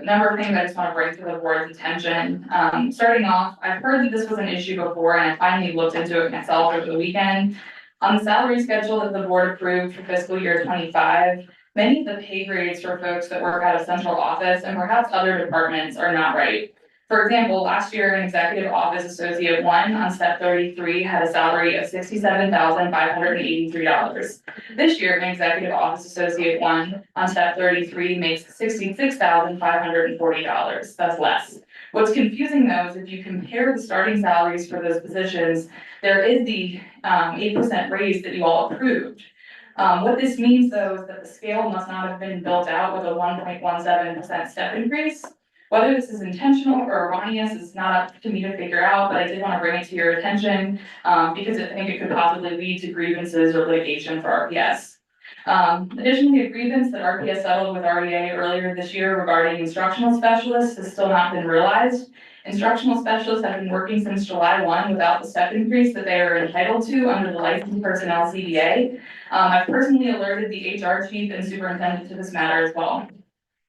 number of things I just want to bring to the board's attention. Starting off, I've heard that this was an issue before, and I finally looked into it myself over the weekend. On the salary schedule that the board approved for fiscal year 25, many of the pay grades for folks that work out of central office and perhaps other departments are not right. For example, last year, an executive office associate 1 on step 33 had a salary of $67,583. This year, an executive office associate 1 on step 33 makes $66,540. That's less. What's confusing though is if you compare the starting salaries for those positions, there is the 8% raise that you all approved. What this means though is that the scale must not have been built out with a 1.17% step increase. Whether this is intentional or erroneous is not up to me to figure out, but I did want to bring it to your attention because I think it could possibly lead to grievances or litigation for RPS. Additionally, a grievance that RPS settled with REA earlier this year regarding instructional specialists has still not been realized. Instructional specialists have been working since July 1 without the step increase that they are entitled to under the licensed personnel CBA. I've personally alerted the HR chief and superintendent to this matter as well.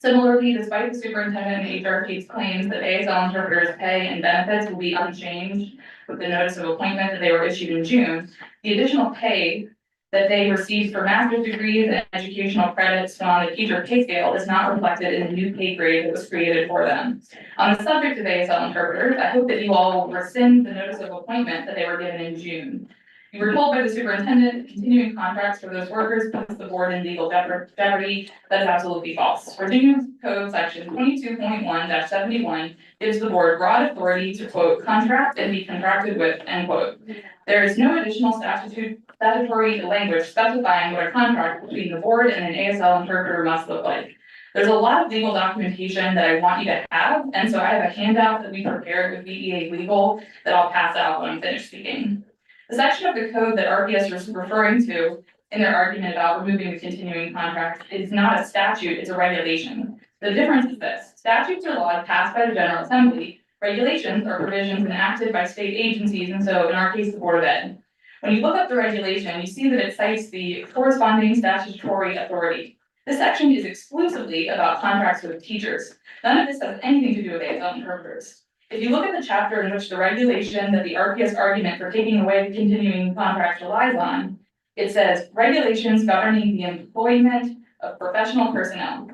Similarly, despite the superintendent and HR chief's claims that ASL interpreters' pay and benefits will be unchanged with the notice of appointment that they were issued in June, the additional pay that they received for master's degrees and educational credits on the teacher pay scale is not reflected in the new pay grade that was created for them. On the subject of ASL interpreters, I hope that you all will rescind the notice of appointment that they were given in June. You were told by the superintendent that continuing contracts for those workers puts the board in legal jeopardy. That is absolutely false. Virginia Code Section 22.1-71 gives the board broad authority to quote, contract and be contracted with, end quote. There is no additional statutory language specifying what a contract between the board and an ASL interpreter must look like. There's a lot of legal documentation that I want you to have, and so I have a handout that we prepared with VEA Legal that I'll pass out when I'm finished speaking. The section of the code that RPS is referring to in their argument about removing the continuing contract is not a statute, it's a regulation. The difference is this: statutes are laws passed by the General Assembly. Regulations are provisions enacted by state agencies, and so in our case, the Board of Ed. When you look up the regulation, you see that it cites the corresponding statutory authority. This section is exclusively about contracts with teachers. None of this has anything to do with ASL interpreters. If you look at the chapter in which the regulation that the RPS argument for taking away the continuing contract relies on, it says regulations governing the employment of professional personnel.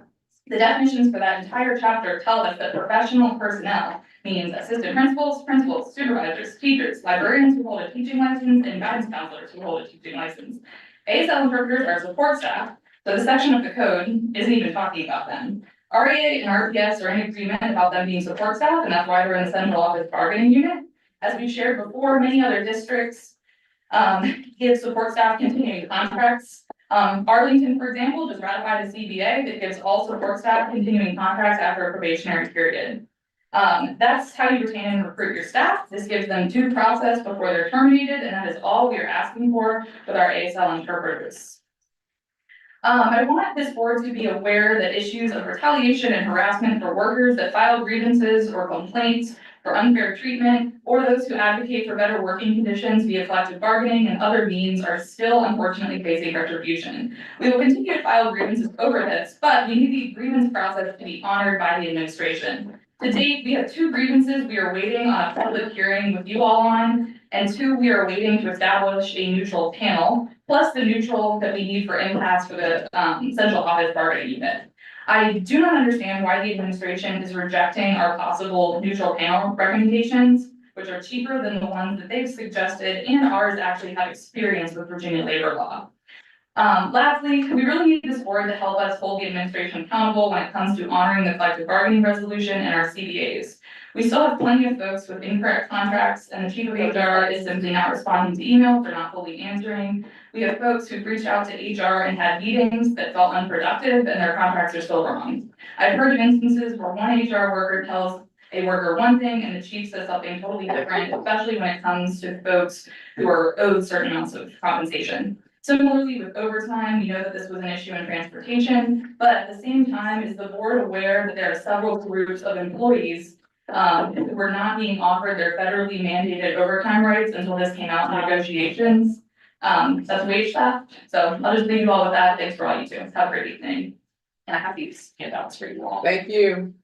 The definitions for that entire chapter tell us that professional personnel means assistant principals, supervisors, teachers, librarians who hold a teaching license, and guidance counselors who hold a teaching license. ASL interpreters are support staff, so this section of the code isn't even talking about them. REA and RPS are in agreement about them being support staff, and that's why they're in the central office bargaining unit. As we shared before, many other districts give support staff continuing contracts. Arlington, for example, just ratified a CBA that gives all support staff continuing contracts after a probationary period. That's how you retain and recruit your staff. This gives them due process before they're terminated, and that is all we are asking for with our ASL interpreters. I want this board to be aware that issues of retaliation and harassment for workers that file grievances or complaints for unfair treatment, or those who advocate for better working conditions via collective bargaining and other means are still unfortunately facing retribution. We will continue to file grievances over this, but we need the grievance process to be honored by the administration. To date, we have 2 grievances we are waiting on a public hearing with you all on, and 2 we are waiting to establish a neutral panel, plus the neutral that we need for impasse for the central office bargaining unit. I do not understand why the administration is rejecting our possible neutral panel recommendations, which are cheaper than the ones that they've suggested, and ours actually have experience with Virginia labor law. Lastly, we really need this board to help us hold the administration accountable when it comes to honoring the collective bargaining resolution and our CBAs. We still have plenty of folks with incorrect contracts, and the chief of HR is simply not responding to emails or not fully answering. We have folks who've reached out to HR and had meetings that felt unproductive, and their contracts are still wrong. I've heard of instances where one HR worker tells a worker one thing and the chief says something totally different, especially when it comes to folks who are owed certain amounts of compensation. Similarly, with overtime, we know that this was an issue in transportation, but at the same time, is the board aware that there are several groups of employees who were not being offered their federally mandated overtime rights until this came out in negotiations? That's wage theft. So I'll just leave you all with that. Thanks for all you do. Have a great evening. And I have these handouts for you all. Thank you.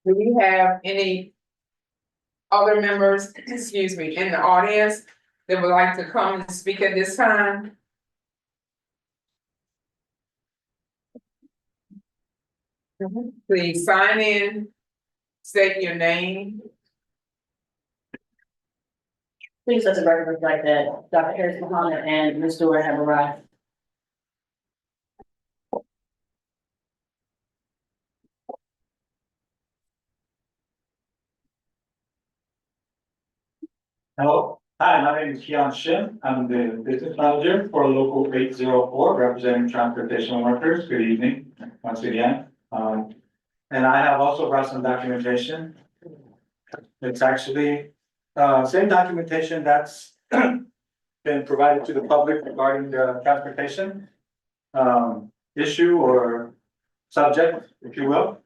Do we have any other members, excuse me, in the audience that would like to come and speak at this time? Please sign in, state your name. Please let the record reflect that Dr. Harris Muhammad and Ms. Stewart have arrived. Hello, hi, my name is Kian Shin. I'm the business manager for local 804, representing transportation workers. Good evening, once again. And I have also brought some documentation. It's actually, same documentation that's been provided to the public regarding the transportation issue or subject, if you will.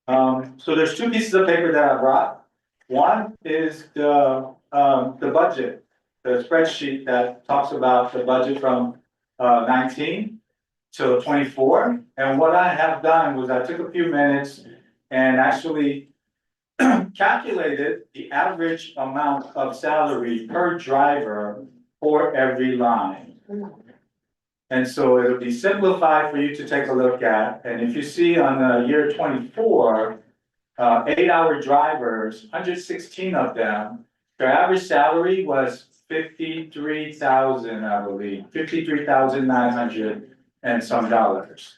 So there's two pieces of paper that I brought. One is the budget, the spreadsheet that talks about the budget from 19 to 24. And what I have done was I took a few minutes and actually calculated the average amount of salary per driver for every line. And so it'll be simplified for you to take a look at. And if you see on the year 24, 8-hour drivers, 116 of them, their average salary was 53,000, I believe, 53,900 and some dollars.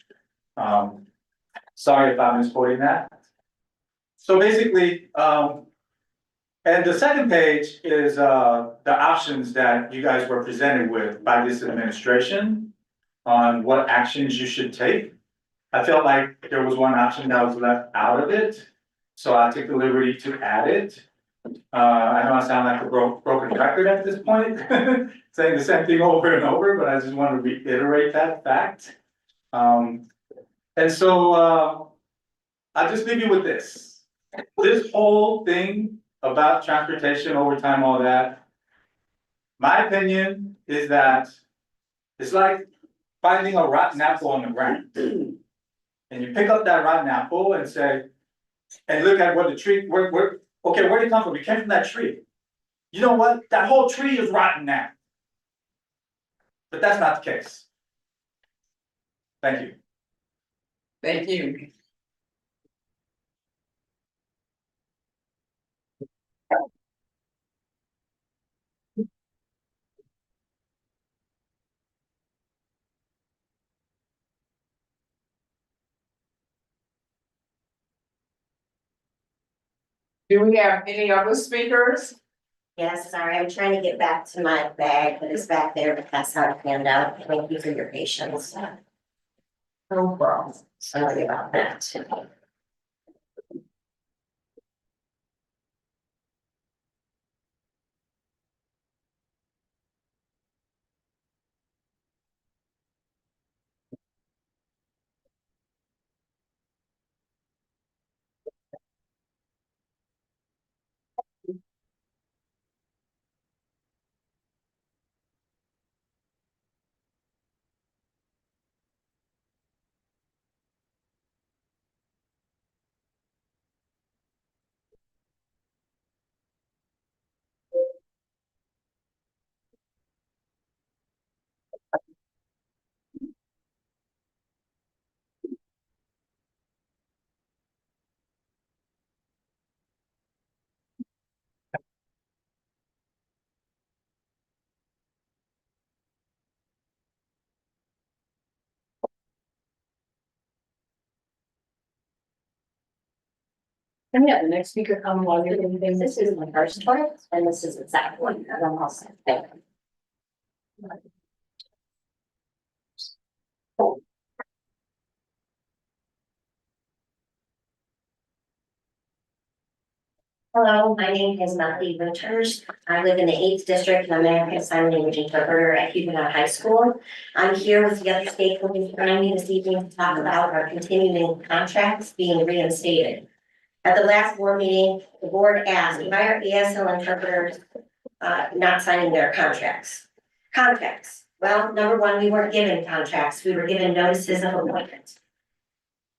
Sorry if I'm misquoting that. So basically, and the second page is the options that you guys were presented with by this administration on what actions you should take. I felt like there was one option that was left out of it, so I took the liberty to add it. I know I sound like a broken record at this point, saying the same thing over and over, but I just want to reiterate that fact. And so I'll just leave you with this. This whole thing about transportation, overtime, all that, my opinion is that it's like finding a rotten apple on the ground. And you pick up that rotten apple and say, and look at what the tree, okay, where did it come from? It came from that tree. You know what? That whole tree is rotten now. But that's not the case. Thank you. Thank you. Do we have any other speakers? Yes, sorry, I'm trying to get back to my bag, but it's back there, but that's how it panned out. Thank you for your patience. No problem. Sorry about that. And we have the next speaker come while you're doing things. This is my first one, and this is the second one, and I'm all set. Thank you. Hello, my name is Melody Winters. I live in the 8th District, and I'm an American Sign Language interpreter at Huguenot High School. I'm here with the other stakeholders joining me this evening to talk about our continuing contracts being reinstated. At the last board meeting, the board asked, why are ESL interpreters not signing their contracts? Contracts. Well, number one, we weren't given contracts. We were given notices of appointment.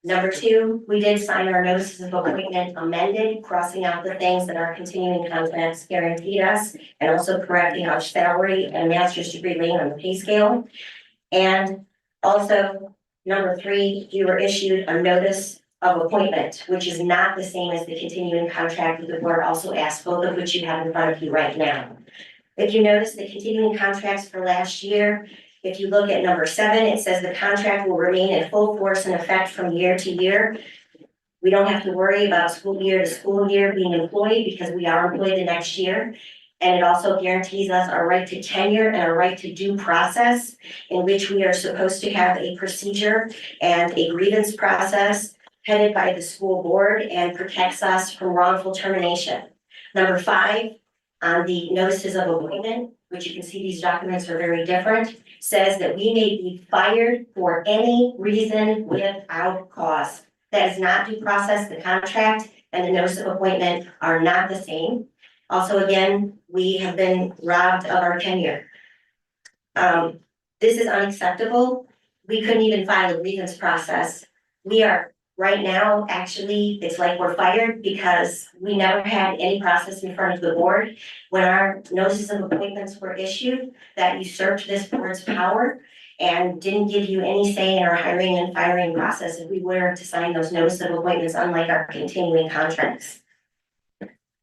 Number two, we did sign our notices of appointment amended, crossing out the things that our continuing contracts guaranteed us, and also correcting our salary and master's degree lien on the pay scale. And also, number three, you were issued a notice of appointment, which is not the same as the continuing contract that the board also asked, both of which you have in front of you right now. If you notice the continuing contracts for last year, if you look at number 7, it says the contract will remain in full force and effect from year to year. We don't have to worry about school year to school year being employed because we are employed the next year. And it also guarantees us our right to tenure and our right to due process, in which we are supposed to have a procedure and a grievance process headed by the school board and protects us from wrongful termination. Number 5, on the notices of appointment, which you can see these documents are very different, says that we may be fired for any reason without cause. That is not due process. The contract and the notice of appointment are not the same. Also, again, we have been robbed of our tenure. This is unacceptable. We couldn't even file a grievance process. We are right now, actually, it's like we're fired because we never had any process in front of the board. When our notices of appointments were issued, that usurped this board's power and didn't give you any say in our hiring and firing process if we were to sign those notices of appointments, unlike our continuing contracts.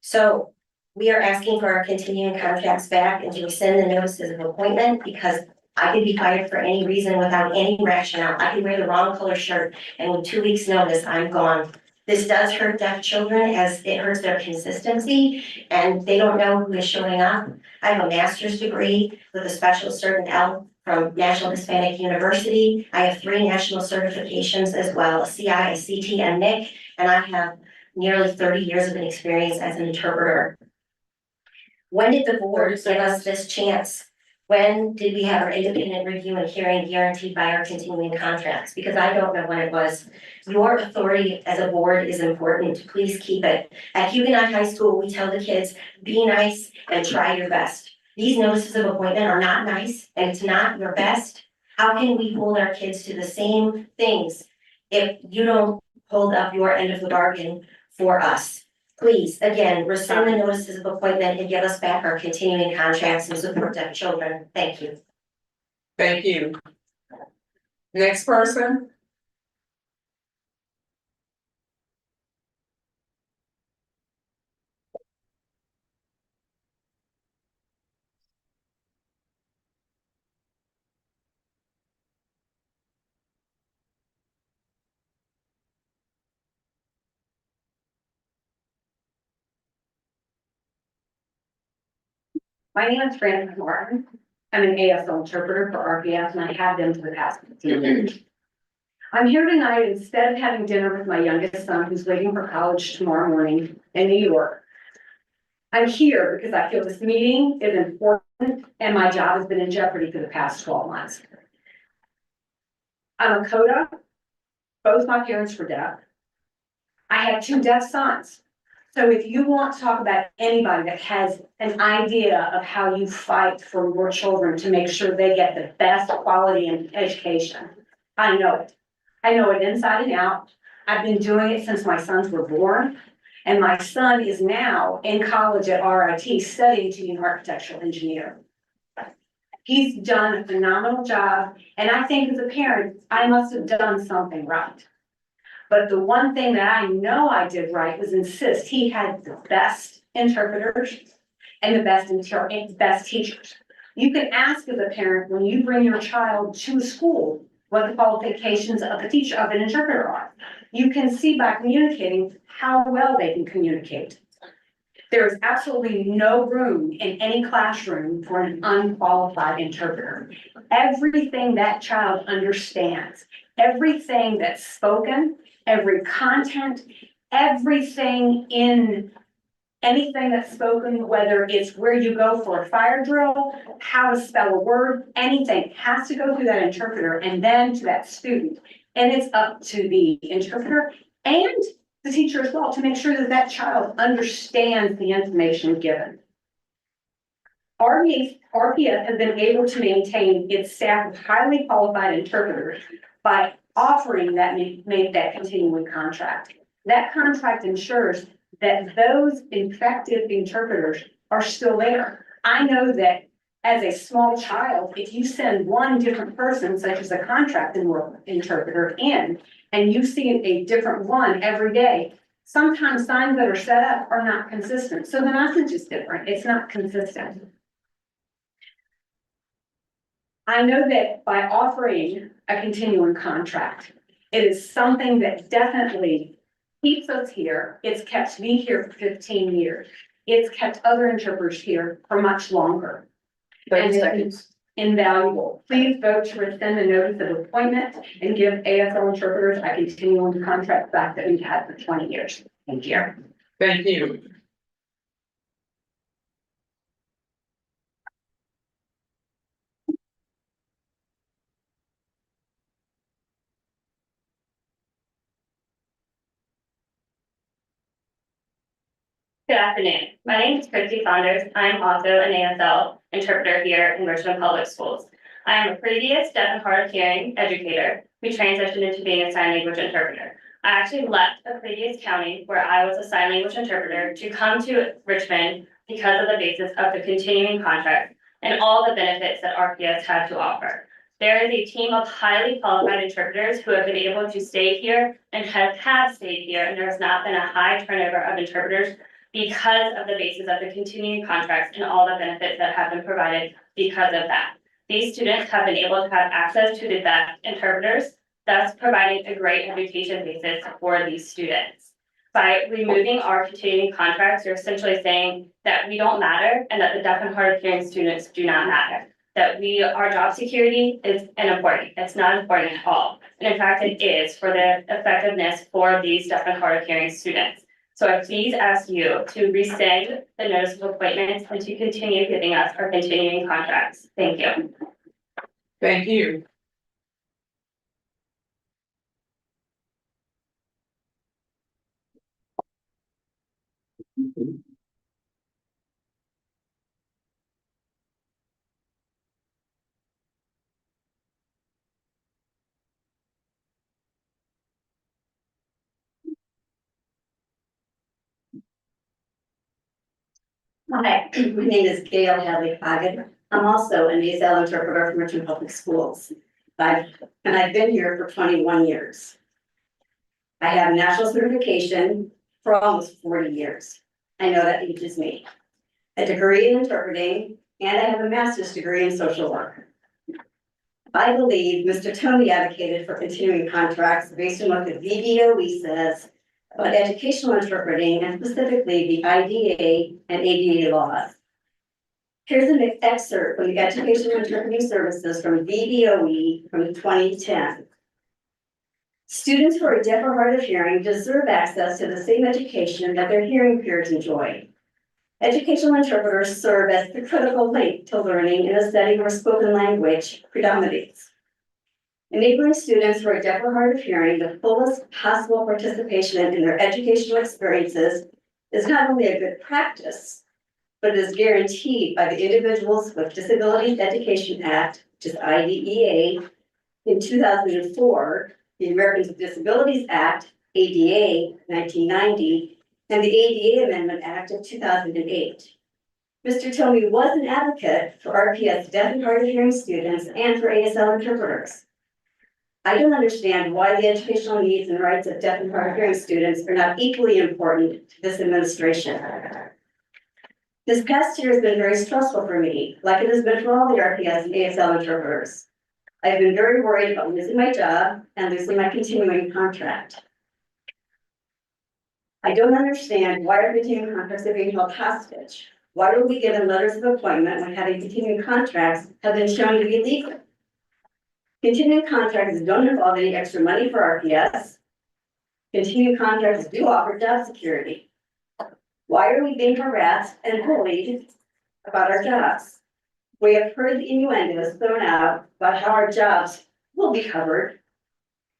So we are asking for our continuing contracts back and to rescind the notices of appointment because I could be fired for any reason without any rationale. I could wear the wrong color shirt and with 2 weeks' notice, I'm gone. This does hurt deaf children as it hurts their consistency and they don't know who is showing up. I have a master's degree with a special cert in L from National Hispanic University. I have 3 national certifications as well, a CI, a CT, and NIC, and I have nearly 30 years of experience as an interpreter. When did the board give us this chance? When did we have our independent review and hearing guaranteed by our continuing contracts? Because I don't know when it was. Your authority as a board is important. Please keep it. At Huguenot High School, we tell the kids, be nice and try your best. These notices of appointment are not nice and it's not your best. How can we hold our kids to the same things if you don't hold up your end of the bargain for us? Please, again, rescind the notices of appointment and give us back our continuing contracts and support deaf children. Thank you. Thank you. Next person. My name is Frances Martin. I'm an ASL interpreter for RPS and I have been for the past 15 years. I'm here tonight instead of having dinner with my youngest son who's waiting for college tomorrow morning in New York. I'm here because I feel this meeting is important and my job has been in jeopardy for the past 12 months. I'm a CODA. Both my parents were deaf. I have 2 deaf sons. So if you want to talk about anybody that has an idea of how you fight for your children to make sure they get the best quality in education, I know it. I know it inside and out. I've been doing it since my sons were born. And my son is now in college at RIT studying to be an architectural engineer. He's done a phenomenal job. And I think as a parent, I must have done something right. But the one thing that I know I did right was insist he had the best interpreters and the best teachers. You can ask as a parent when you bring your child to school what the qualifications of a teacher, of an interpreter are. You can see by communicating how well they can communicate. There is absolutely no room in any classroom for an unqualified interpreter. Everything that child understands, everything that's spoken, every content, everything in anything that's spoken, whether it's where you go for a fire drill, how to spell a word, anything has to go through that interpreter and then to that student. And it's up to the interpreter and the teacher as well, to make sure that that child understands the information given. RPS has been able to maintain its staff of highly qualified interpreters by offering that continuing contract. That contract ensures that those effective interpreters are still there. I know that as a small child, if you send one different person, such as a contract interpreter in, and you see a different one every day, sometimes signs that are set up are not consistent. So the message is different. It's not consistent. I know that by offering a continuing contract, it is something that definitely keeps us here. It's kept me here for 15 years. It's kept other interpreters here for much longer. 30 And seconds. Invaluable. Please vote to rescind the notice of appointment and give ASL interpreters a continuing contract back that we've had for 20 years. Thank you. Thank you. Good afternoon. My name is Christy Saunders. I am also an ASL interpreter here in Richmond Public Schools. I am a previous deaf and hard of hearing educator who transitioned into being a sign language interpreter. I actually left a previous county where I was a sign language interpreter to come to Richmond because of the basis of the continuing contract and all the benefits that RPS had to offer. There is a team of highly qualified interpreters who have been able to stay here and have stayed here, and there has not been a high turnover of interpreters because of the basis of the continuing contracts and all the benefits that have been provided because of that. These students have been able to have access to the best interpreters, thus providing a great education basis for these students. By removing our continuing contracts, you're essentially saying that we don't matter and that the deaf and hard of hearing students do not matter. That our job security is unimportant. It's not important at all. And in fact, it is for the effectiveness for these deaf and hard of hearing students. So I please ask you to rescind the notice of appointments and to continue giving us our continuing contracts. Thank you. Thank you. Hi, my name is Gail Hadley Hagen. I'm also an ASL interpreter from Richmond Public Schools. I've been here for 21 years. I have national certification for almost 40 years. I know that ages me. A degree in interpreting, and I have a master's degree in social work. I believe Mr. Tony advocated for continuing contracts based on what the VDOE says about educational interpreting and specifically the IDA and ADA laws. Here's an excerpt from the Educational Interpreting Services from VDOE from 2010. Students who are deaf or hard of hearing deserve access to the same education that their hearing peers enjoy. Educational interpreters serve as the critical link to learning in a setting where spoken language predominates. Enabling students who are deaf or hard of hearing the fullest possible participation in their educational experiences is not only a good practice, but is guaranteed by the Individuals with Disabilities Education Act, which is IDEA, in 2004, the Americans with Disabilities Act, ADA, 1990, and the ADA Amendment Act of 2008. Mr. Tony was an advocate for RPS deaf and hard of hearing students and for ASL interpreters. I don't understand why the educational needs and rights of deaf and hard of hearing students are not equally important to this administration. This past year has been very stressful for me, like it has been for all the RPS and ASL interpreters. I've been very worried about losing my job and losing my continuing contract. I don't understand why our continuing contracts are being held hostage. Why were we given letters of appointment when having continuing contracts have been shown to be legal? Continuing contracts don't involve any extra money for RPS. Continuing contracts do offer job security. Why are we being harassed and bullied about our jobs? We have heard the innuendos thrown out about how our jobs will be covered.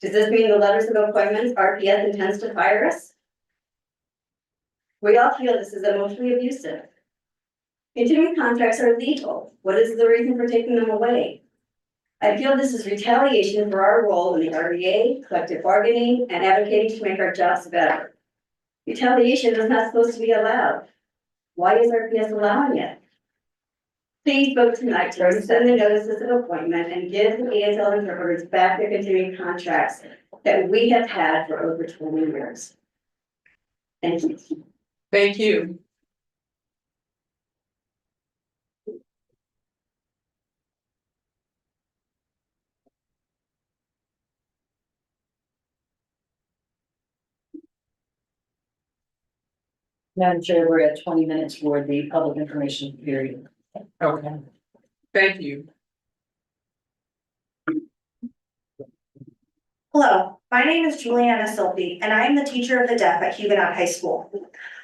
Does this mean the letters of appointments RPS intends to fire us? We all feel this is emotionally abusive. Continuing contracts are legal. What is the reason for taking them away? I feel this is retaliation for our role in the RBA, collective bargaining, and advocating to make our jobs better. Retaliation is not supposed to be allowed. Why is RPS allowing it? Please vote tonight to rescind the notices of appointment and give the ASL interpreters back their continuing contracts that we have had for over 20 years. Thank you. Thank you. Madam Chair, we're at 20 minutes for the public information period. Okay. Thank you. Hello, my name is Juliana Silby, and I am the teacher of the deaf at Huguenot High School.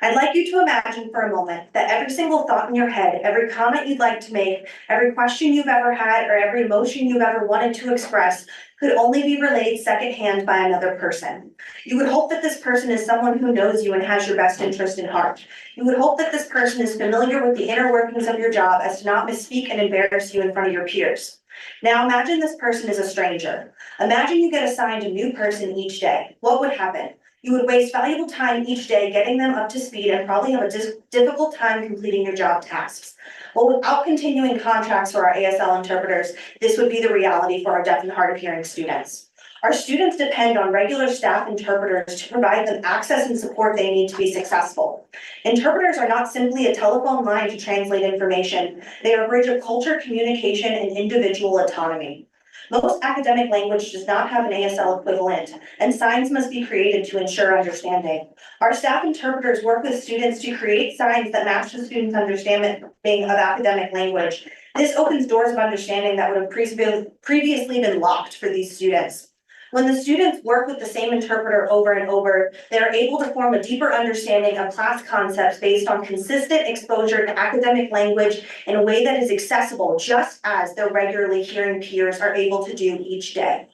I'd like you to imagine for a moment that every single thought in your head, every comment you'd like to make, every question you've ever had, or every emotion you've ever wanted to express could only be relayed secondhand by another person. You would hope that this person is someone who knows you and has your best interest in heart. You would hope that this person is familiar with the inner workings of your job as to not misspeak and embarrass you in front of your peers. Now imagine this person is a stranger. Imagine you get assigned a new person each day. What would happen? You would waste valuable time each day getting them up to speed and probably have a difficult time completing your job tasks. Well, without continuing contracts for our ASL interpreters, this would be the reality for our deaf and hard of hearing students. Our students depend on regular staff interpreters to provide them access and support they need to be successful. Interpreters are not simply a telephone line to translate information. They are a bridge of culture, communication, and individual autonomy. Most academic language does not have an ASL equivalent, and signs must be created to ensure understanding. Our staff interpreters work with students to create signs that match the students' understanding of academic language. This opens doors of understanding that would have previously been locked for these students. When the students work with the same interpreter over and over, they are able to form a deeper understanding of class concepts based on consistent exposure to academic language in a way that is accessible, just as their regularly hearing peers are able to do each day.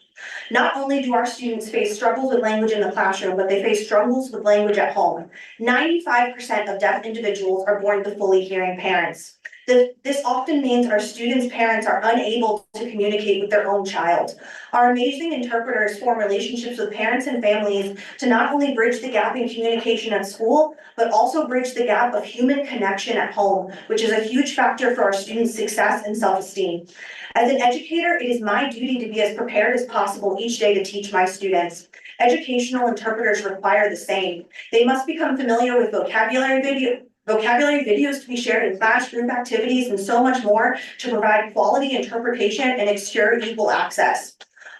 Not only do our students face struggles with language in the classroom, but they face struggles with language at home. 95% of deaf individuals are born to fully hearing parents. This often means our students' parents are unable to communicate with their own child. Our amazing interpreters form relationships with parents and families to not only bridge the gap in communication at school, but also bridge the gap of human connection at home, which is a huge factor for our students' success and self-esteem. As an educator, it is my duty to be as prepared as possible each day to teach my students. Educational interpreters require the same. They must become familiar with vocabulary videos to be shared in class, group activities, and so much more to provide quality interpretation and ensure equal access.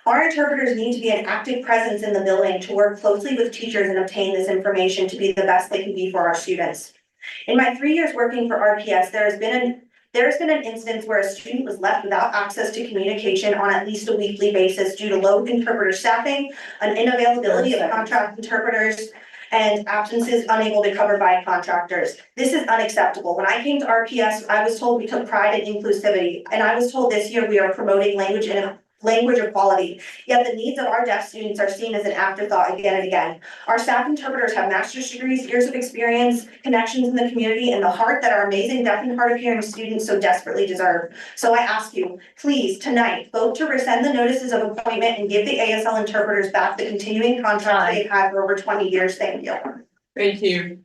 Our interpreters need to be an active presence in the building to work closely with teachers and obtain this information to be the best they can be for our students. In my 3 years working for RPS, there has been an instance where a student was left without access to communication on at least a weekly basis due to low interpreter staffing, an unavailability of contract interpreters, and absences unable to cover by contractors. This is unacceptable. When I came to RPS, I was told we took pride in inclusivity, and I was told this year we are promoting language equality. Yet the needs of our deaf students are seen as an afterthought again and again. Our staff interpreters have master's degrees, years of experience, connections in the community, and the heart that our amazing deaf and hard of hearing students so desperately deserve. So I ask you, please, tonight, vote to rescind the notices of appointment and give the ASL interpreters back the continuing contract they've had for over 20 years. Thank you. Thank you.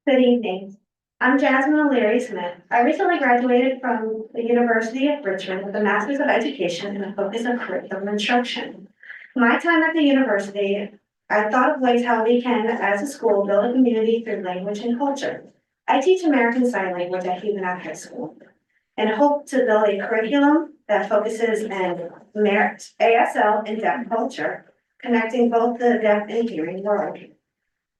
Good evening. I'm Jasmine O'Leary Smith. I recently graduated from the University of Richmond with a Master's of Education and a focus on curriculum instruction. My time at the university, I thought of ways how we can, as a school, build a community through language and culture. I teach American Sign Language at Huguenot High School and hope to build a curriculum that focuses and merits ASL and deaf culture, connecting both the deaf and hearing world.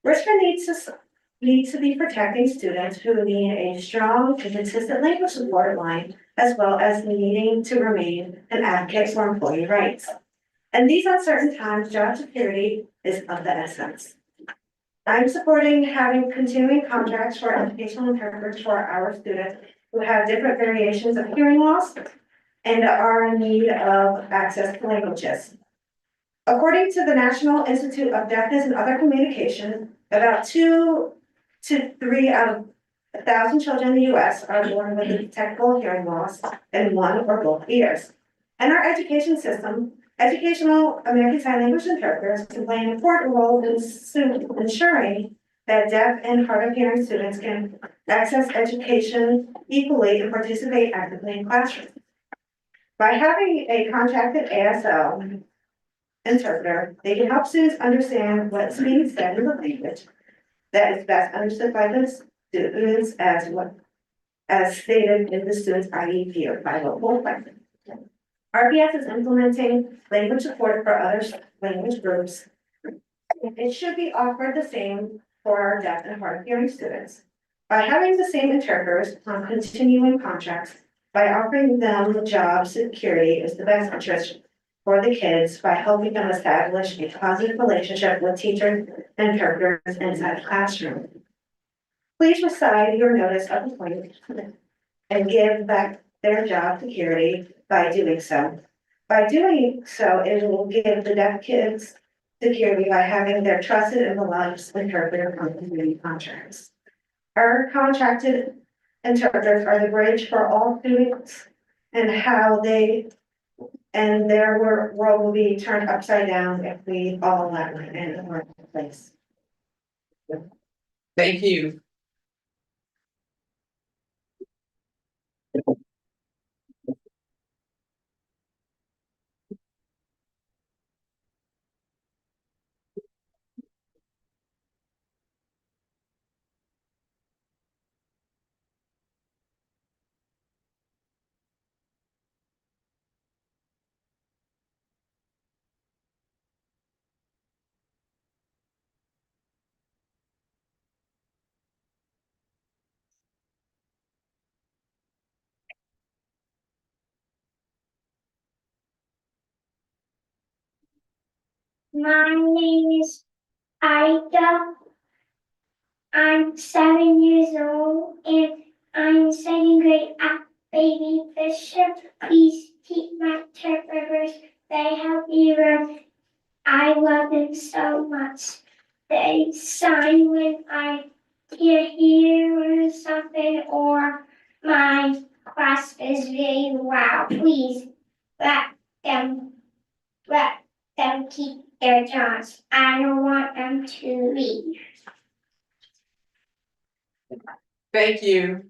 Richmond needs to need to be protecting students who need a strong and consistent language support line, as well as needing to remain an advocate for employee rights. In these uncertain times, job security is of the essence. I'm supporting having continuing contracts for educational interpreters for our students who have different variations of hearing loss and are in need of access to languages. According to the National Institute of Deafness and Other Communication, about 2 to 3 out of 1,000 children in the US are born with a detectable hearing loss in one or both ears. In our education system, educational American Sign Language interpreters can play an important role in ensuring that deaf and hard of hearing students can access education equally and participate actively in classrooms. By having a contracted ASL interpreter, they can help students understand what's being said in the language that is best understood by the students as stated in the student's IEP or bilingual plan. RPS is implementing language support for other language groups. It should be offered the same for our deaf and hard of hearing students. By having the same interpreters on continuing contracts, by offering them job security is the best interest for the kids by helping them establish a positive relationship with teachers and interpreters inside the classroom. Please recite your notice of appointment and give back their job security by doing so. By doing so, it will give the deaf kids security by having their trusted and beloved interpreter on community contracts. Our contracted interpreters are the bridge for all students and their world will be turned upside down if we all let them in the workplace. Thank you. My name is Ida. I'm 7 years old and I'm in second grade at Baby Bishop. Please keep my interpreters. They help me learn. I love them so much. They sign when I can't hear something or my class is very loud. Please let them let them keep their jobs. I don't want them to leave. Thank you.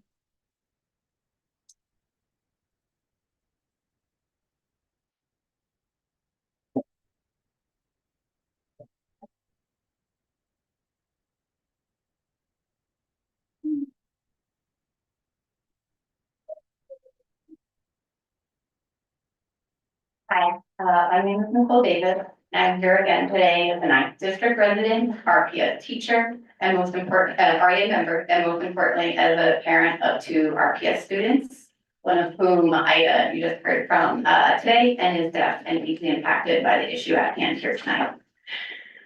Hi, my name is Nicole Davis. I'm here again today as a 9th district resident, RPS teacher, and most important, RA member, and most importantly, as a parent of 2 RPS students, one of whom Ida, you just heard from today, and is deaf and deeply impacted by the issue at hand here tonight.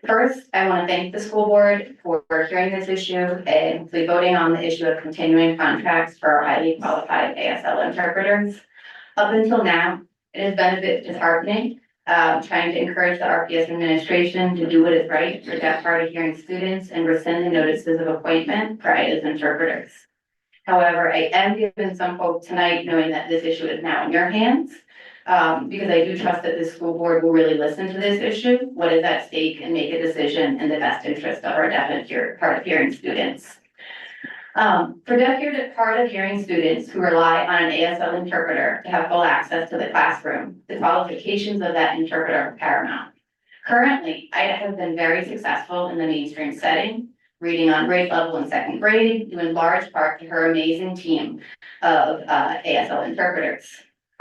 First, I want to thank the school board for hearing this issue and voting on the issue of continuing contracts for our highly qualified ASL interpreters. Up until now, it has been a bit disheartening, trying to encourage the RPS administration to do what is right for deaf hard of hearing students and rescind the notices of appointment for IDA's interpreters. However, I am giving some hope tonight knowing that this issue is now in your hands, because I do trust that the school board will really listen to this issue, what is at stake, and make a decision in the best interest of our deaf and hard of hearing students. For deaf hard of hearing students who rely on an ASL interpreter to have full access to the classroom, the qualifications of that interpreter are paramount. Currently, Ida has been very successful in the mainstream setting, reading on grade level in 2nd grade, due in large part to her amazing team of ASL interpreters.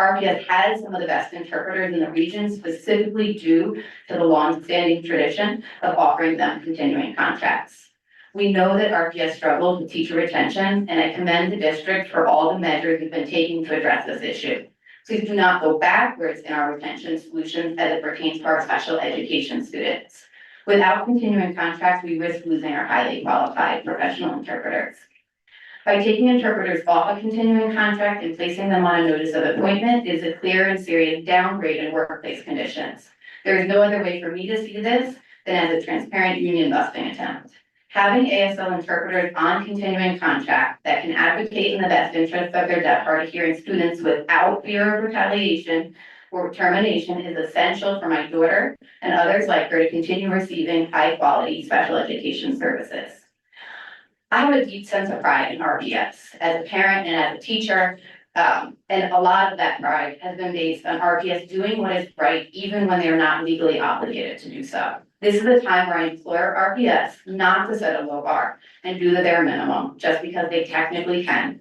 RPS has some of the best interpreters in the region, specifically due to the long-standing tradition of offering them continuing contracts. We know that RPS struggles with teacher retention, and I commend the district for all the measures we've been taking to address this issue. Please do not go backwards in our retention solutions as it pertains to our special education students. Without continuing contracts, we risk losing our highly qualified professional interpreters. By taking interpreters off a continuing contract and placing them on a notice of appointment is a clear and serious downgrade in workplace conditions. There is no other way for me to see this than as a transparent union busting attempt. Having ASL interpreters on continuing contract that can advocate in the best interest of their deaf, hard of hearing students without fear of retaliation or termination is essential for my daughter and others like her to continue receiving high quality special education services. I have a deep sense of pride in RPS as a parent and as a teacher, and a lot of that pride has been based on RPS doing what is right, even when they are not legally obligated to do so. This is a time where I implore RPS not to set a low bar and do the bare minimum just because they technically can.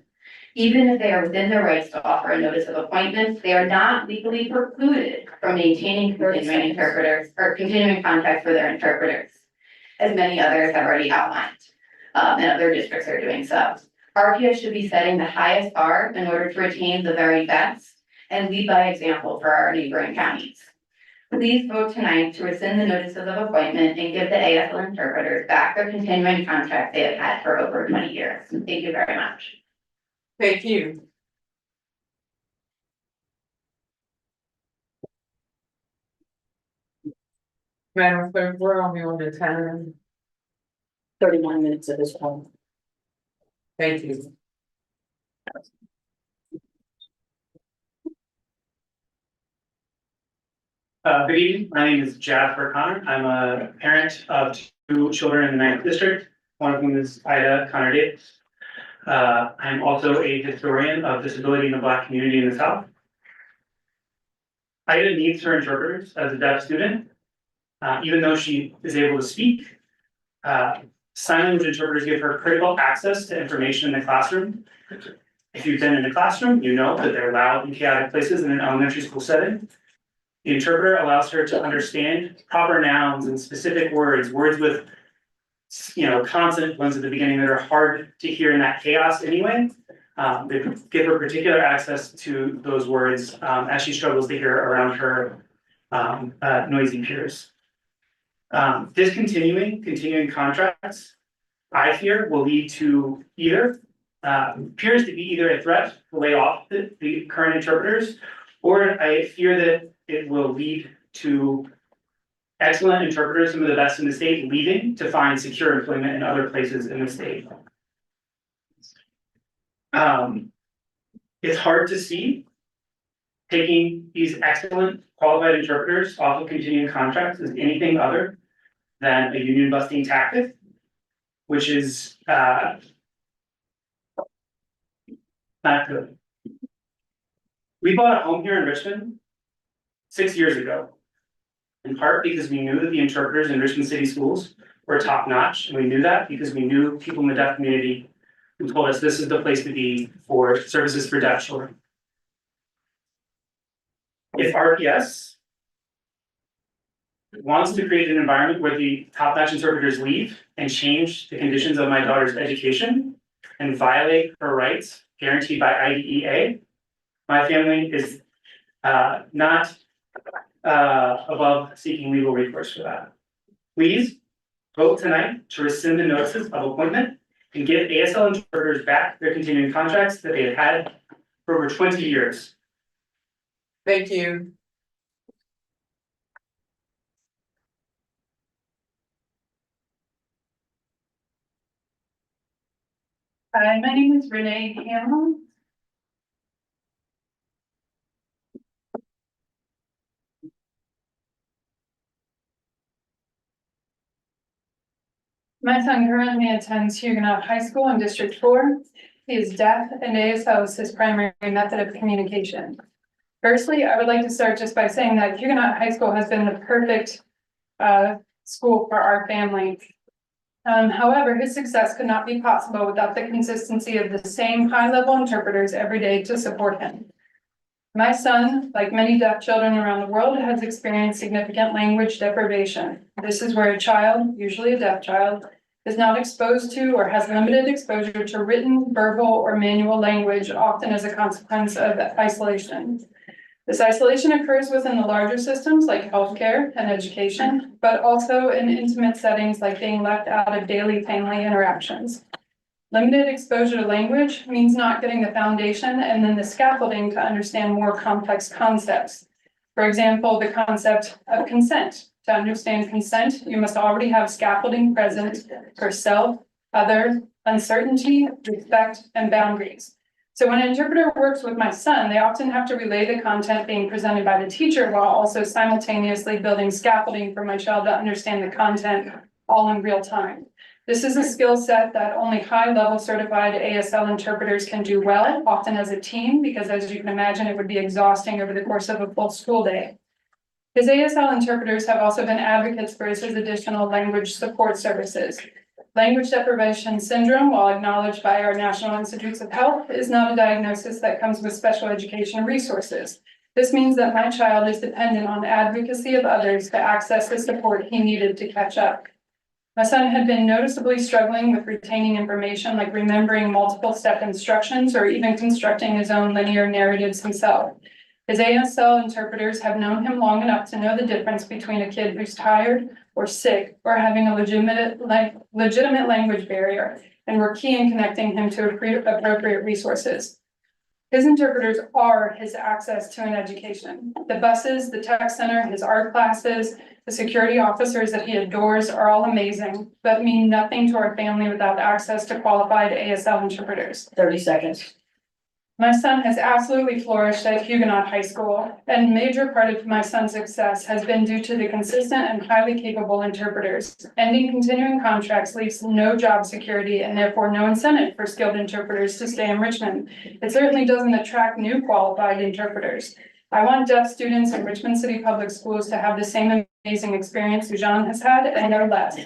Even if they are within their rights to offer a notice of appointment, they are not legally precluded from maintaining continuing interpreters or continuing contracts for their interpreters, as many others have already outlined. And other districts are doing so. RPS should be setting the highest bar in order to retain the very best and lead by example for our neighboring counties. Please vote tonight to rescind the notices of appointment and give the ASL interpreters back their continuing contract they have had for over 20 years. Thank you very much. Thank you. Madam Clerk, where are we on the time? 31 minutes at this point. Thank you. Good evening, my name is Jasper Connor. I'm a parent of 2 children in the 9th district. One of them is Ida Connor Davis. I'm also a historian of disability in the Black community in the South. Ida needs her interpreters as a deaf student, even though she is able to speak. Sign language interpreters give her critical access to information in the classroom. If you've been in a classroom, you know that they're loud and chaotic places in an elementary school setting. The interpreter allows her to understand proper nouns and specific words with, consonant ones at the beginning that are hard to hear in that chaos anyway. They give her particular access to those words as she struggles to hear around her noisy peers. Continuing contracts, I fear, will lead to appears to be either a threat to lay off the current interpreters, or I fear that it will lead to excellent interpreters, some of the best in the state, leaving to find secure employment in other places in the state. It's hard to see taking these excellent qualified interpreters off of continuing contracts as anything other than a union busting tactic, which is not good. We bought a home here in Richmond 6 years ago, in part because we knew that the interpreters in Richmond City schools were top notch, and we knew that because we knew people in the deaf community who told us this is the place to be for services for deaf children. If RPS wants to create an environment where the top-notch interpreters leave and change the conditions of my daughter's education and violate her rights guaranteed by IDEA, my family is not above seeking legal recourse for that. Please vote tonight to rescind the notices of appointment and give ASL interpreters back their continuing contracts that they have had for over 20 years. Thank you. Hi, my name is Renee Hamill. My son currently attends Huguenot High School in District 4. He is deaf and ASL is his primary method of communication. Firstly, I would like to start just by saying that Huguenot High School has been the perfect school for our family. However, his success could not be possible without the consistency of the same high-level interpreters every day to support him. My son, like many deaf children around the world, has experienced significant language deprivation. This is where a child, usually a deaf child, is not exposed to or has limited exposure to written, verbal, or manual language, often as a consequence of isolation. This isolation occurs within the larger systems like healthcare and education, but also in intimate settings like being left out of daily family interactions. Limited exposure to language means not getting the foundation and then the scaffolding to understand more complex concepts. For example, the concept of consent. To understand consent, you must already have scaffolding present for self, other, uncertainty, respect, and boundaries. So when an interpreter works with my son, they often have to relay the content being presented by the teacher while also simultaneously building scaffolding for my child to understand the content all in real time. This is a skill set that only high-level certified ASL interpreters can do well, often as a team, because as you can imagine, it would be exhausting over the course of a full school day. His ASL interpreters have also been advocates for his additional language support services. Language deprivation syndrome, while acknowledged by our National Institutes of Health, is not a diagnosis that comes with special education resources. This means that my child is dependent on advocacy of others to access the support he needed to catch up. My son had been noticeably struggling with retaining information like remembering multiple step instructions or even constructing his own linear narratives himself. His ASL interpreters have known him long enough to know the difference between a kid who's tired or sick or having a legitimate language barrier, and were key in connecting him to appropriate resources. His interpreters are his access to an education. The buses, the tech center, his art classes, the security officers that he adores are all amazing, but mean nothing to our family without access to qualified ASL interpreters. 30 seconds. My son has absolutely flourished at Huguenot High School, and a major part of my son's success has been due to the consistent and highly capable interpreters. Ending continuing contracts leaves no job security and therefore no incentive for skilled interpreters to stay in Richmond. It certainly doesn't attract new qualified interpreters. I want deaf students in Richmond City Public Schools to have the same amazing experience Sujan has had and no less.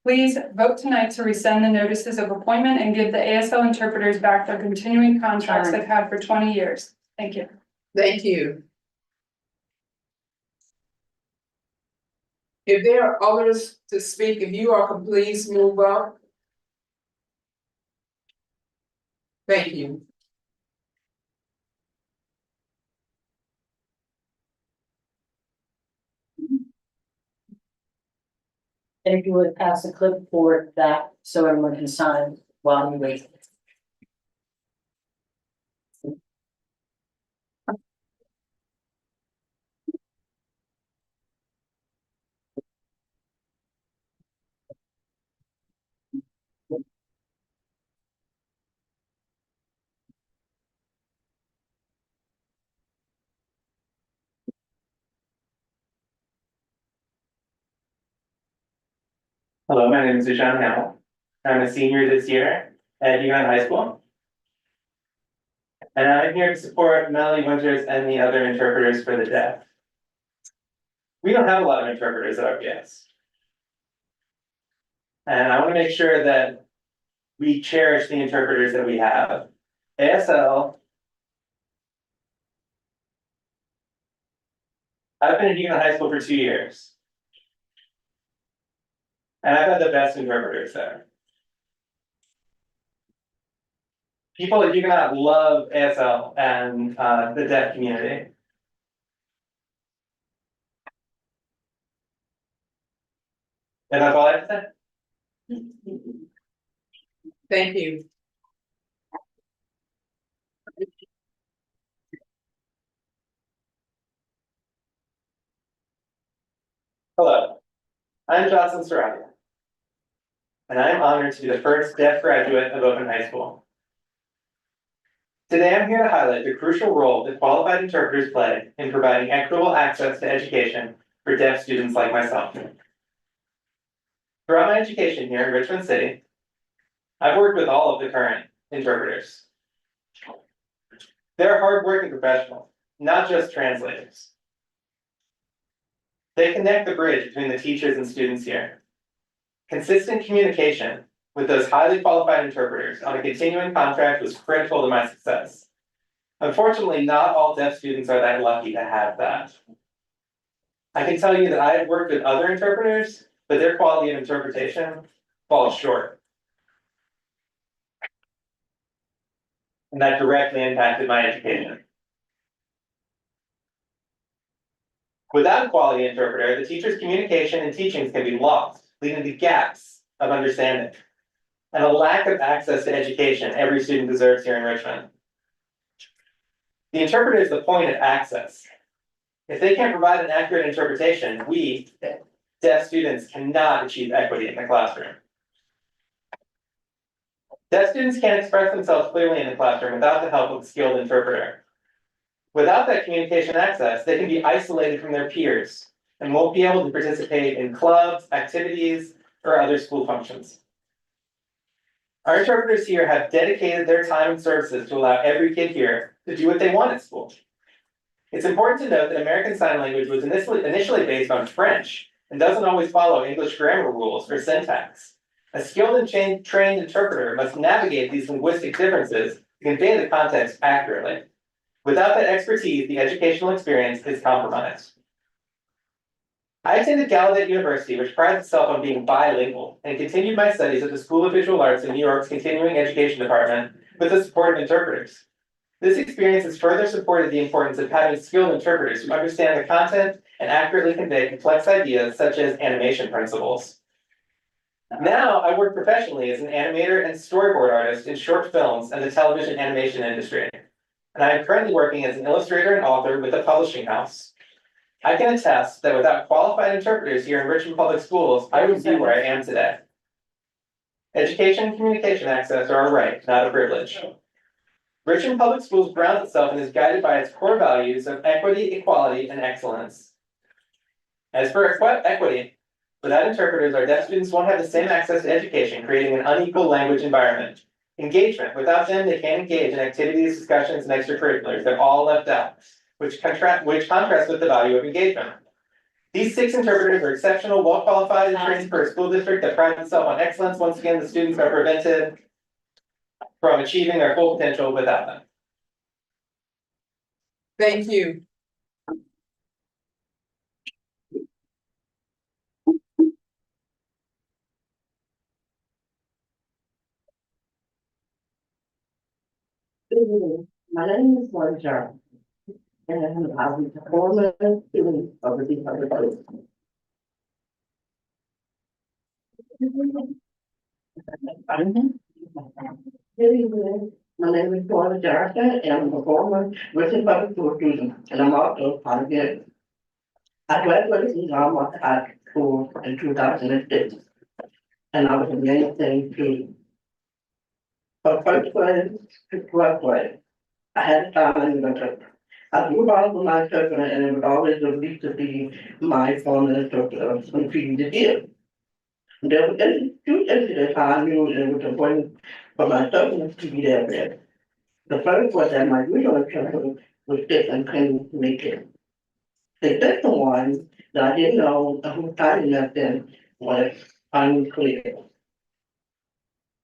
Please vote tonight to rescind the notices of appointment and give the ASL interpreters back their continuing contracts they've had for 20 years. Thank you. Thank you. If there are others to speak, if you all can please move up. Thank you. And if you would pass the clipboard back so everyone can sign while we wait. Hello, my name is Sujan Hamill. I'm a senior this year at Huguenot High School. And I'm here to support Melanie Winters and the other interpreters for the deaf. We don't have a lot of interpreters at RPS. And I want to make sure that we cherish the interpreters that we have. ASL. I've been at Huguenot High School for 2 years. And I've had the best interpreters there. People at Huguenot love ASL and the deaf community. And that's all I have to say. Thank you. Hello, I'm Jocelyn Sarabia. And I'm honored to be the first deaf graduate of Open High School. Today I'm here to highlight the crucial role that qualified interpreters play in providing equitable access to education for deaf students like myself. Throughout my education here in Richmond City, I've worked with all of the current interpreters. They're hardworking professionals, not just translators. They connect the bridge between the teachers and students here. Consistent communication with those highly qualified interpreters on a continuing contract was critical to my success. Unfortunately, not all deaf students are that lucky to have that. I can tell you that I have worked with other interpreters, but their quality of interpretation falls short. And that directly impacted my education. Without a quality interpreter, the teacher's communication and teachings can be lost, leading to gaps of understanding and a lack of access to education every student deserves here in Richmond. The interpreter is the point of access. If they can't provide an accurate interpretation, we, deaf students, cannot achieve equity in the classroom. Deaf students can't express themselves clearly in the classroom without the help of a skilled interpreter. Without that communication access, they can be isolated from their peers and won't be able to participate in clubs, activities, or other school functions. Our interpreters here have dedicated their time and services to allow every kid here to do what they want at school. It's important to note that American Sign Language was initially based on French and doesn't always follow English grammar rules or syntax. A skilled and trained interpreter must navigate these linguistic differences to convey the context accurately. Without that expertise, the educational experience is compromised. I attended Gallaudet University, which prides itself on being bilingual, and continued my studies at the School of Visual Arts in New York's Continuing Education Department with the support of interpreters. This experience has further supported the importance of having skilled interpreters who understand the content and accurately convey complex ideas such as animation principles. Now, I work professionally as an animator and storyboard artist in short films and the television animation industry. And I am currently working as an illustrator and author with a publishing house. I can attest that without qualified interpreters here in Richmond Public Schools, I wouldn't be where I am today. Education and communication access are a right, not a privilege. Richmond Public Schools grounds itself and is guided by its core values of equity, equality, and excellence. As for equity, without interpreters, our deaf students won't have the same access to education, creating an unequal language environment. Engagement, without them, they can't engage in activities, discussions, and extracurriculars. They're all left out, which contrasts with the value of engagement. These 6 interpreters are exceptional, well-qualified, and trained for a school district that prides itself on excellence. Once again, the students are prevented from achieving their full potential without them. Thank you. My name is Marcia, and I'm the former student of the Advocacy. Good evening. My name is Paula Johnson, and I'm a former Richmond Public School student, and I'm also part of it. I graduated from Alma High School in 2006, and I was a main thing to from first grade to 12th grade. I had a time in the I grew up with my interpreter, and it was always a relief to be my former interpreter when she did it. There were 2 incidents how I knew it was important for my interpreter to be there. The first was that my usual interpreter was sick and couldn't make it. The second one that I didn't know who started nothing was unclear.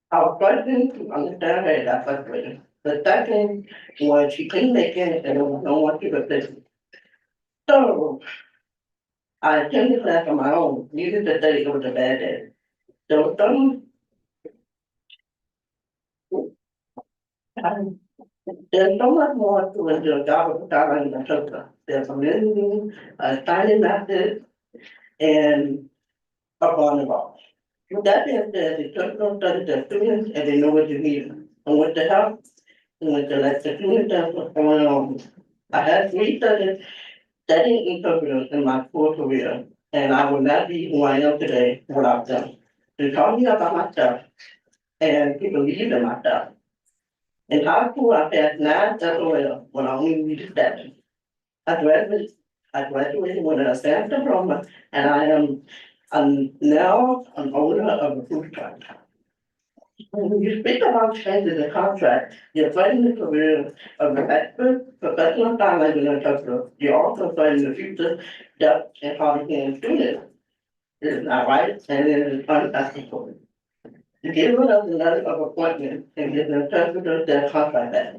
I was struggling to understand her that first way. The second was she couldn't make it and there was no one to replace it. So I attended class on my own, needed to say it was a bad day. There was some there's so much more to it than a job of dialing the filter. There's a community, a signing method, and a vulnerable. With that being said, the children study their students and they know what you need. And with the help, and with the like the students that's what's going on. I had 3 studying interpreters in my school career, and I would not be who I am today without them. They taught me about my stuff, and people believe in my stuff. In high school, I passed 9 SOL when I only needed 7. I graduated with an advanced diploma, and I'm now an owner of a food truck. When you speak about changes in contract, you're fighting the career of an expert professional sign language interpreter. You're also fighting the future deaf and hard of hearing students. It is not right and it is unethical. To get rid of the letter of appointment and give the interpreters their contract back.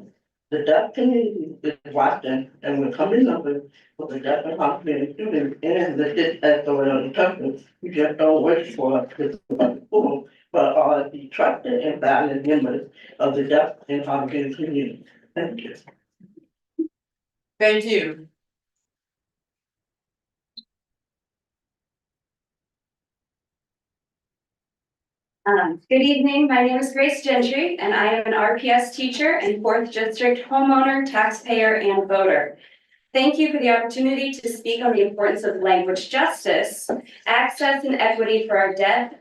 The deaf community is watching and will come in numbers for the deaf and hard of hearing students and the SOL interpreters who just don't wait for us to school but are the trusted and valued members of the deaf and hard of hearing community. Thank you. Thank you. Good evening, my name is Grace Gentry, and I am an RPS teacher and fourth district homeowner, taxpayer, and voter. Thank you for the opportunity to speak on the importance of language justice, access, and equity for our deaf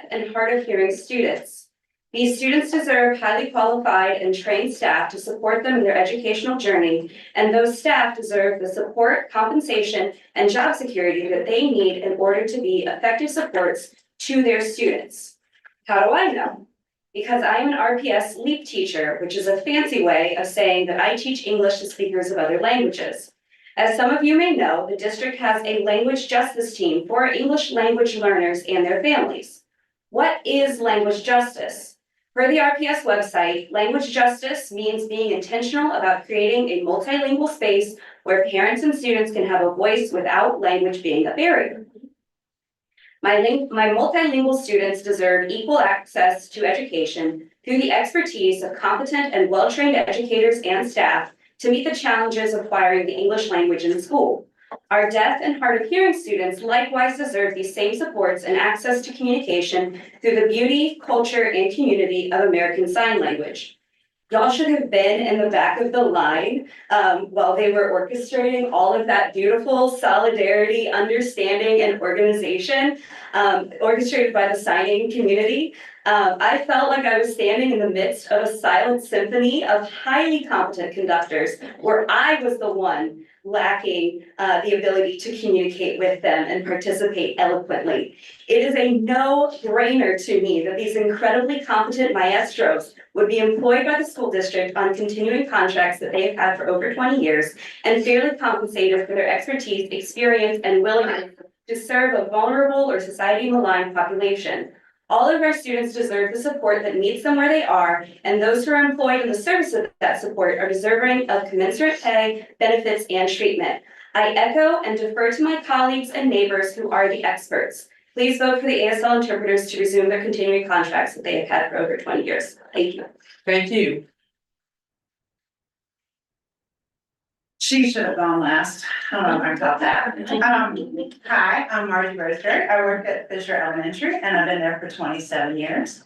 and hard of hearing students. These students deserve highly qualified and trained staff to support them in their educational journey, and those staff deserve the support, compensation, and job security that they need in order to be effective supports to their students. How do I know? Because I am an RPS LEAP teacher, which is a fancy way of saying that I teach English to speakers of other languages. As some of you may know, the district has a language justice team for English language learners and their families. What is language justice? Per the RPS website, language justice means being intentional about creating a multilingual space where parents and students can have a voice without language being a barrier. My multilingual students deserve equal access to education through the expertise of competent and well-trained educators and staff to meet the challenges of acquiring the English language in school. Our deaf and hard of hearing students likewise deserve these same supports and access to communication through the beauty, culture, and community of American Sign Language. Y'all should have been in the back of the line while they were orchestrating all of that beautiful solidarity, understanding, and organization orchestrated by the signing community. I felt like I was standing in the midst of a silent symphony of highly competent conductors where I was the one lacking the ability to communicate with them and participate eloquently. It is a no-brainer to me that these incredibly competent maestros would be employed by the school district on continuing contracts that they have had for over 20 years and fairly compensated for their expertise, experience, and willingness to serve a vulnerable or society-maligned population. All of our students deserve the support that meets them where they are, and those who are employed in the service of that support are deserving of commensurate pay, benefits, and treatment. I echo and defer to my colleagues and neighbors who are the experts. Please vote for the ASL interpreters to resume their continuing contracts that they have had for over 20 years. Thank you. Thank you. She should have gone last. I got that. Hi, I'm Margie Roseberry. I work at Fisher Elementary and I've been there for 27 years.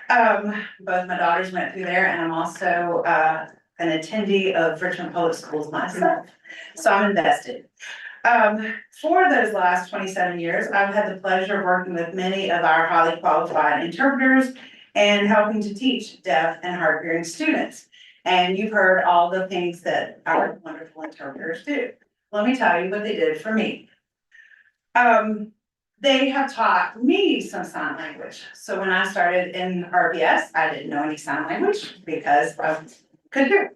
Both my daughters went through there and I'm also an attendee of Richmond Public Schools myself. So I'm invested. For those last 27 years, I've had the pleasure of working with many of our highly qualified interpreters and helping to teach deaf and hard of hearing students. And you've heard all the things that our wonderful interpreters do. Let me tell you what they did for me. They have taught me some sign language. So when I started in RPS, I didn't know any sign language because I couldn't do.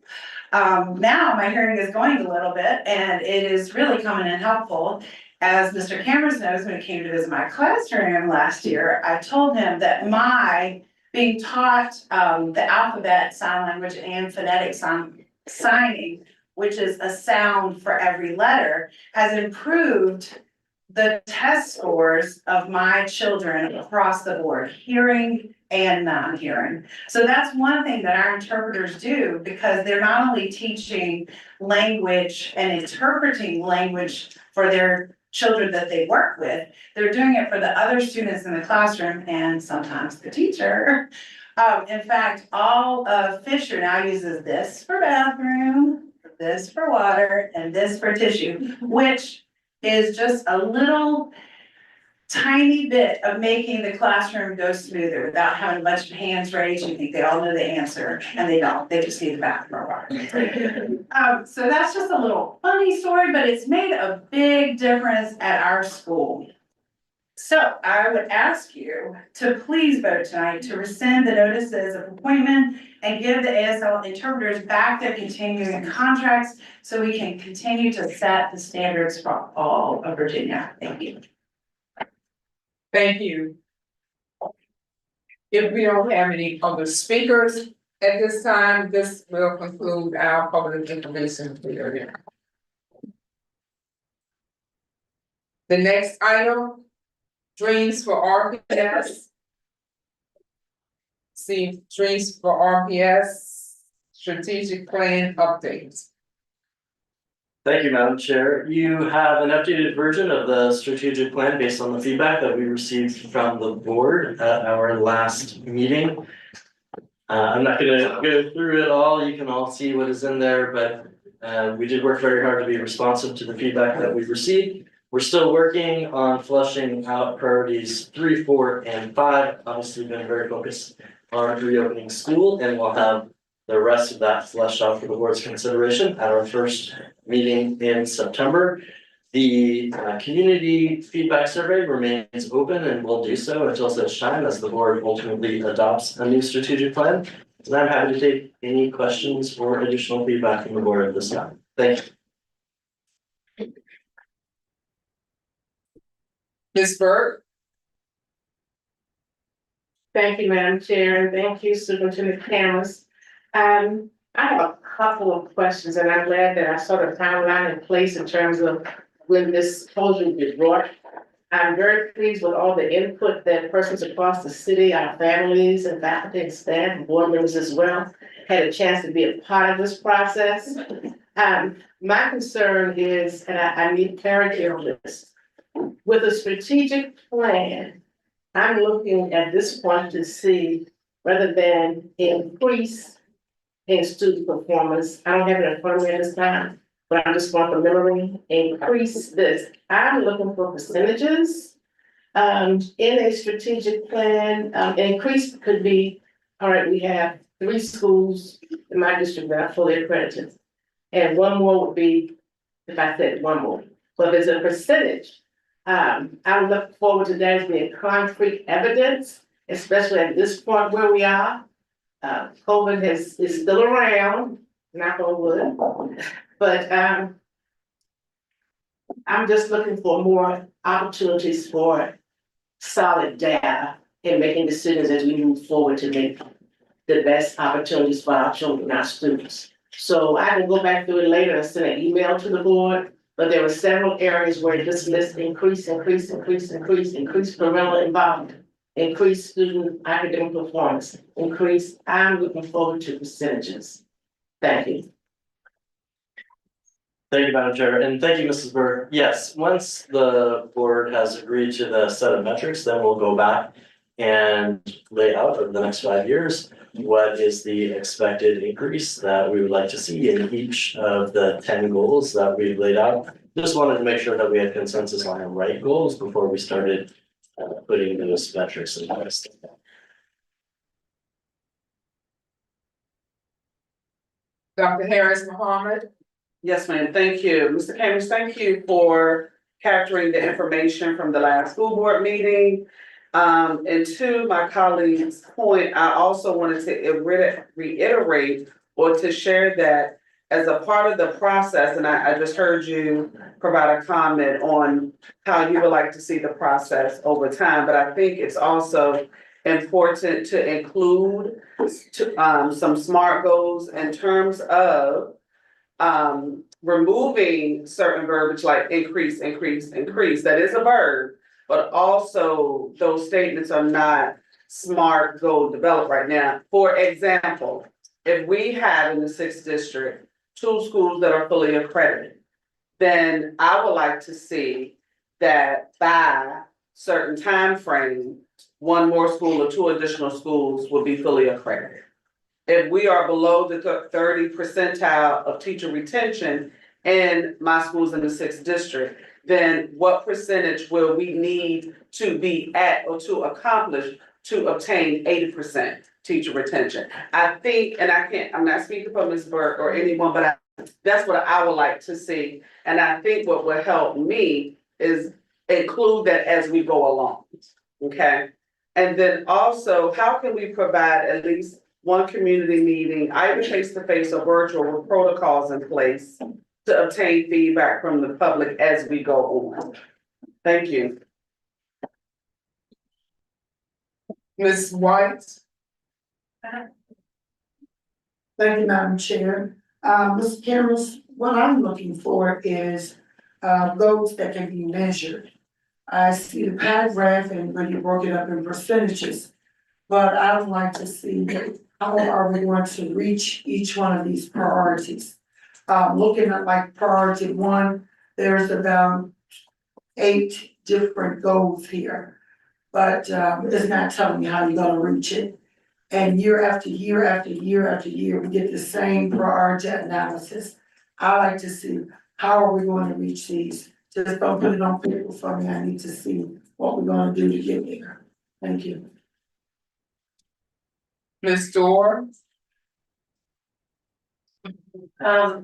Now my hearing is going a little bit and it is really coming in helpful. As Mr. Cameron knows, when he came to visit my classroom last year, I told him that my being taught the alphabet, sign language, and phonetic signing, which is a sound for every letter, has improved the test scores of my children across the board, hearing and non-hearing. So that's one thing that our interpreters do, because they're not only teaching language and interpreting language for their children that they work with, they're doing it for the other students in the classroom and sometimes the teacher. In fact, all of Fisher now uses this for bathroom, this for water, and this for tissue, which is just a little tiny bit of making the classroom go smoother without having a bunch of hands raised. You think they all know the answer, and they don't. They just need the bathroom or water. So that's just a little funny story, but it's made a big difference at our school. So I would ask you to please vote tonight to rescind the notices of appointment and give the ASL interpreters back their continuing contracts so we can continue to set the standards for all of Virginia. Thank you. Thank you. If we don't have any other speakers at this time, this will conclude our public information period. The next item, dreams for RPS. see Trace for RPS strategic plan updates. Thank you, Madam Chair. You have an updated version of the strategic plan based on the feedback that we received from the board at our last meeting. I'm not gonna go through it all. You can all see what is in there, but we did work very hard to be responsive to the feedback that we've received. We're still working on fleshing out priorities 3, 4, and 5. Obviously, been very focused on reopening school, and we'll have the rest of that fleshed out for the board's consideration at our first meeting in September. The community feedback survey remains open and will do so until such time as the board ultimately adopts a new strategic plan. And I'm happy to take any questions or additional feedback from the board at this time. Thank you. Ms. Burke? Thank you, Madam Chair, and thank you, Superintendent Cameras. I have a couple of questions, and I'm glad that I saw the timeline in place in terms of when this proposal will be brought. I'm very pleased with all the input that persons across the city, our families and faculty and staff, and board members as well, had a chance to be a part of this process. My concern is, and I need clarity on this, with a strategic plan, I'm looking at this point to see rather than increase in student performance. I don't have it in front of me at this time, but I'm just going from memory, increase this. I'm looking for percentages. In a strategic plan, increase could be, all right, we have 3 schools in my district that are fully accredited. And one more would be, if I said one more, but there's a percentage. I look forward to that as being concrete evidence, especially at this point where we are. COVID is still around, knock on wood, but I'm just looking for more opportunities for solid data in making decisions as we move forward to make the best opportunities for our children and our students. So I can go back through it later and send an email to the board. But there were several areas where this list increased parental involvement, increased student academic performance, increased. I'm looking forward to percentages. Thank you. Thank you, Madam Chair, and thank you, Mrs. Burr. Yes, once the board has agreed to the set of metrics, then we'll go back and lay out over the next 5 years what is the expected increase that we would like to see in each of the 10 goals that we've laid out. Just wanted to make sure that we had consensus on the right goals before we started putting those metrics in place. Dr. Harris Mohammed? Yes, ma'am, thank you. Mr. Cameron, thank you for capturing the information from the last school board meeting. And to my colleague's point, I also wanted to reiterate or to share that as a part of the process, and I just heard you provide a comment on how you would like to see the process over time, but I think it's also important to include some SMART goals in terms of removing certain verbiage like increase, that is a verb, but also those statements are not SMART goal developed right now. For example, if we have in the 6th district 2 schools that are fully accredited, then I would like to see that by certain time frame, 1 more school or 2 additional schools will be fully accredited. If we are below the 30 percentile of teacher retention in my schools in the 6th district, then what percentage will we need to be at or to accomplish to obtain 80% teacher retention? I think, and I'm not speaking for Ms. Burke or anyone, but that's what I would like to see. And I think what will help me is include that as we go along, okay? And then also, how can we provide at least 1 community meeting, either face-to-face or virtual, with protocols in place to obtain feedback from the public as we go on? Thank you. Ms. White? Thank you, Madam Chair. Mr. Cameron, what I'm looking for is goals that can be measured. I see the paragraph and when you broke it up in percentages, But I would like to see how are we going to reach each one of these priorities? Looking at like priority one, there's about 8 different goals here. But it's not telling you how you're gonna reach it. And year after year after year after year, we get the same priority analysis. I like to see, how are we going to reach these? Just don't put it on paper for me, I need to see what we're gonna do to get there. Thank you. Ms. Dorr? I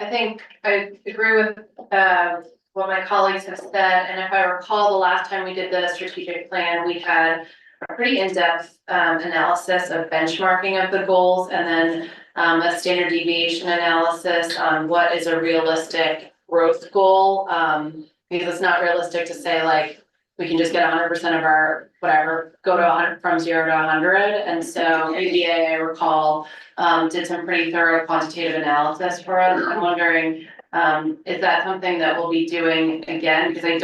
think I agree with, what my colleagues have said, and if I recall, the last time we did the strategic plan, we had a pretty in-depth, analysis of benchmarking of the goals, and then, a standard deviation analysis on what is a realistic growth goal, because it's not realistic to say like, we can just get 100% of our, whatever, go to 100, from 0 to 100, and so UVA, I recall, did some pretty thorough quantitative analysis for us. I'm wondering, is that something that we'll be doing again? Because I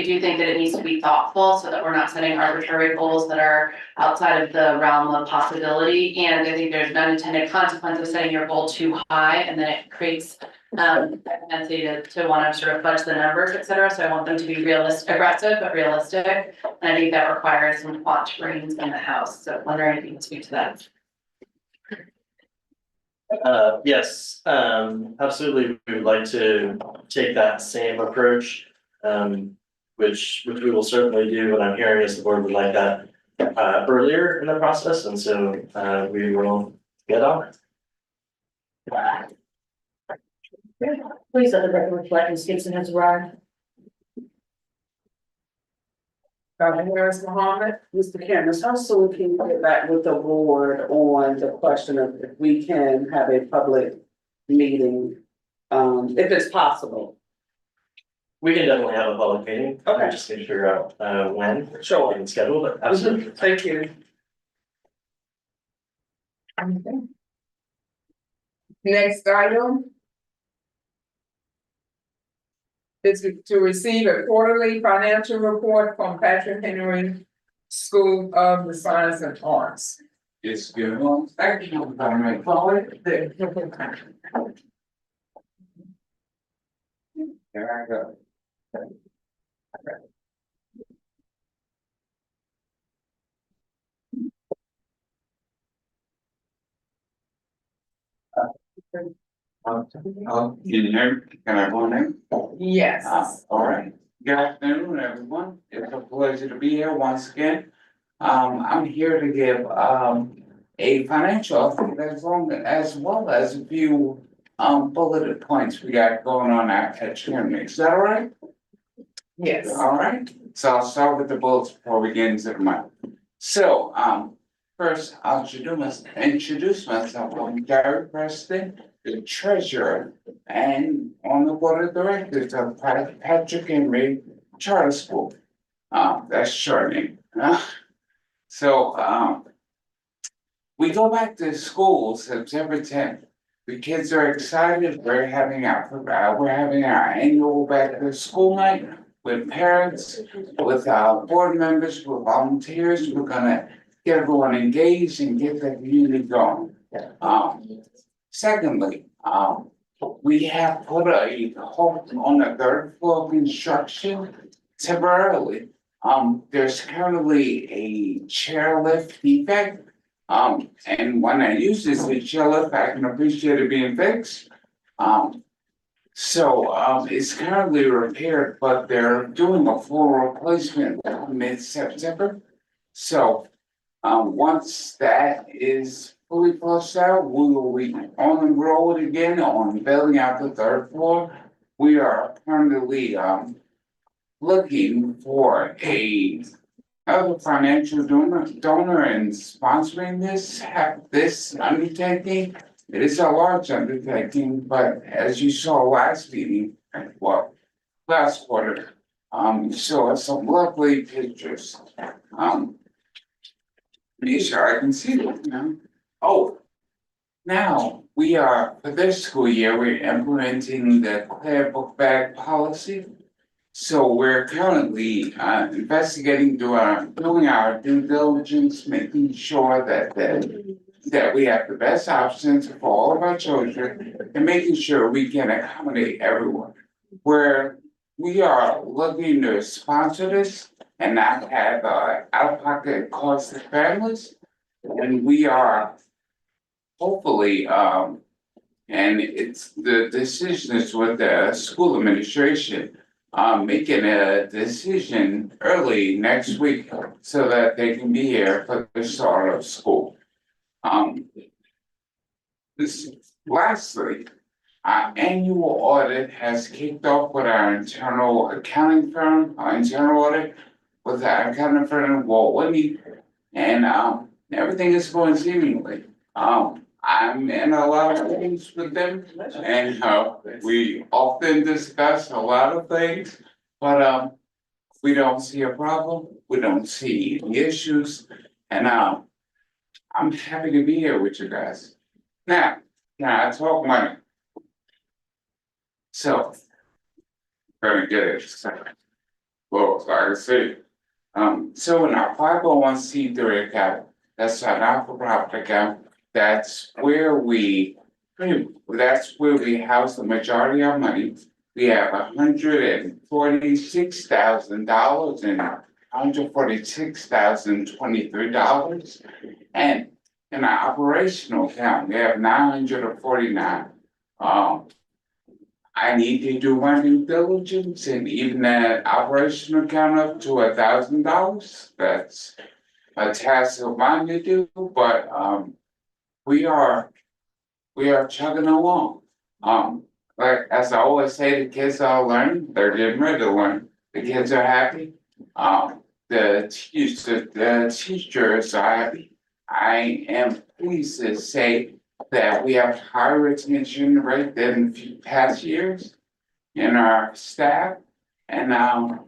do think that it needs to be thoughtful so that we're not setting arbitrary goals that are outside of the realm of possibility. And I think there's an unintended consequence of setting your goal too high, and then it creates a tendency to want to sort of fudge the numbers, et cetera. So I want them to be aggressive, but realistic. And I think that requires some quant brains in the house. So I'm wondering if you can speak to that. Yes, absolutely, we would like to take that same approach, which we will certainly do, and I'm hearing is the board would like that earlier in the process, and so we will get on it. Please let the record reflect Ms. Gibson has arrived. Dr. Harris Mohammed, Mr. Cameron, how soon can you get back with the board on the question of if we can have a public meeting, if it's possible? We can definitely have a public meeting. Okay. We just need to figure out when. Sure. We can schedule it, absolutely. Thank you. Next item is to receive a quarterly financial report from Patrick Henry School of the Science and Arts. Yes, good one. Thank you, Madam Forward. There I go. Can you hear me? Can I go in? Yes. All right. Good afternoon, everyone. It's a pleasure to be here once again. I'm here to give, a financial update as well as a few, bulleted points we got going on at Chairman. Is that all right? Yes. All right. So I'll start with the bullets before we get into the money. So, first, I'll introduce myself. I'm Gary Preston, the treasurer and on the board of directors of Patrick Henry Charter School. That's short name. So, we go back to school September 10th. The kids are excited. We're having our annual back to school night with parents, with board members, with volunteers. We're gonna get everyone engaged and get the community going. Secondly, we have put a halt on the 3rd floor construction temporarily. There's currently a chairlift defect. And when I use this chairlift, I can appreciate it being fixed. So it's currently repaired, but they're doing a full replacement mid-September. So once that is fully flushed out, we will be on the road again on building out the 3rd floor. We are currently looking for other financial donor and sponsoring this undertaking. It is a large undertaking, but as you saw last meeting, last quarter, you saw some lovely pictures. Make sure I can see them now. Oh, now we are, for this school year, we're implementing the clear book bag policy. So we're currently investigating, doing our due diligence, making sure that we have the best options for all of our children and making sure we can accommodate everyone. Where we are looking to sponsor this and not have out-of-pocket costs to families. And we are hopefully, and it's the decision is with the school administration, making a decision early next week so that they can be here for the start of school. This, lastly, our annual audit has kicked off with our internal accounting firm, our internal audit with our accounting firm, Walt Whitney, and everything is going seamlessly. I'm in a lot of meetings with them, and we often discuss a lot of things, but we don't see a problem, we don't see any issues, and I'm happy to be here with you guys. Now, I talk money. So, gonna get it, well, so I can see. So in our 501c3 account, that's our not-for-profit account, that's where we house the majority of our money. We have $146,000 and $146,023. And in our operational account, we have 949. I need to do my due diligence and even that operational account up to $1,000. That's a task of mine to do, but we are chugging along. Like as I always say, the kids are learning, they're getting ready to learn. The kids are happy. The teachers are happy. I am pleased to say that we have higher retention rate than past years in our staff. And I'm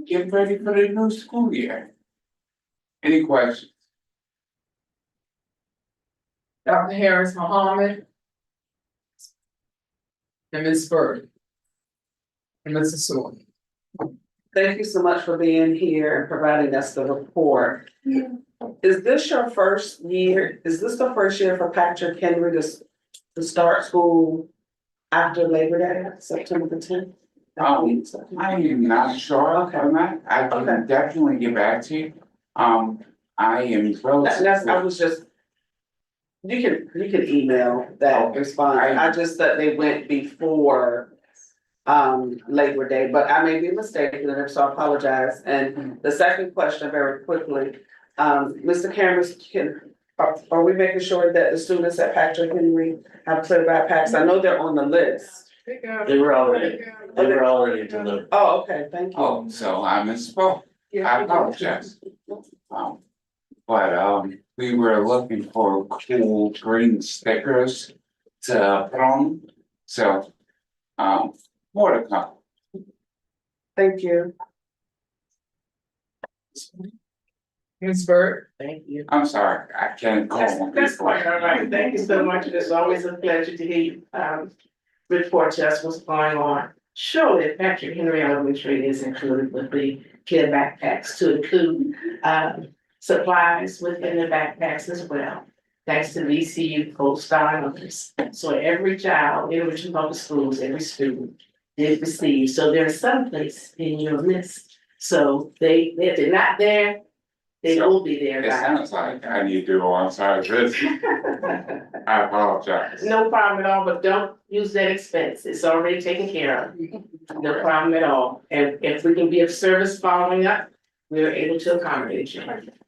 getting ready for the new school year. Any questions? Dr. Harris Mohammed. And Ms. Bird. And Mrs. Sewell. Thank you so much for being here and providing us the report. Is this your first year? Is this the first year for Patrick Henry to start school after Labor Day, September the 10th? I am not sure on that. I can definitely get back to you. I am I was just. You can email that response. I just thought they went before Labor Day, but I may be mistaken, and so I apologize. And the second question, very quickly, Mr. Cameron, are we making sure that the students at Patrick Henry have clear backpacks? I know they're on the list. They were already delivered. Oh, okay, thank you. Oh, so I misspoke. I apologize. But we were looking for cool green stickers to put on. So more to come. Thank you. Ms. Bird. Thank you. I'm sorry, I can't call on That's people. quite all right. Thank you so much. It's always a pleasure to hear you report to us what's going on. Surely Patrick Henry Elementary is included with the kid backpacks to include supplies within the backpacks as well. Thanks to VCU co-star others. So every child in Richmond Public Schools, every student did receive. So there's some place in your list. So if they're not there, they will be there. It sounds like I need to go on side of this. I apologize. No problem at all, but don't use that expense. It's already taken care of. No problem at all. And if we can be of service following up, we're able to accommodate you.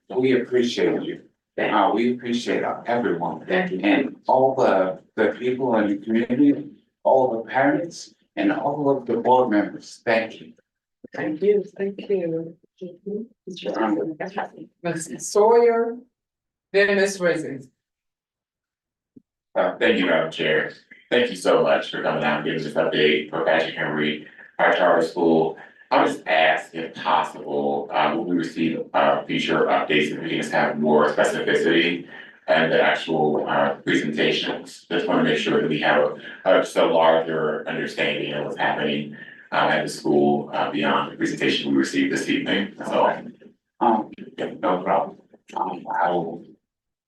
We appreciate you. We appreciate everyone. Thank you. And all the people in the community, all the parents, and all of the board members. Thank you. Thank you. Thank you. Ms. Sawyer. Then Ms. Rizzi. Thank you, Madam Chair. Thank you so much for coming out and giving us this update for Patrick Henry, our charter school. I'll just ask if possible, when we receive future updates, if we can just have more specificity and the actual presentations. Just want to make sure that we have just a larger understanding of what's happening at the school, beyond the presentation we received this evening, so. No problem.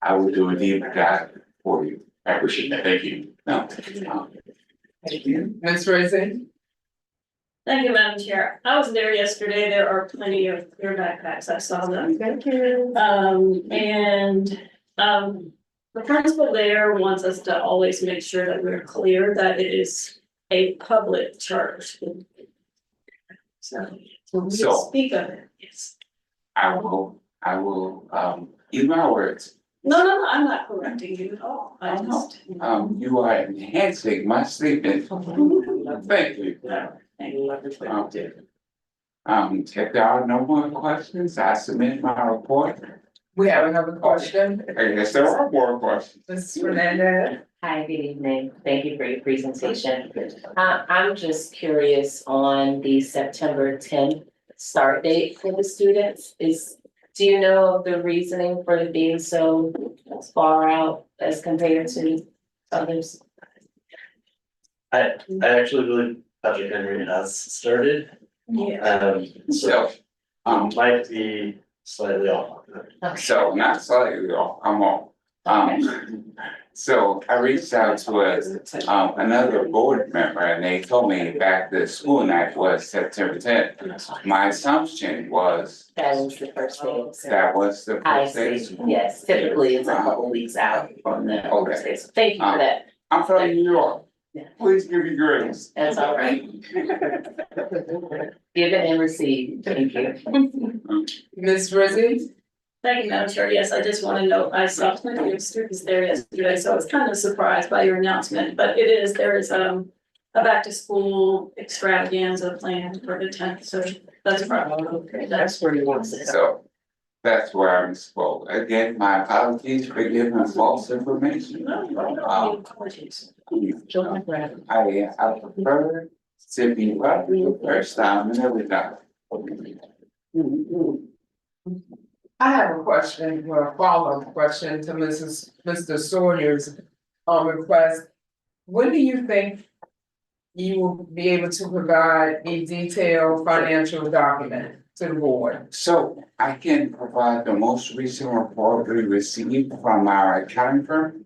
I will do a deep dive for you. I appreciate that. Thank you. No. Thank you. Ms. Rizzi? Thank you, Madam Chair. I was there yesterday. There are plenty of your backpacks. I saw them. Thank you. The principal there wants us to always make sure that we're clear that it is a public charge. So we speak of it, yes. I will, email words. No, I'm not correcting you at all. I just. You are enhancing my statement. Thank you. If there are no more questions, I submit my report. We have another question. I guess there are more questions. Ms. Fernandez? Hi, good evening. Thank you for your presentation. I'm just curious on the September 10th start date for the students. Do you know the reasoning for it being so far out as compared to others? I actually believe Patrick Henry has started. Yeah. So, might be slightly off. So not slightly off, I'm off. So I reached out to another board member and they told me back the school night was September 10th. My assumption was. That was the first day. That was the first day. Yes, typically it's a couple weeks out from the first day. So thank you for that. I'm from New York. Please give me grace. That's all right. Given and received. Thank you. Ms. Rizzi? Thank you, Madam Chair. Yes, I just want to note, I saw plenty of students there yesterday, so I was kind of surprised by your announcement, but there is a back to school extravaganza planned for the 10th, so that's probably okay. That's where you want to sit. So that's where I misspoke. Again, my apologies for giving false information. Apologies. I prefer to be right the first time and every time. I have a question, or a follow-up question to Mr. Sawyer's request. When do you think you will be able to provide a detailed financial document to the board? So I can provide the most recent report we received from our accounting firm.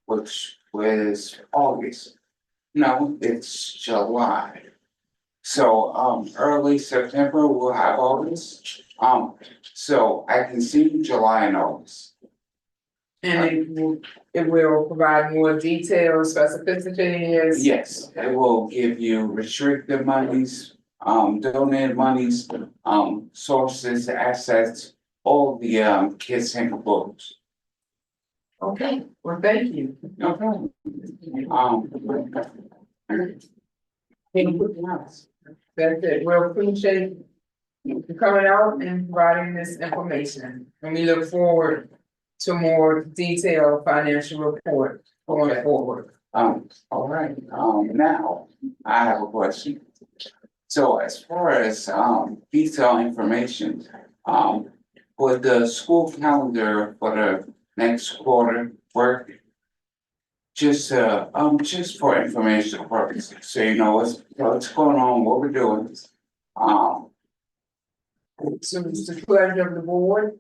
Which was August. No, it's July. So early September, we'll have August. So I can see July and August. And it will provide more detailed specificities? Yes, it will give you restricted monies, donated monies, sources, assets, all the kids and books. Okay, well, thank you. No problem. Anything else? That's it. We'll appreciate you coming out and providing this information. And we look forward to more detailed financial report going forward. All right, now I have a question. So as far as detailed information, for the school calendar for the next quarter work. Just for informational purposes, so you know what's going on, what we're doing. So it's the pleasure of the board.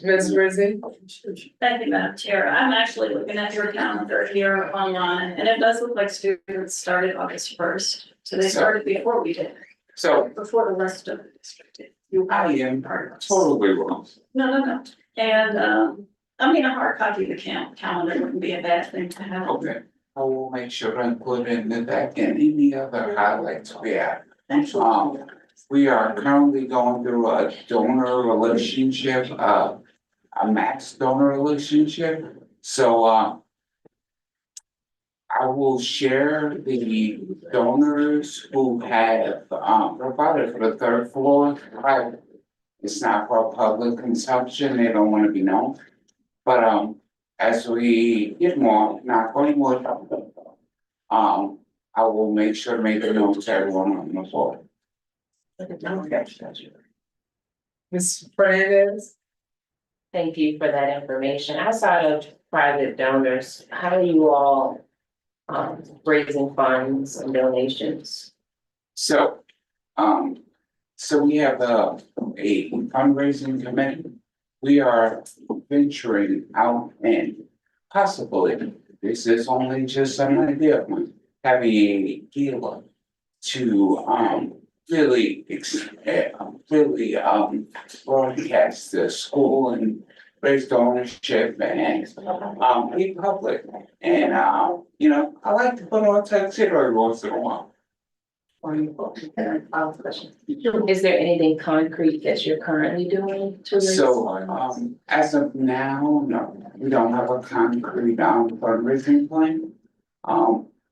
Ms. Rizzi? Thank you, Madam Chair. I'm actually looking at your calendar here online, and it does look like students started August 1st. So they started before we did. So before the rest of the district did. I am totally wrong. No. And a hard copy of the calendar wouldn't be a bad thing to have. Okay, I will make sure and put in the back and any other highlights we have. We are currently going through a donor relationship, a max donor relationship. So I will share the donors who have provided for the third floor. It's not for public consumption, they don't want to be known. But as we get more, not going more, I will make sure to make it known to everyone on the floor. Ms. Fernandez? Thank you for that information. Outside of private donors, how do you all raising funds and donations? So, so we have a fundraising committee. We are venturing out and possibly, this is only just an idea of mine, having a gala to really broadcast the school and raise ownership and be public. And you know, I like to put on a tuxedo every once in a while. Is there anything concrete that you're currently doing to raise So, funds? as of now, no, we don't have a concrete, fundraising plan.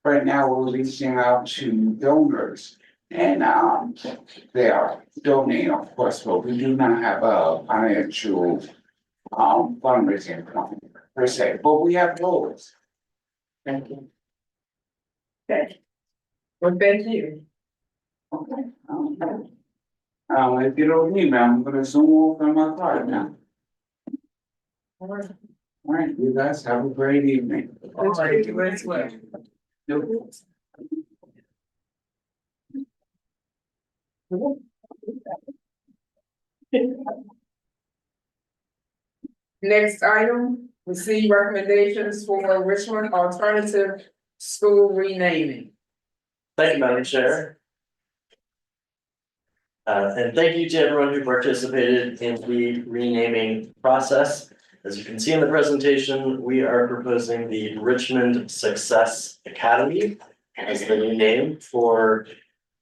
Right now, we're reaching out to donors and, they are donating, of course, but we do not have a financial, fundraising plan per se, but we have goals. Thank you. Okay. Well, thank you. Okay. If you don't need me, I'm gonna zoom off on my card now. All right, you guys have a great evening. All right, you as well. Next item, receive recommendations for Richmond Alternative School renaming. Thank you, Madam Chair. And thank you to everyone who participated in the renaming process. As you can see in the presentation, we are proposing the Richmond Success Academy as the new name for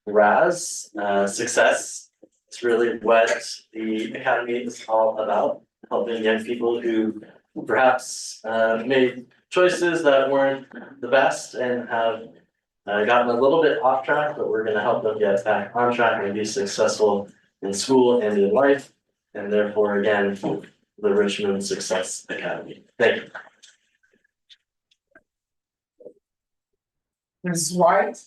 RAS. Success, it's really what the academy is all about, helping young people who perhaps made choices that weren't the best and have gotten a little bit off track, but we're gonna help them get back on track and be successful in school and in life. And therefore, again, the Richmond Success Academy. Thank you. Ms. White?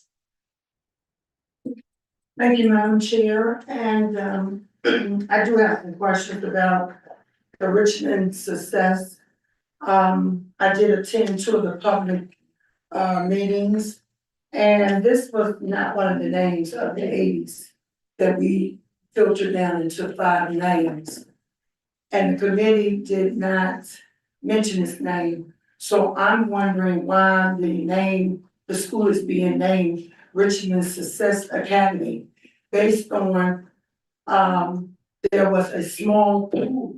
Thank you, Madam Chair, and I do have some questions about the Richmond Success. I did attend two of the public meetings, and this was not one of the names of the 80s that we filtered down into 5 names. And the committee did not mention his name, so I'm wondering why the school is being named Richmond Success Academy, based on, there was a small pool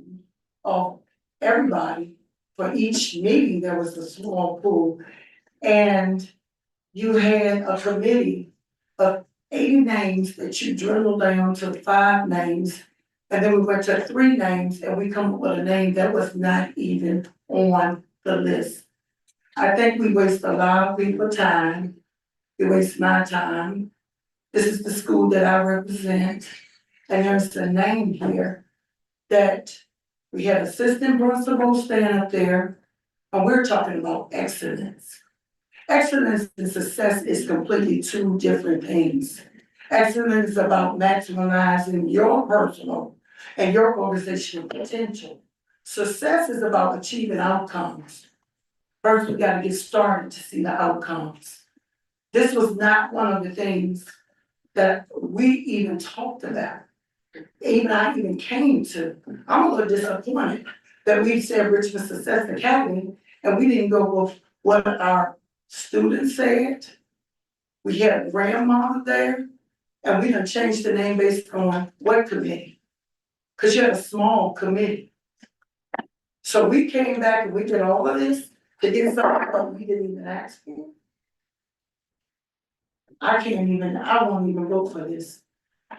of everybody. For each meeting, there was a small pool, and you had a committee of 80 names that you dwindled down to 5 names. And then we went to 3 names and we come up with a name that was not even on the list. I think we waste a lot of people's time. It wastes my time. This is the school that I represent. And there's a name here that we had assistant principals stand up there, and we're talking about excellence. Excellence and success is completely 2 different things. Excellence is about maximizing your personal and your organizational potential. Success is about achieving outcomes. First, we gotta get started to see the outcomes. This was not one of the things that we even talked about. I even came to, I'm a little disappointed that we said Richmond Success Academy and we didn't go with what our students said. We had a grandmother there and we done changed the name based on what committee? Cause you had a small committee. So we came back and we did all of this to get something that we didn't even ask for. I won't even vote for this.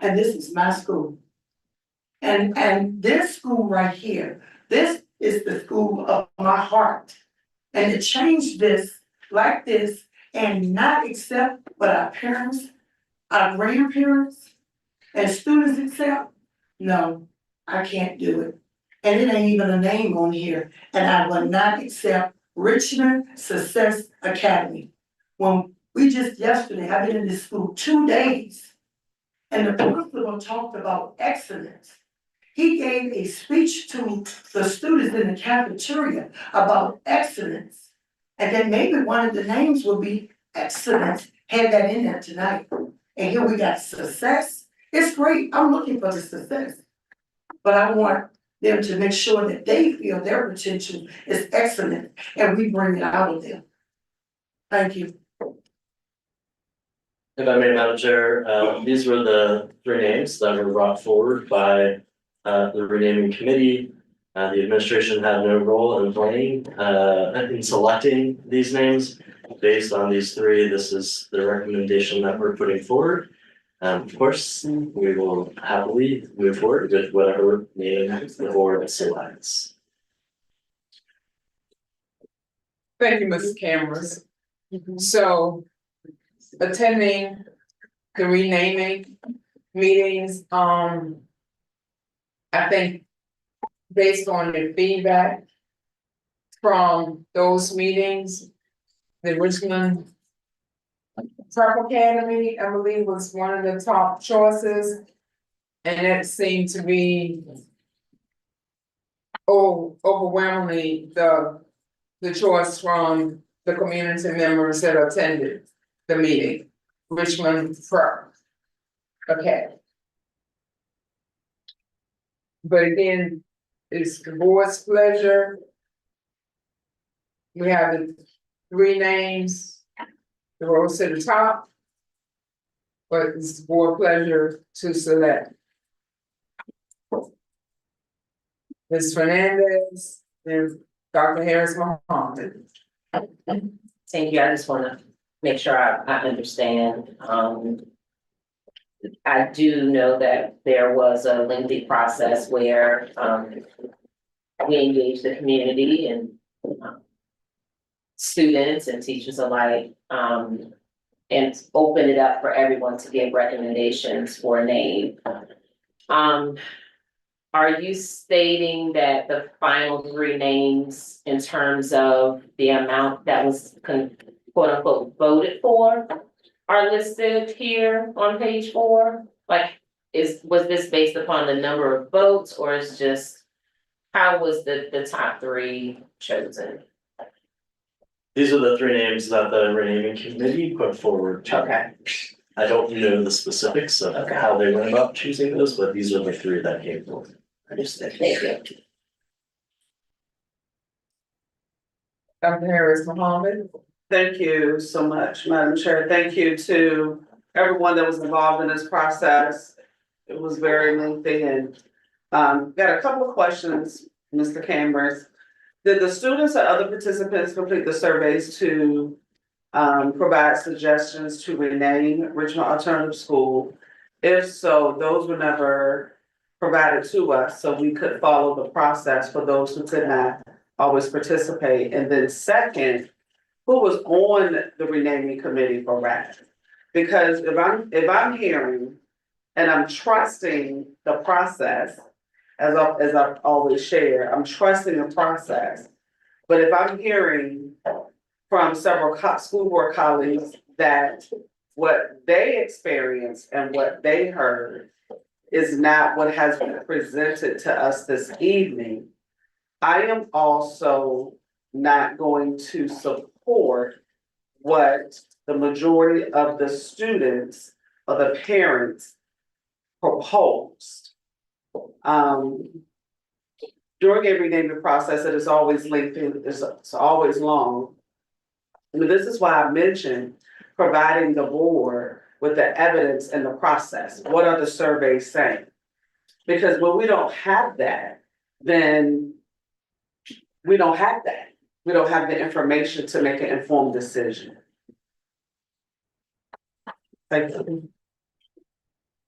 And this is my school. And this school right here, this is the school of my heart. And to change this like this and not accept what our parents, our grandparents, and students accept, no, I can't do it. And it ain't even a name on here, and I will not accept Richmond Success Academy. When we just yesterday, I've been in this school 2 days, and the principal talked about excellence. He gave a speech to the students in the cafeteria about excellence. And then maybe one of the names will be excellence, had that in there tonight. And here we got success. It's great. I'm looking for the success. But I want them to make sure that they feel their potential is excellent and we bring it out of them. Thank you. If I may, Madam Chair, these were the three names that were brought forward by the renaming committee. The administration had no role in playing in selecting these names. Based on these three, this is the recommendation that we're putting forward. Of course, we will happily move forward with whatever name the board selects. Thank you, Mrs. Cameras. So attending the renaming meetings, I think based on the feedback from those meetings, the Richmond Prep Academy, I believe, was one of the top choices. And it seemed to be overwhelmingly the choice from the community members that attended the meeting, Richmond Prep. Okay. But again, it's the board's pleasure. We have the three names, the rows to the top. But it's the board pleasure to select Ms. Fernandez and Dr. Harris Mohammed. Thank you, I just wanna make sure I understand, I do know that there was a lengthy process where, we engaged the community and, students and teachers alike, and opened it up for everyone to give recommendations for a name. Are you stating that the final three names in terms of the amount that was quote unquote voted for are listed here on page 4? Like, was this based upon the number of votes, or is just, how was the top three chosen? These are the three names that the renaming committee put forward. Okay. I don't know the specifics of how they went about choosing those, but these are the three that came forward. Understood, thank you. Dr. Harris Mohammed. Thank you so much, Madam Chair. Thank you to everyone that was involved in this process. It was very lengthy and got a couple of questions, Mr. Cameras. Did the students or other participants complete the surveys to provide suggestions to rename Richmond Alternative School? If so, those were never provided to us, so we could follow the process for those who could not always participate. And then second, who was on the renaming committee for RAC? Because if I'm hearing and I'm trusting the process, as I always share, I'm trusting the process. But if I'm hearing from several school board colleagues that what they experienced and what they heard is not what has been presented to us this evening, I am also not going to support what the majority of the students or the parents proposed. During a renaming process, it is always lengthy, it's always long. And this is why I mentioned providing the board with the evidence and the process. What are the surveys saying? Because when we don't have that, then we don't have that. We don't have the information to make an informed decision. Thank you.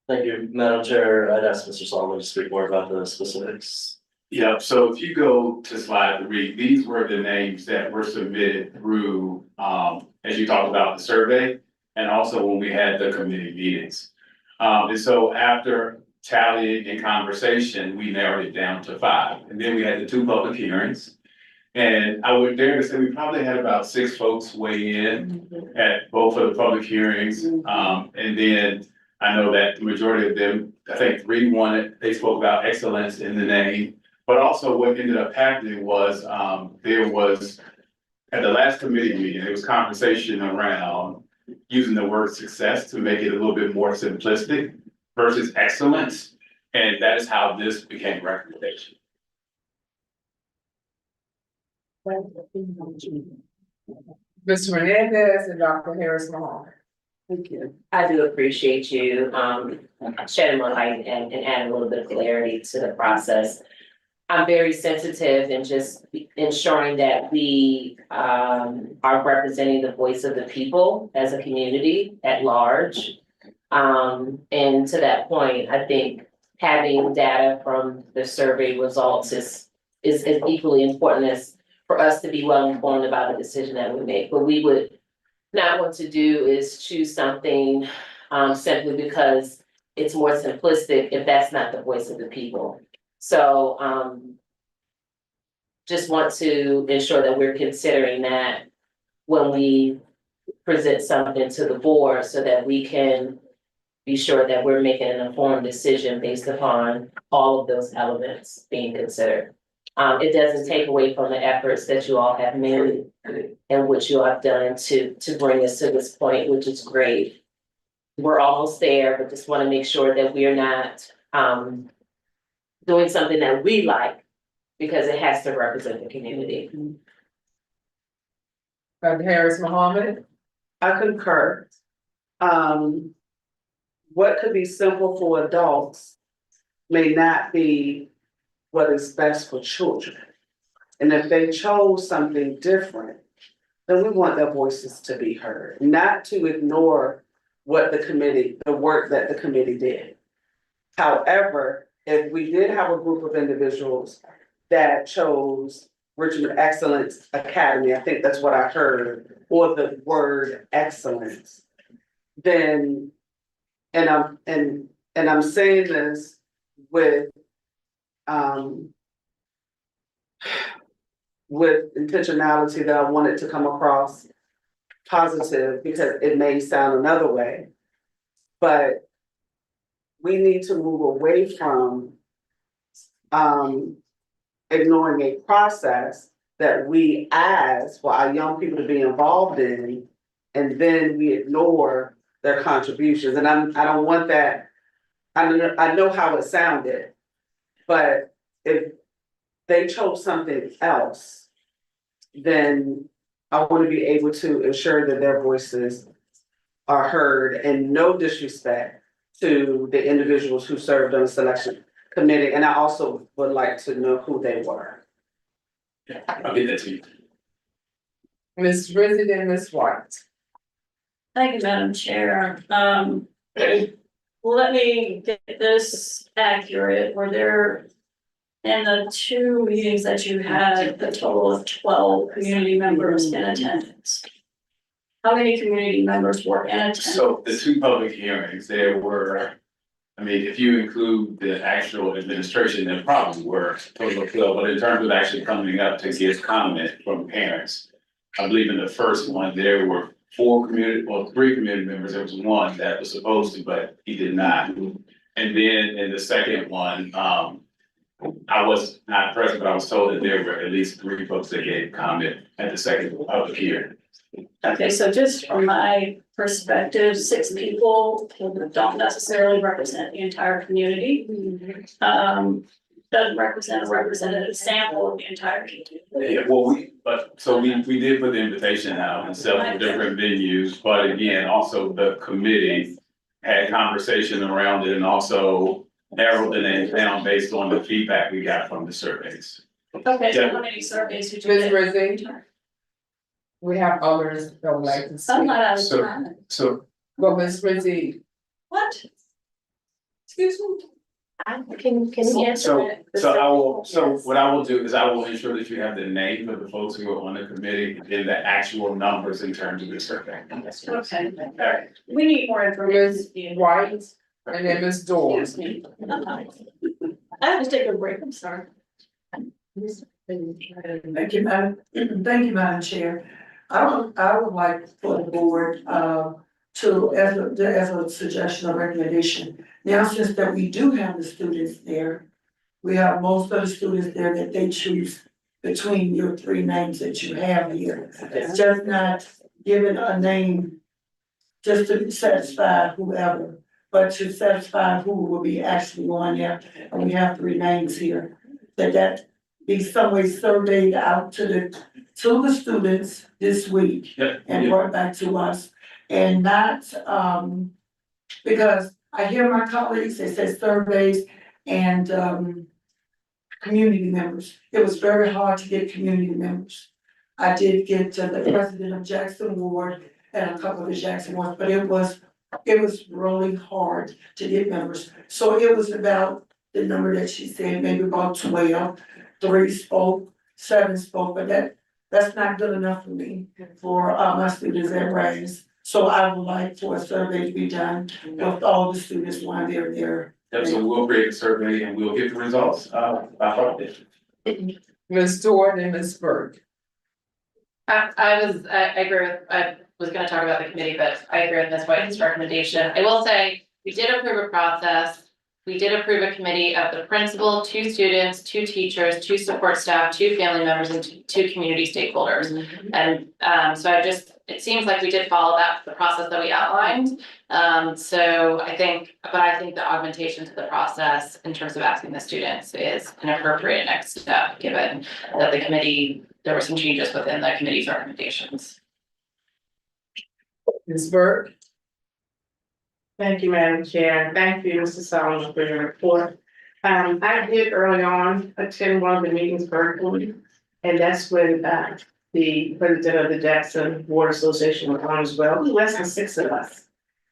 Thank you, Madam Chair. I'd ask Mr. Solomon to speak more about the specifics. Yeah, so if you go to slide 3, these were the names that were submitted through, as you talked about the survey, and also when we had the committee meetings. And so after tallying and conversation, we narrowed it down to 5. And then we had the 2 public hearings. And I would dare to say we probably had about 6 folks weigh in at both of the public hearings. And then I know that the majority of them, I think 3 wanted, they spoke about excellence in the name. But also what ended up happening was, there was At the last committee meeting, there was conversation around using the word success to make it a little bit more simplistic versus excellence. And that is how this became recommendation. Mr. Hernandez and Dr. Harris Mahal. Thank you. I do appreciate you, shedding more light and adding a little bit of clarity to the process. I'm very sensitive and just ensuring that we, are representing the voice of the people as a community at large. And to that point, I think having data from the survey results is equally important as for us to be well informed about the decision that we make. But we would not want to do is choose something simply because it's more simplistic if that's not the voice of the people. So just want to ensure that we're considering that when we present something to the board so that we can be sure that we're making an informed decision based upon all of those elements being considered. It doesn't take away from the efforts that you all have made and what you have done to bring us to this point, which is great. We're almost there, but just want to make sure that we are not doing something that we like because it has to represent the community. Dr. Harris Mohammed. I concur. What could be simple for adults may not be what is best for children. And if they chose something different, then we want their voices to be heard, not to ignore what the work that the committee did. However, if we did have a group of individuals that chose Richmond Excellence Academy, I think that's what I heard, or the word excellence, then, and I'm saying this with intentionality that I want it to come across positive because it may sound another way. But we need to move away from ignoring a process that we ask for our young people to be involved in, and then we ignore their contributions. And I don't want that. I know how it sounded, but if they chose something else, then I want to be able to ensure that their voices are heard, and no disrespect to the individuals who served on the selection committee. And I also would like to know who they were. Yeah, I'll get that to you. Ms. Rizzi and Ms. White. Thank you, Madam Chair. Let me get this accurate. Were there, in the 2 meetings that you had, a total of 12 community members in attendance? How many community members were in attendance? So the 2 public hearings, there were, I mean, if you include the actual administration, there probably were total of 12, but in terms of actually coming up to give comment from parents, I believe in the first one, there were 3 community members. There was one that was supposed to, but he did not. And then in the second one, I was not present, but I was told that there were at least 3 folks that gave comment at the second public hearing. Okay, so just from my perspective, 6 people don't necessarily represent the entire community. Doesn't represent a representative sample of the entire community. Yeah, well, we did put the invitation out in several different venues, but again, also the committee had conversation around it and also narrowed the name down based on the feedback we got from the surveys. Okay, so how many surveys did you Ms. get? Rizzi. We have others that would like to speak. I'm not out of time. So. Well, Ms. Rizzi. What? Excuse me? Can you answer So that? what I will do is I will ensure that you have the name of the folks who are on the committee and the actual numbers in terms of the survey. Okay, All right. we need more information. Ms. White and then Ms. Dorr. Excuse me. I have to take a break, I'm sorry. Thank you, Madam Chair. I would like for the board, as a suggestion or recommendation. Now, since that we do have the students there, we have most of the students there that they choose between your three names that you have here. It's just not giving a name just to satisfy whoever, but to satisfy who will be actually on there. And we have three names here. That be some way surveyed out to the students this week and brought back to us. And not, because I hear my colleagues, they say surveys and, community members. It was very hard to get community members. I did get to the president of Jackson Ward and a couple of the Jackson wards, but it was really hard to get members. So it was about the number that she said, maybe about 12. 3 spoke, 7 spoke, but that's not good enough for me, for my students at Rains. So I would like for a survey to be done with all the students while they're there. Yep, so we'll create a survey and we'll get the results, by Friday. Ms. Jordan and Ms. Burke. I agree with, I was gonna talk about the committee, but I agree with Ms. White's recommendation. I will say, we did approve a process. We did approve a committee of the principal, 2 students, 2 teachers, 2 support staff, 2 family members, and 2 community stakeholders. And so it seems like we did follow the process that we outlined. So I think the augmentation to the process in terms of asking the students is an appropriate next step, given that there were some changes within the committee's recommendations. Ms. Burke. Thank you, Madam Chair. Thank you, Mr. Solomon, for your report. I did early on attend one of the meetings virtually, and that's when the president of the Jackson Ward Association was on as well. Less than 6 of us.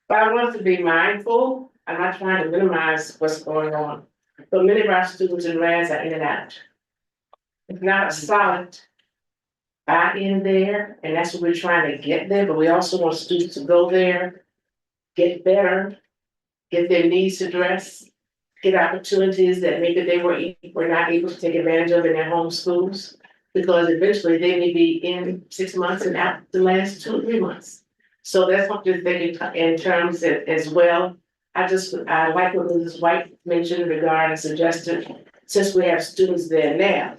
But I want to be mindful. I'm not trying to minimize what's going on. But many of our students and RAS are in and out. It's not a solid buy-in there, and that's what we're trying to get there, but we also want students to go there, get better, get their needs addressed, get opportunities that maybe they were not able to take advantage of in their home schools. Because eventually they may be in 6 months and out the last 2 or 3 months. So that's what you're thinking in terms of as well. I like what Mrs. White mentioned regarding suggested, since we have students there now,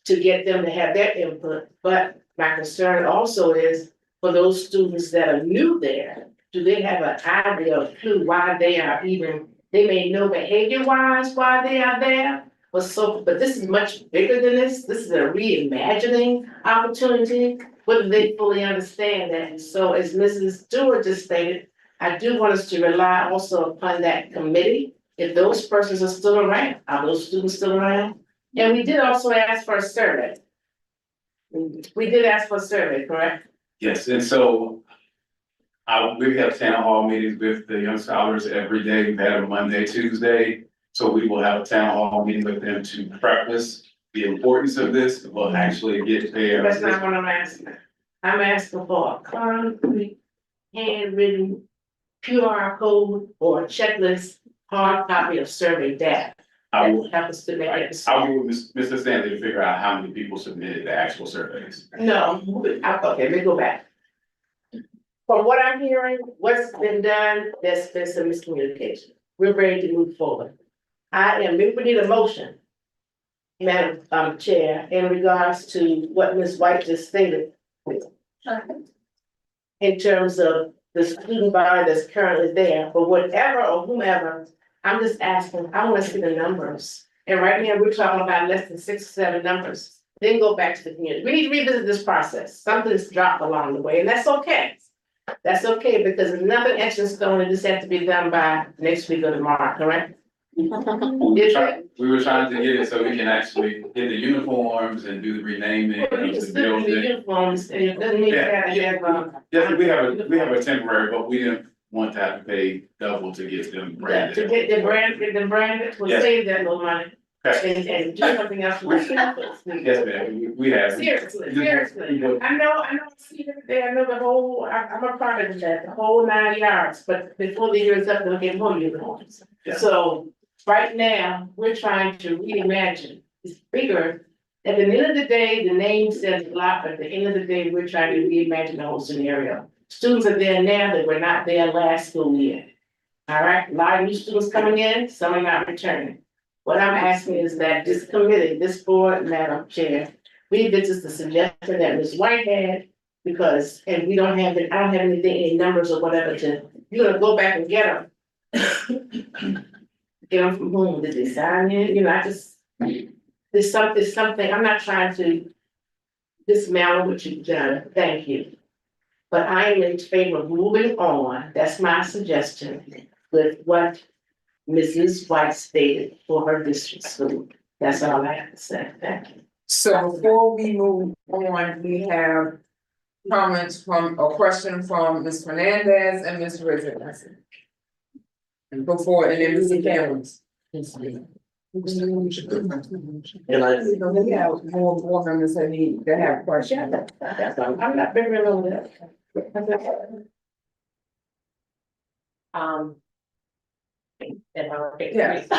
to get them to have their input. But my concern also is for those students that are new there, do they have an idea of clue why they are even, they may know behavior wise why they are there? But this is much bigger than this. This is a reimagining opportunity, whether they fully understand that. So as Mrs. Stewart just stated, I do want us to rely also upon that committee. If those persons are still around, are those students still around? And we did also ask for a survey. We did ask for a survey, correct? Yes, and so we have town hall meetings with the young scholars every day. We've had a Monday, Tuesday. So we will have a town hall meeting with them to preface the importance of this, will actually get there. That's not what I'm asking. I'm asking for a concrete, handwritten QR code or checklist, hard copy of survey data. I will help us to make it. I'll get with Mr. Stanley to figure out how many people submitted the actual surveys. No, okay, let me go back. From what I'm hearing, what's been done, there's been some miscommunication. We're ready to move forward. We need a motion, Madam Chair, in regards to what Ms. White just stated. In terms of the student body that's currently there, but whatever or whomever, I'm just asking, I wanna see the numbers. And right now, we're talking about less than 6 or 7 numbers, then go back to the community. We need to revisit this process. Something's dropped along the way, and that's okay. That's okay, because there's nothing etched in stone, and this has to be done by next week or tomorrow, correct? We were trying to get it so we can actually get the uniforms and do the renaming of the building. Uniforms, and it doesn't mean that I have, Yes, we have a temporary, but we didn't want to have to pay double to get them branded. to get the brand, we'll Yes. save that little money. Okay. And do something else. Yes, ma'am, we have. Seriously, I know, I see every day, I know the whole, I'm a part of that, the whole 9 yards, but before the year is up, they'll get more uniforms. Yeah. So, right now, we're trying to reimagine, it's bigger. At the end of the day, the name says a lot, but at the end of the day, we're trying to reimagine the whole scenario. Students are there now that were not there last school year. All right, a lot of new students coming in, some are not returning. What I'm asking is that this committee, this board, Madam Chair, this is the suggestion that Ms. White had, because, and we don't have it, I don't have anything, any numbers or whatever to, you're gonna go back and get them. Get them from whom, did they sign it, you know, I just, there's something, I'm not trying to dismantle what you've done, thank you. But I am in favor of moving on, that's my suggestion, with what Mrs. White stated for her district school. That's all I have to say, thank you. So before we move on, we have comments from, a question from Ms. Fernandez and Ms. Rizzo. And before, and then Mr. Cameron's. And I, We have more board members that need, that have questions. I'm not very over that.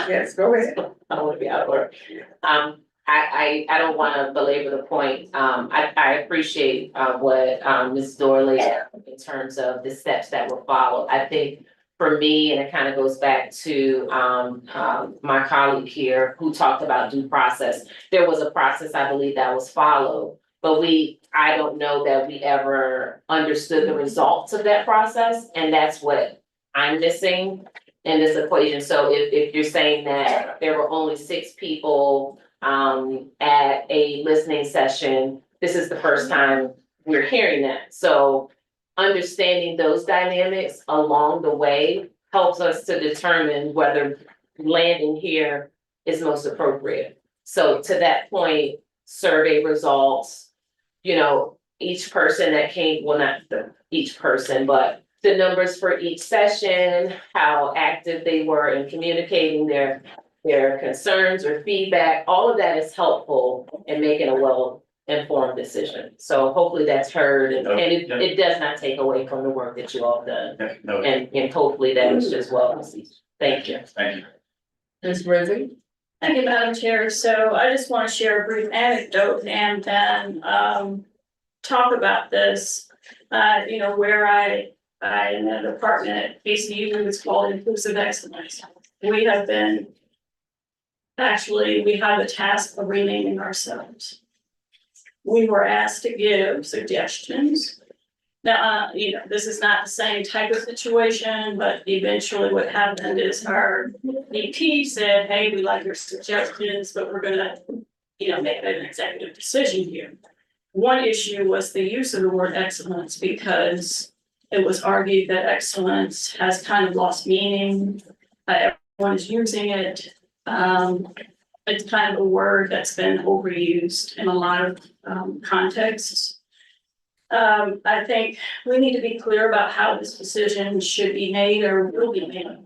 Yes, go ahead. I don't wanna be out of order. I don't wanna belabor the point. I appreciate, what, Ms. Dorley, in terms of the steps that were followed. I think for me, and it kind of goes back to, my colleague here who talked about due process. There was a process, I believe, that was followed, but I don't know that we ever understood the results of that process, and that's what I'm missing in this equation. So if you're saying that there were only 6 people at a listening session, this is the first time we're hearing that. So understanding those dynamics along the way helps us to determine whether landing here is most appropriate. So to that point, survey results, you know, each person that came, well, not each person, but the numbers for each session, how active they were in communicating their concerns or feedback, all of that is helpful in making a well-informed decision. So hopefully that's heard, and it does not take away from the work that you all done. And hopefully that is just well received. Thank you. Thank you. Ms. Rizzo? Thank you, Madam Chair. So I just want to share a brief anecdote and then talk about this. You know, where I in a department at ACU, it's called Inclusive Excellence. We have the task of renaming ourselves. We were asked to give suggestions. Now, you know, this is not the same type of situation, but eventually what happened is our VP said, hey, we like your suggestions, but we're gonna, you know, make an executive decision here. One issue was the use of the word excellence, because it was argued that excellence has kind of lost meaning. Everyone is using it. It's kind of a word that's been overused in a lot of contexts. I think we need to be clear about how this decision should be made or will be made.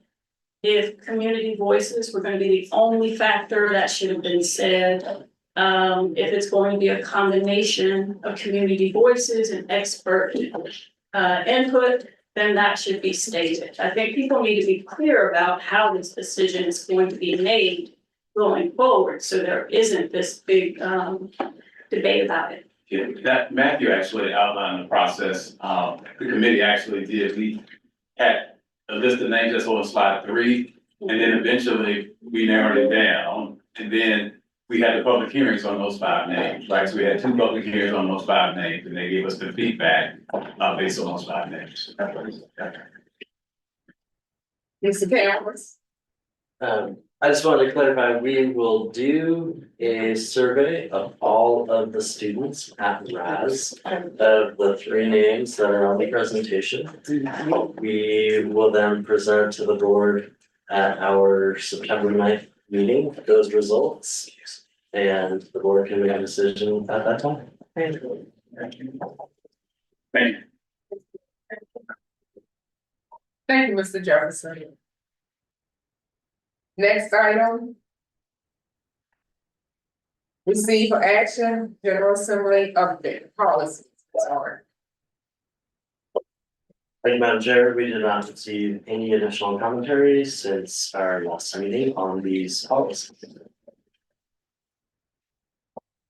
If community voices were going to be the only factor, that should have been said. If it's going to be a combination of community voices and expert input, then that should be stated. I think people need to be clear about how this decision is going to be made going forward, so there isn't this big debate about it. Yeah, that Matthew actually outlined the process. The committee actually did. We had a list of names that's on slide 3, and then eventually we narrowed it down. And then we had the public hearings on those 5 names, right? So we had 2 public hearings on those 5 names, and they gave us the feedback based on those 5 names. Mr. Cameron? I just wanted to clarify, we will do a survey of all of the students at RAS of the 3 names that are on the presentation. We will then present to the board at our September 9th meeting those results, and the board can make a decision at that time. Thank you. Thank you. Thank you, Mr. Jefferson. Next item. Receive for action, General Assembly update policies. Sorry. Thank you, Madam Chair. We did not receive any additional commentary since our last meeting on these policies.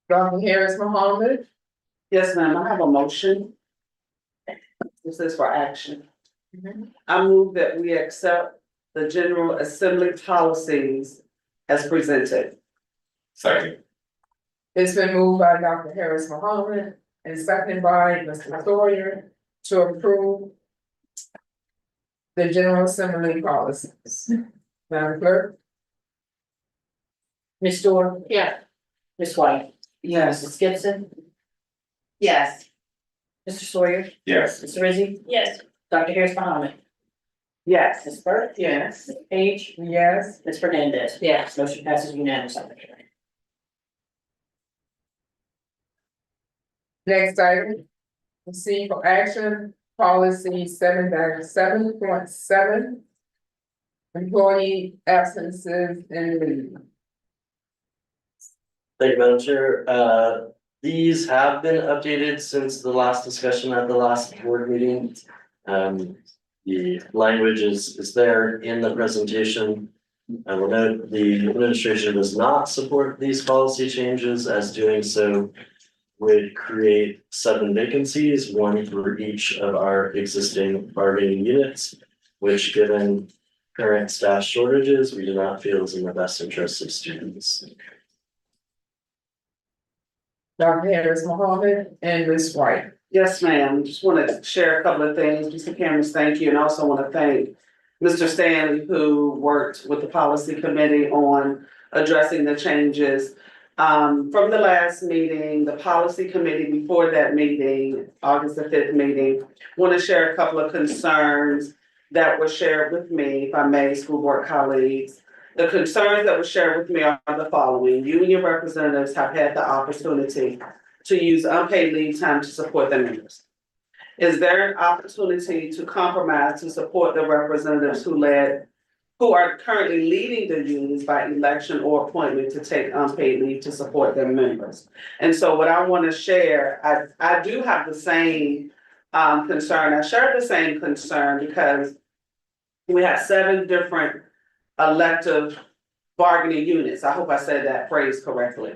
Dr. Harris Mohammed? Yes, ma'am, I have a motion. This is for action. I move that we accept the General Assembly policies as presented. Second. It's been moved by Dr. Harris Mohammed and seconded by Mr. Sawyer to approve the General Assembly policies. Madam Clerk? Ms. Dorr? Yeah. Ms. White? Yes. Ms. Gibson? Yes. Mr. Sawyer? Yes. Ms. Rizzi? Yes. Dr. Harris Mohammed? Yes. Ms. Burke? Yes. Ms. Page? Yes. Ms. Fernandez? Yes. Motion passes unanimously. Next item, receive for action, policy 7-7.7. Employee absences and leave. Thank you, Madam Chair. These have been updated since the last discussion at the last board meeting. The language is there in the presentation. I will note the administration does not support these policy changes, as doing so would create 7 vacancies, 1 for each of our existing bargaining units, which, given current staff shortages, we do not feel is in the best interest of students. Dr. Harris Mohammed and Ms. White. Yes, ma'am. Just want to share a couple of things. Mr. Cameron, thank you. And also want to thank Mr. Stanley, who worked with the policy committee on addressing the changes. From the last meeting, the policy committee before that meeting, August the 5th meeting, want to share a couple of concerns that were shared with me, if I may, school board colleagues. The concerns that were shared with me are the following. You and your representatives have had the opportunity to use unpaid leave time to support their members. Is there an opportunity to compromise to support the representatives who are currently leading the unions by election or appointment to take unpaid leave to support their members? And so what I want to share, I do have the same concern. I share the same concern because we have 7 different elective bargaining units. I hope I said that phrase correctly.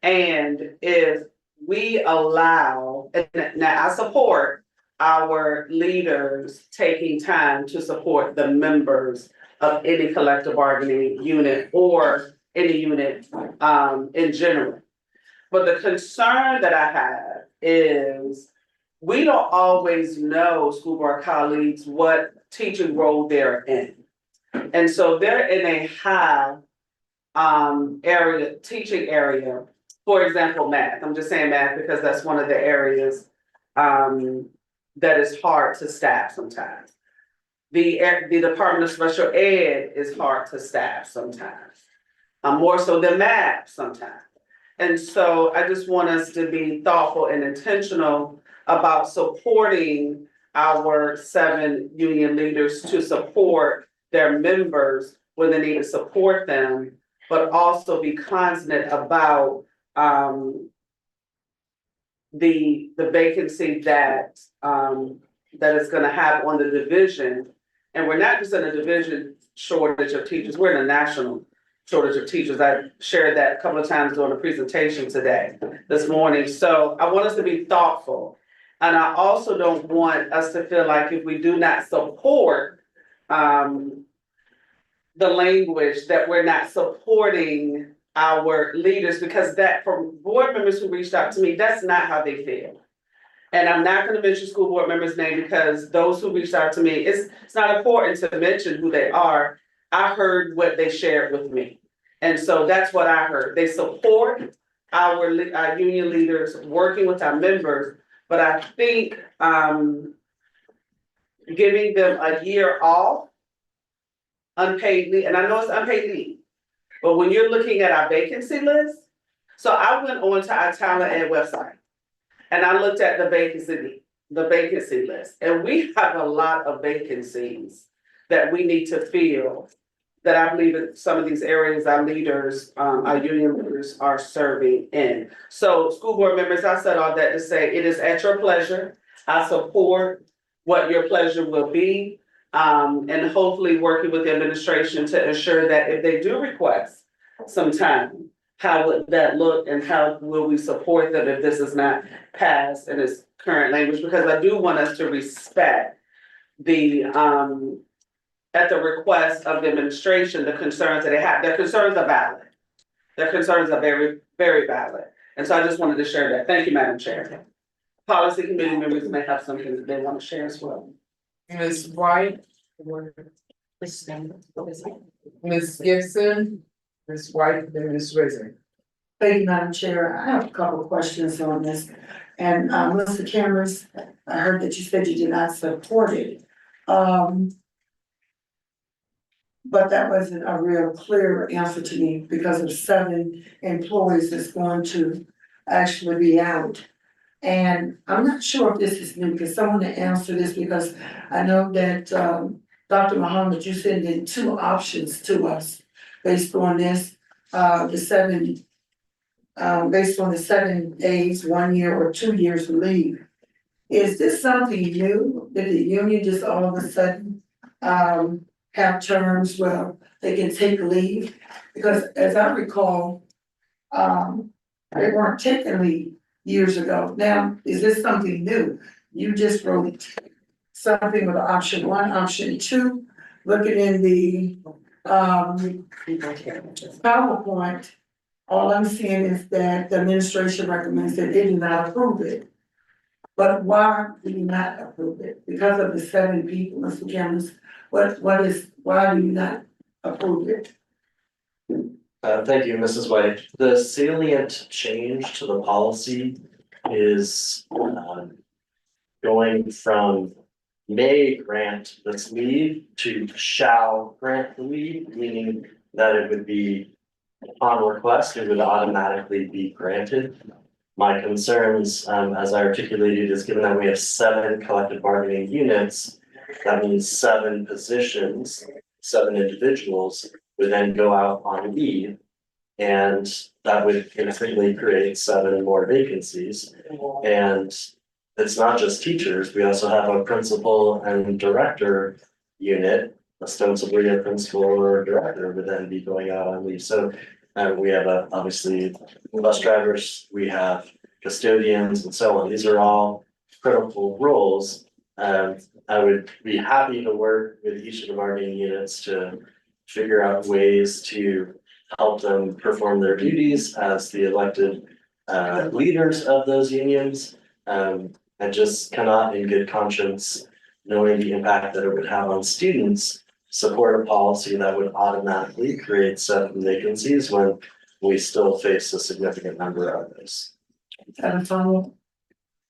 And if we allow, and now I support our leaders taking time to support the members of any collective bargaining unit or any unit in general. But the concern that I have is we don't always know, school board colleagues, what teaching role they're in. And so they're in a high teaching area, for example, math. I'm just saying math because that's one of the areas that is hard to staff sometimes. The Department of Special Ed is hard to staff sometimes, more so than math sometimes. And so I just want us to be thoughtful and intentional about supporting our 7 union leaders to support their members when they need to support them, but also be constant about the vacancy that is gonna have on the division. And we're not just in a division shortage of teachers, we're in a national shortage of teachers. I shared that a couple of times during the presentation this morning. So I want us to be thoughtful. And I also don't want us to feel like if we do not support the language that we're not supporting our leaders, because that from board members who reached out to me, that's not how they feel. And I'm not gonna mention school board members' name because those who reached out to me, it's not important to mention who they are. I heard what they shared with me. And so that's what I heard. They support our union leaders working with our members, but I think giving them a year off, unpaid leave, and I know it's unpaid leave, but when you're looking at our vacancy list, so I went on to our talent ed website and I looked at the vacancy list, and we have a lot of vacancies that we need to fill that I believe in some of these areas our leaders, our union leaders are serving in. So school board members, I said all that to say it is at your pleasure. I support what your pleasure will be. And hopefully working with the administration to ensure that if they do request some time, how would that look and how will we support them if this is not passed in its current language? Because I do want us to respect the, at the request of the administration, the concerns that they have. Their concerns are valid. Their concerns are very, very valid. And so I just wanted to share that. Thank you, Madam Chair. Policy committee members may have something that they want to share as well. Ms. White, Ms. Gibson, Ms. White, then Ms. Rizzo. Thank you, Madam Chair. I have a couple of questions on this. And, Mr. Cameron, I heard that you said you did not support it. But that wasn't a real clear answer to me because of 7 employees that's going to actually be out. And I'm not sure if this is new, because someone to answer this, because I know that, Dr. Muhammad, you sent in 2 options to us based on this, the 7, based on the 7 days, 1 year or 2 years of leave. Is this something new? Did the union just all of a sudden, have terms where they can take leave? Because as I recall, they weren't taking leave years ago. Now, is this something new? You just wrote something with option 1, option 2, looking in the PowerPoint. All I'm seeing is that the administration recommends that they do not approve it. But why do you not approve it? Because of the 7 people, Mr. Cameron, why do you not approve it? Thank you, Mrs. White. The salient change to the policy is going from may grant this leave to shall grant the leave, meaning that it would be upon request, it would automatically be granted. My concerns, as I articulated, is given that we have 7 collective bargaining units, that means 7 positions, 7 individuals would then go out on leave. And that would instantly create 7 more vacancies. And it's not just teachers, we also have a principal and director unit, ostensibly a principal or a director would then be going out on leave. So we have obviously bus drivers, we have custodians and so on. These are all critical roles. I would be happy to work with each of the bargaining units to figure out ways to help them perform their duties as the elected leaders of those unions. I just cannot in good conscience, knowing the impact that it would have on students, support a policy that would automatically create 7 vacancies when we still face a significant number of those.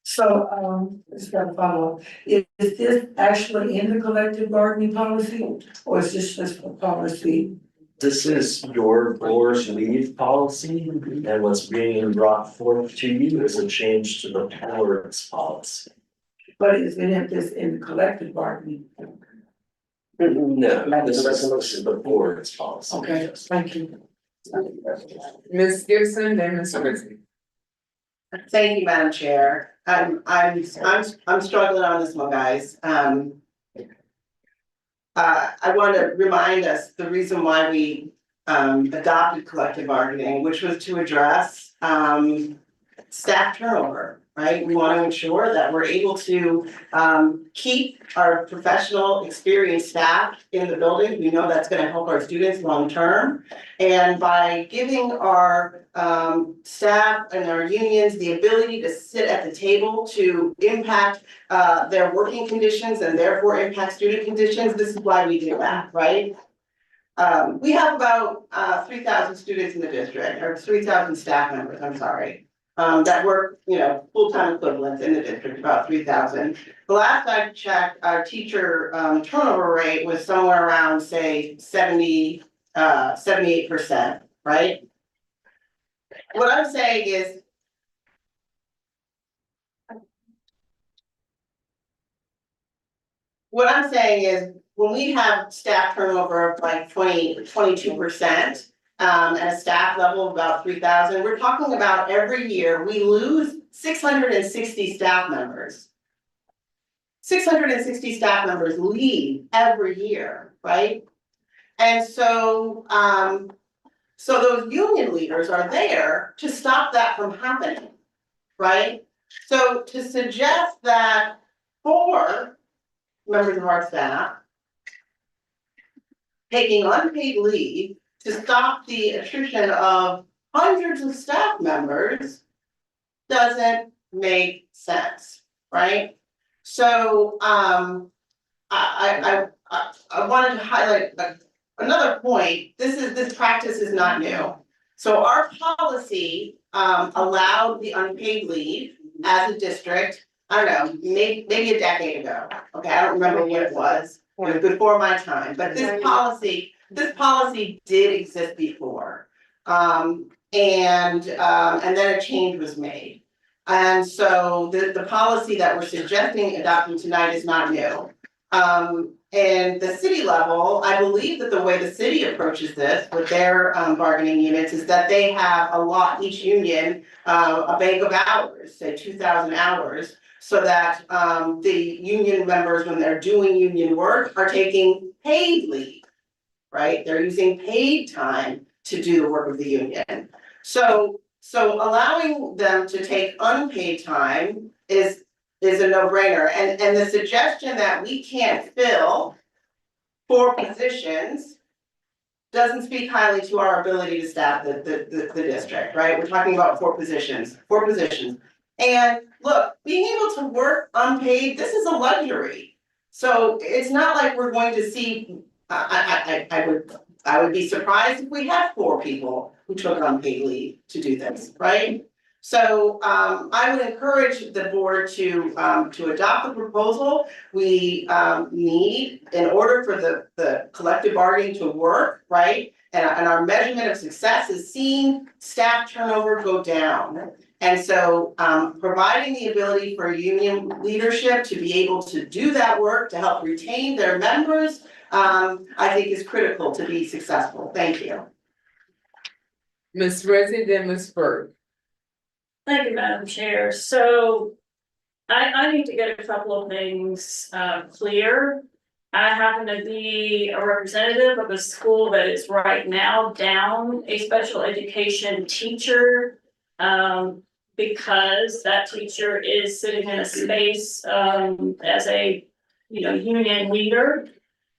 So, just got a follow-up. Is this actually in the collective bargaining policy, or is this just a policy? This is your board's leave policy, and what's being brought forth to you is a change to the board's policy. But isn't this in the collective bargaining? No, this is the board's policy. Okay, thank you. Ms. Gibson, then Ms. Rizzo. Thank you, Madam Chair. I'm struggling on this one, guys. I want to remind us the reason why we adopted collective bargaining, which was to address staff turnover, right? We want to ensure that we're able to keep our professional, experienced staff in the building. We know that's going to help our students long term. And by giving our staff and our unions the ability to sit at the table to impact their working conditions and therefore impact student conditions, this is why we do that, right? We have about 3,000 students in the district, or 3,000 staff members, I'm sorry. That work, full-time equivalents in the district, about 3,000. The last I checked, our teacher turnover rate was somewhere around, say, 78%, right? What I'm saying is, when we have staff turnover of like 22%, and a staff level of about 3,000, we're talking about every year we lose 660 staff members. 660 staff members leave every year, right? And so, so those union leaders are there to stop that from happening, right? So to suggest that 4 members of our staff taking unpaid leave to stop the attrition of hundreds of staff members doesn't make sense, right? So, I wanted to highlight another point. This practice is not new. So our policy, allowed the unpaid leave as a district, I don't know, maybe a decade ago. Okay, I don't remember what it was before my time, but this policy did exist before. And then a change was made. And so the policy that we're suggesting adopting tonight is not new. And the city level, I believe that the way the city approaches this with their bargaining units is that they have each union, a bank of hours, say 2,000 hours. So that the union members, when they're doing union work, are taking paid leave, right? They're using paid time to do the work of the union. So allowing them to take unpaid time is a no-brainer. And the suggestion that we can't fill 4 positions doesn't speak highly to our ability to staff the district, right? We're talking about 4 positions. And look, being able to work unpaid, this is a luxury. So it's not like we're going to see, I would be surprised if we had 4 people who took unpaid leave to do this, right? So I would encourage the board to adopt the proposal. We need, in order for the collective bargaining to work, right? And our measurement of success is seeing staff turnover go down. And so providing the ability for union leadership to be able to do that work to help retain their members, I think is critical to be successful. Thank you. Ms. Rezzi, then Ms. Burke. Thank you, Madam Chair. So I need to get a couple of things clear. I happen to be a representative of a school that is right now down a special education teacher. Because that teacher is sitting in a space as a union leader.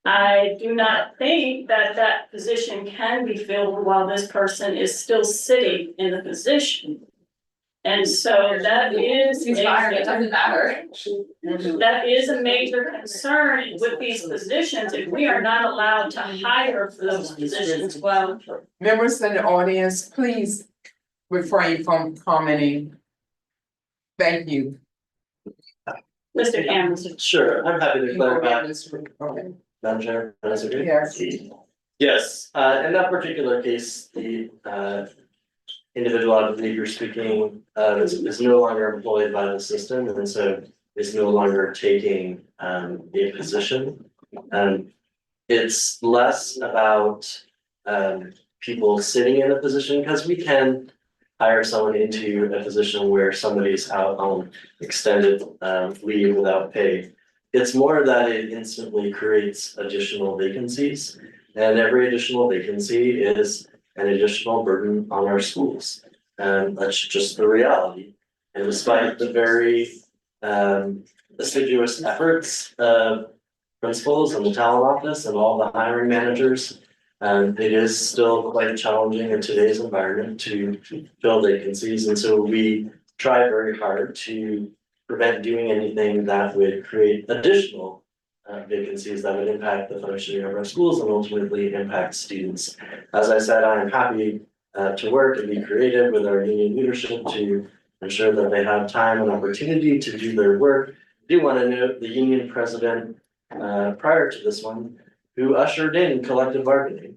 I do not think that position can be filled while this person is still sitting in the position. And so that is. She's fired, it doesn't matter. That is a major concern with these positions, if we are not allowed to hire for those positions well. Members in the audience, please refrain from commenting. Thank you. Mr. Cameron. Sure, I'm happy to clarify. Okay. Madam Chair, that's okay? Yes. Yes, in that particular case, the individual I believe you're speaking is no longer employed by the system, and so is no longer taking a position. It's less about people sitting in a position, because we can hire someone into a position where somebody's out on extended leave without pay. It's more that it instantly creates additional vacancies, and every additional vacancy is an additional burden on our schools. And that's just the reality. And despite the very assiduous efforts of principals and the talent office and all the hiring managers, it is still quite challenging in today's environment to fill vacancies. And so we try very hard to prevent doing anything that would create additional vacancies that would impact the functioning of our schools and ultimately impact students. As I said, I am happy to work and be creative with our union leadership to ensure that they have time and opportunity to do their work. I do want to note the union president prior to this one, who ushered in collective bargaining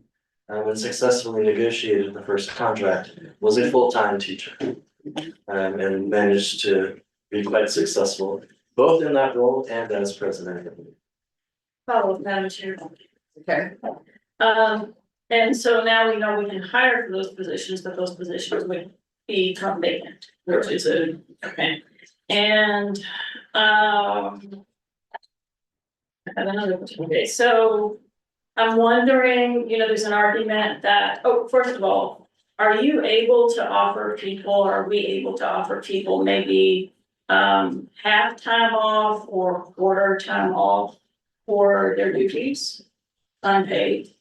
and successfully negotiated the first contract, was a full-time teacher and managed to be quite successful, both in that role and as president. Follow up, Madam Chair. Okay. And so now we know we can hire for those positions, but those positions would become vacant, which is okay. And I have another question. Okay, so I'm wondering, there's an argument that, first of all, are you able to offer people, are we able to offer people maybe half time off or quarter time off for their duties, unpaid?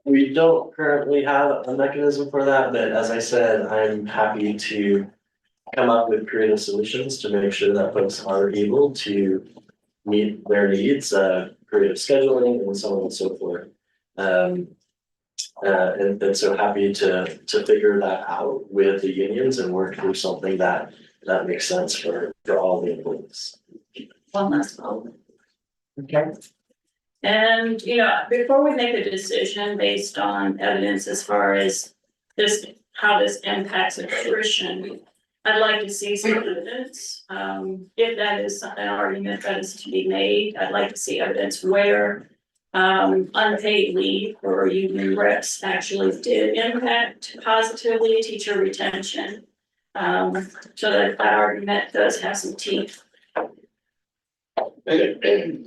We don't currently have a mechanism for that, but as I said, I'm happy to come up with creative solutions to make sure that folks are able to meet their needs, creative scheduling and so on and so forth. And so happy to figure that out with the unions and work through something that makes sense for all the employees. One last moment. Okay. And, you know, before we make a decision based on evidence as far as this, how this impacts attrition, I'd like to see some evidence. If that is an argument that is to be made, I'd like to see evidence where unpaid leave for union reps actually did impact positively teacher retention. So that argument does have some teeth.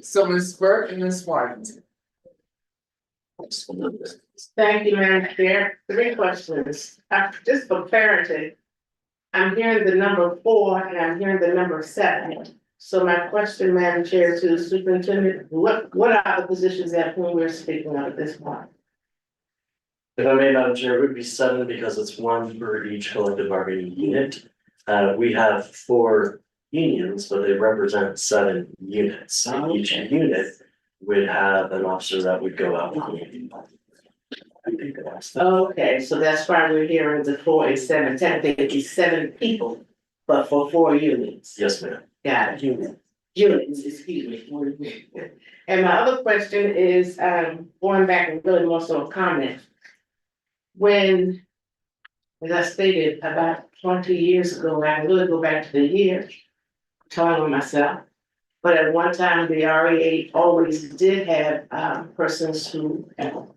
So Ms. Burke and Ms. White. Thank you, Madam Chair. 3 questions. Just for clarity, I'm hearing the number 4 and I'm hearing the number 7. So my question, Madam Chair, to the superintendent, what are the positions that whom we're speaking of at this point? If I may, Madam Chair, it would be 7 because it's 1 for each collective bargaining unit. We have 4 unions, but they represent 7 units. So each unit would have an officer that would go out. Okay, so that's why we're hearing the 4 and 7, technically 7 people, but for 4 units. Yes, ma'am. Got it. Units, excuse me. And my other question is, going back and really more so a comment. When, as I stated about 20 years ago, I really go back to the year, telling on myself. But at one time, the REA always did have persons who,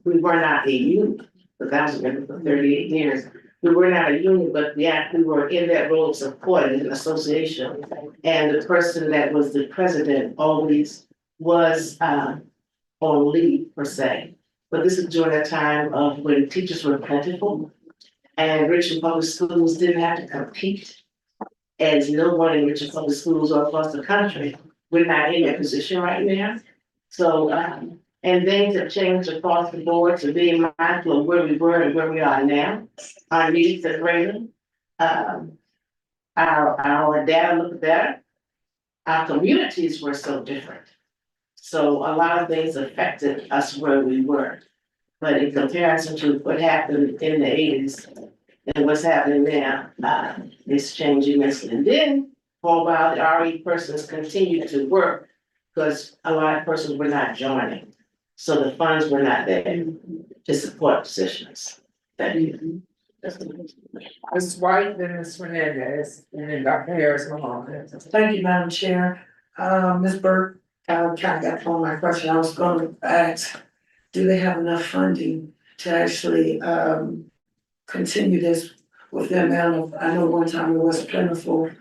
we were not a union, but that was been for 38 years. We were not a union, but we were in that role of support in an association. And the person that was the president always was on leave per se. But this is during a time of when teachers were plentiful and Richmond Public Schools didn't have to compete. As no one in Richmond Public Schools or across the country, we're not in that position right now. So, and things have changed across the board to being mindful of where we were and where we are now. Our needs are greater. Our data look better. Our communities were so different. So a lot of things affected us where we were. But in comparison to what happened in the 80s and what's happening now, it's changed immensely. And then for a while, the RE persons continued to work because a lot of persons were not joining. So the funds were not there to support positions. Thank you. Ms. White, then Ms. Fernandez, and then Dr. Harris Mohammed. Thank you, Madam Chair. Ms. Burke, kind of got on my question. I was going to ask, do they have enough funding to actually continue this with the amount of, I know one time it was plentiful,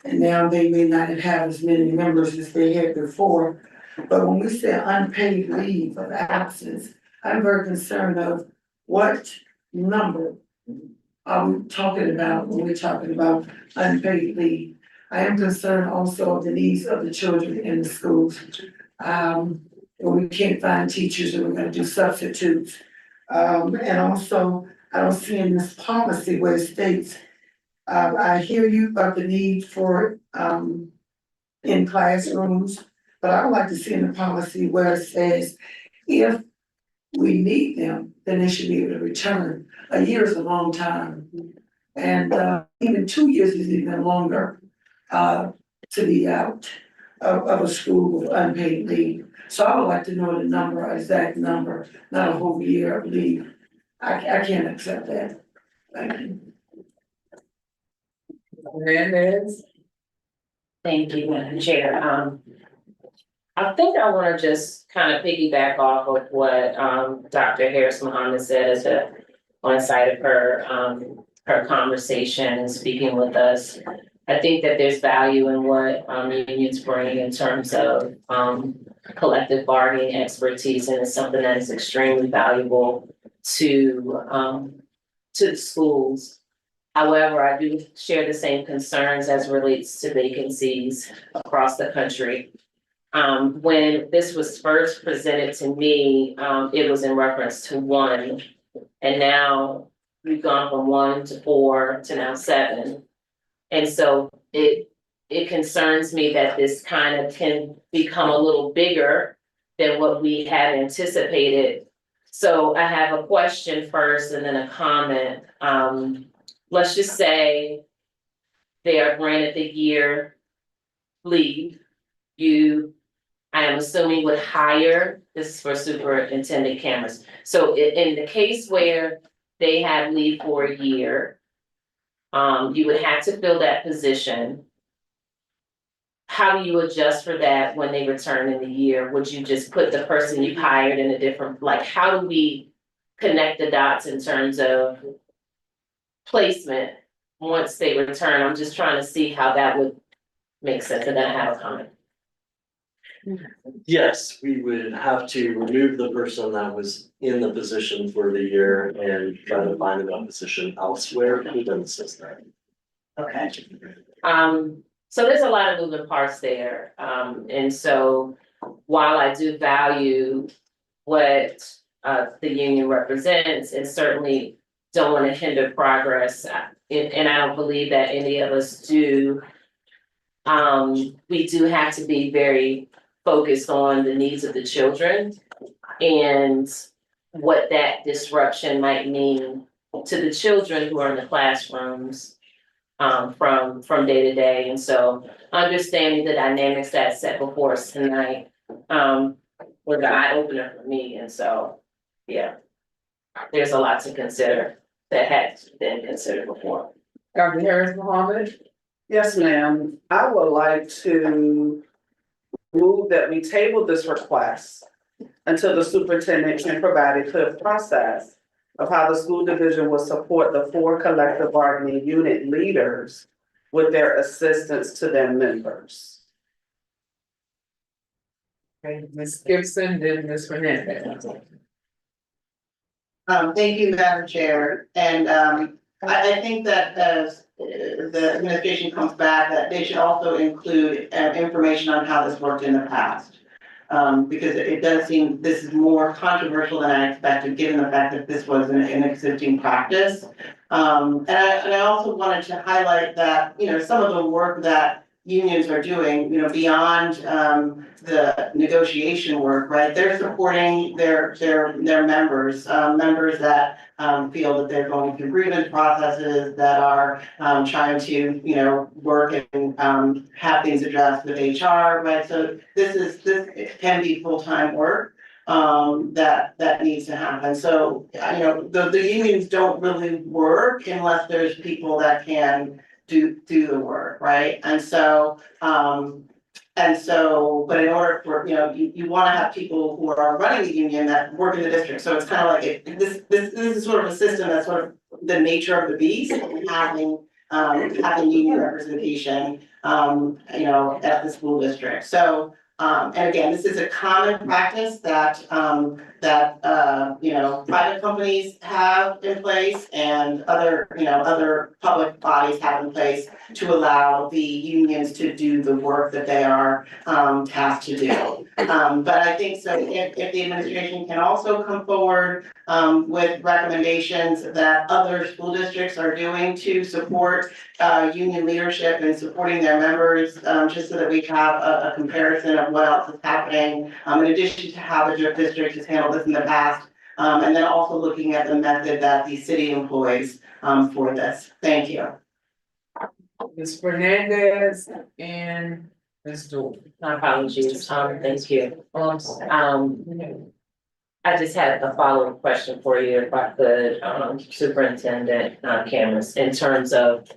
and now they may not have as many members as they had before. But when we say unpaid leave of absence, I'm very concerned of what number are we talking about when we're talking about unpaid leave. I am concerned also of the needs of the children in the schools. When we can't find teachers and we're gonna do substitutes. And also, I don't see in this policy where it states, I hear you about the need for in classrooms, but I would like to see in the policy where it says, if we need them, then they should be able to return. A year is a long time. And even 2 years is even longer to be out of a school with unpaid leave. So I would like to know the number, exact number, not a whole year of leave. I can't accept that. Thank you. Fernandez. Thank you, Madam Chair. I think I want to just kind of piggyback off of what Dr. Harris Mohammed said as on site of her conversation and speaking with us. I think that there's value in what unions bring in terms of collective bargaining expertise, and it's something that is extremely valuable to the schools. However, I do share the same concerns as relates to vacancies across the country. When this was first presented to me, it was in reference to 1. And now we've gone from 1 to 4 to now 7. And so it concerns me that this kind of can become a little bigger than what we had anticipated. So I have a question first and then a comment. Let's just say they are granted the year leave. I am assuming would hire, this is for superintendent cameras. So in the case where they have leave for a year, you would have to fill that position. How do you adjust for that when they return in the year? Would you just put the person you hired in a different, like, how do we connect the dots in terms of placement once they return? I'm just trying to see how that would make sense, and then I have a comment. Yes, we would have to remove the person that was in the position for the year and try to find a position elsewhere within the system. Okay. So there's a lot of moving parts there. And so while I do value what the union represents and certainly don't want to hinder progress, and I don't believe that any of us do, we do have to be very focused on the needs of the children and what that disruption might mean to the children who are in the classrooms from day to day. And so understanding the dynamics that's set before us tonight was an eye opener for me. And so, yeah, there's a lot to consider that hadn't been considered before. Dr. Harris Mohammed? Yes, ma'am. I would like to move that we table this request until the superintendent can provide a clear process of how the school division will support the 4 collective bargaining unit leaders with their assistance to their members. Okay, Ms. Gibson, then Ms. Fernandez. Thank you, Madam Chair, and I think that as the administration comes back, that they should also include information on how this worked in the past. Because it does seem this is more controversial than I expected, given the fact that this was an existing practice. And I also wanted to highlight that, you know, some of the work that unions are doing, you know, beyond the negotiation work, right? They're supporting their members, members that feel that they're going through grievance processes, that are trying to, you know, work and have things addressed with HR, right? So this can be full-time work that needs to happen. So, you know, the unions don't really work unless there's people that can do the work, right? And so, but in order for, you know, you wanna have people who are running the union that work in the district. So it's kind of like, this is sort of a system that's sort of the nature of the beast, having union representation, you know, at the school district. So, and again, this is a common practice that, you know, private companies have in place and other public bodies have in place to allow the unions to do the work that they are, tasked to do. But I think so if the administration can also come forward, with recommendations that other school districts are doing to support, union leadership and supporting their members, just so that we have a comparison of what else is happening, in addition to how the district has handled this in the past, and then also looking at the method that the city employs, for this. Thank you. Ms. Fernandez and Ms. Dorr. My apologies, thank you. I just had a follow-up question for you about the superintendent cameras in terms of,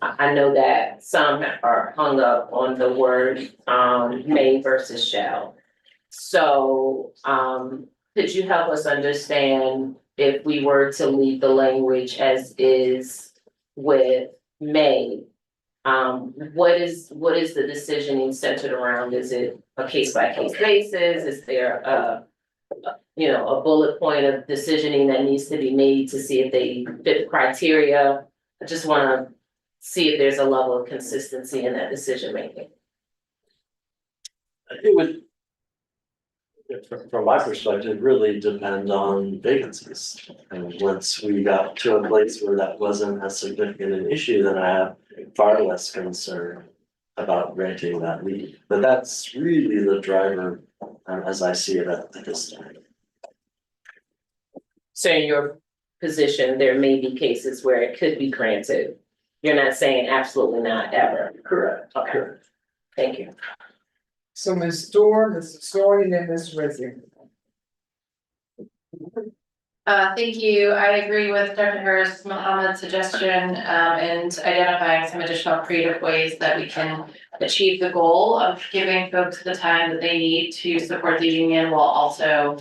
I know that some are hung up on the word may versus shall. So could you help us understand if we were to leave the language as is with may? What is the decisioning centered around? Is it a case by case basis? Is there a bullet point of decisioning that needs to be made to see if they fit the criteria? I just want to see if there's a level of consistency in that decision making. It would. From my perspective, really depend on vacancies. And once we got to a place where that wasn't as significant an issue, then I have far less concern about granting that leave. But that's really the driver, as I see it at this time. So in your position, there may be cases where it could be granted. You're not saying absolutely not ever. Correct. Okay, thank you. So Ms. Dorr, Mr. Sawyer, and then Ms. Rizzi. Thank you. I agree with Dr. Harris Mohammed's suggestion, and identifying some additional creative ways that we can achieve the goal of giving folks the time that they need to support the union while also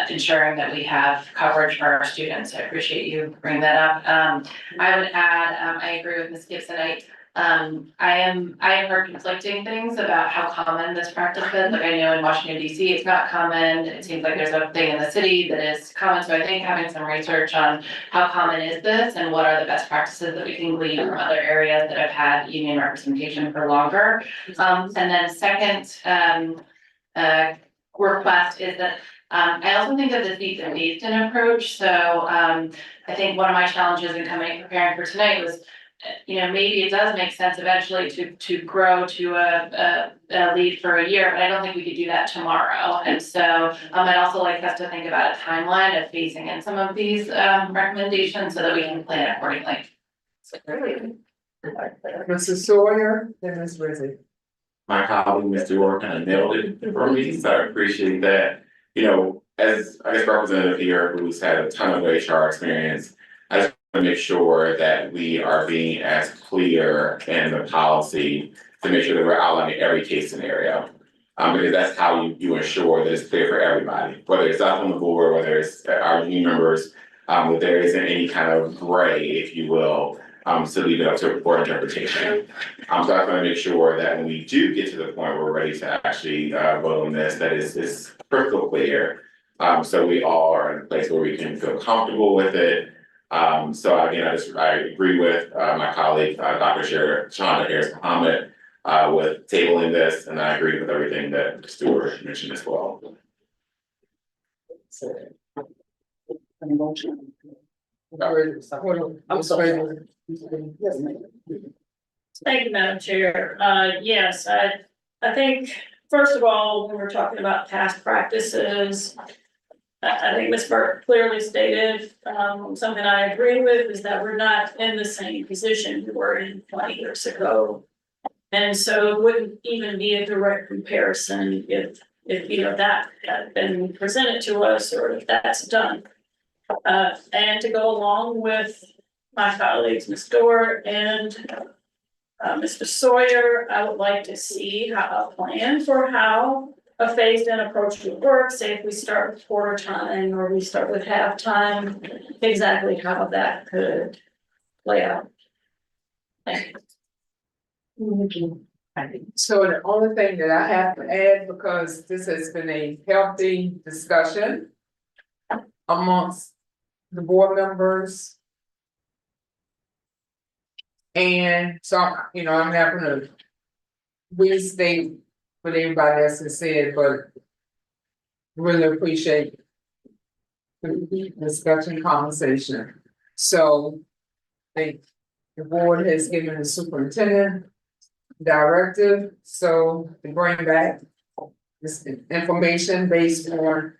ensuring that we have coverage for our students. I appreciate you bringing that up. I would add, I agree with Ms. Gibson. I have heard conflicting things about how common this practice is. Like I know in Washington DC, it's not common. It seems like there's a thing in the city that is common. So I think having some research on how common is this and what are the best practices that we can glean from other areas that have had union representation for longer. And then second, request is that I also think that this needs a phased-in approach. So I think one of my challenges in preparing for tonight was, maybe it does make sense eventually to grow to a lead for a year, but I don't think we could do that tomorrow. And so I'd also like us to think about a timeline of phasing in some of these recommendations so that we can plan accordingly. Mr. Sawyer, then Ms. Rizzi. My colleague, Mr. Orr, kind of nailed it for me, so I appreciate that. As I guess representative here who's had a ton of HR experience, I just want to make sure that we are being as clear in the policy to make sure that we're outlining every case scenario. Because that's how you ensure that it's clear for everybody, whether it's us on the board, whether it's our union members, that there isn't any kind of gray, if you will, to leave it up to board interpretation. So I want to make sure that when we do get to the point where we're ready to actually vote on this, that is crystal clear. So we all are in a place where we can feel comfortable with it. So again, I agree with my colleague, Dr. Shonda Harris Mohammed, with tabling this, and I agree with everything that Stuart mentioned as well. I'm sorry. Thank you, Madam Chair. Yes, I think, first of all, when we're talking about past practices, I think Ms. Burke clearly stated, something I agree with is that we're not in the same position we were in 20 years ago. And so it wouldn't even be a direct comparison if that had been presented to us or if that's done. And to go along with my colleagues, Ms. Dorr and Mr. Sawyer, I would like to see a plan for how a phased-in approach would work. Say if we start with quarter time or we start with half time, exactly how that could play out. Thank you. So the only thing that I have to add, because this has been a healthy discussion amongst the board members. And so, I'm not gonna restate what everybody else has said, but really appreciate the discussion, conversation. So the board has given the superintendent directive, so to bring back this information based on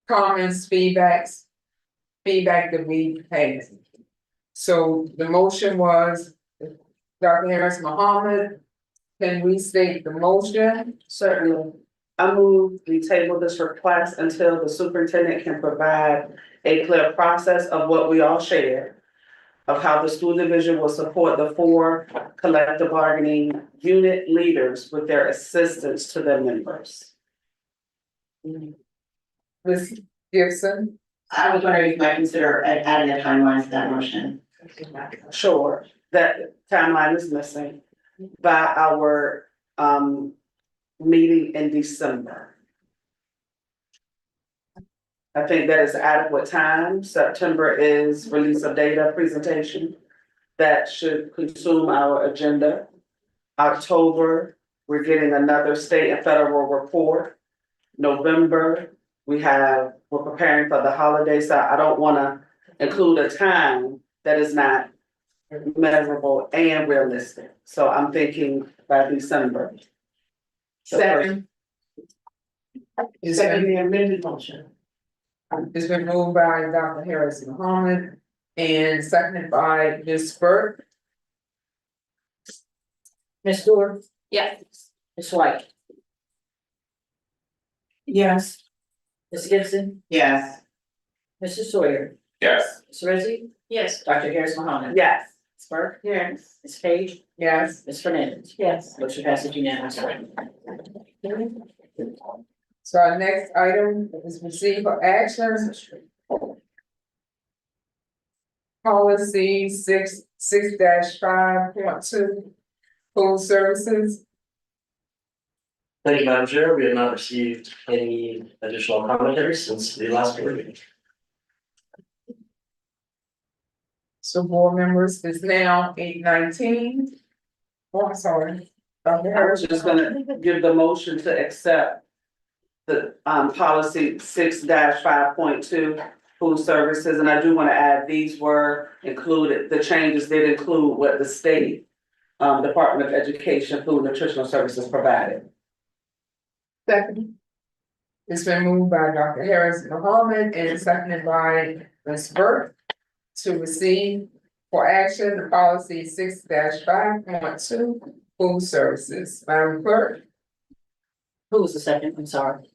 comments, feedback that we had. So the motion was, Dr. Harris Mohammed, can we state the motion? Certainly. I move we table this request until the superintendent can provide a clear process of what we all shared, of how the school division will support the 4 collective bargaining unit leaders with their assistance to their members. Ms. Gibson? I was wondering if you might consider adding a timeline to that motion. Sure, that timeline is missing by our meeting in December. I think that is adequate time. September is release of data presentation. That should consume our agenda. October we're getting another state and federal report. November, we're preparing for the holidays, so I don't wanna include a time that is not measurable and realistic. So I'm thinking by December. Second. Second the amended motion. It's been moved by Dr. Harris Muhammad and seconded by Ms. Burke. Ms. Stewart, Yes. Ms. White, Yes. Ms. Gibson, Yes. Mr. Sawyer, Yes. Ms. Rizzi, Yes. Dr. Harris Mohammed. Yes. Ms. Burke, Yes. Ms. Page, Yes. Ms. Fernandez. Yes. Motion passes unanimously. So our next item is receive for action. Policy 6.5.2, food services. Thank you, Madam Chair. We have not received any additional commentary since the last board meeting. So board members, it's now 8:19. Oh, I'm sorry. Dr. I was Harris. just gonna give the motion to accept the policy 6-5.2 food services, and I do wanna add, these were included, the changes did include what the state Department of Education Food Nutritional Services provided. Second. It's been moved by Dr. Harris Muhammad and seconded by Ms. Burke to receive for action the policy 6-5.2, food services. Madam Clerk, Who was the second? I'm sorry.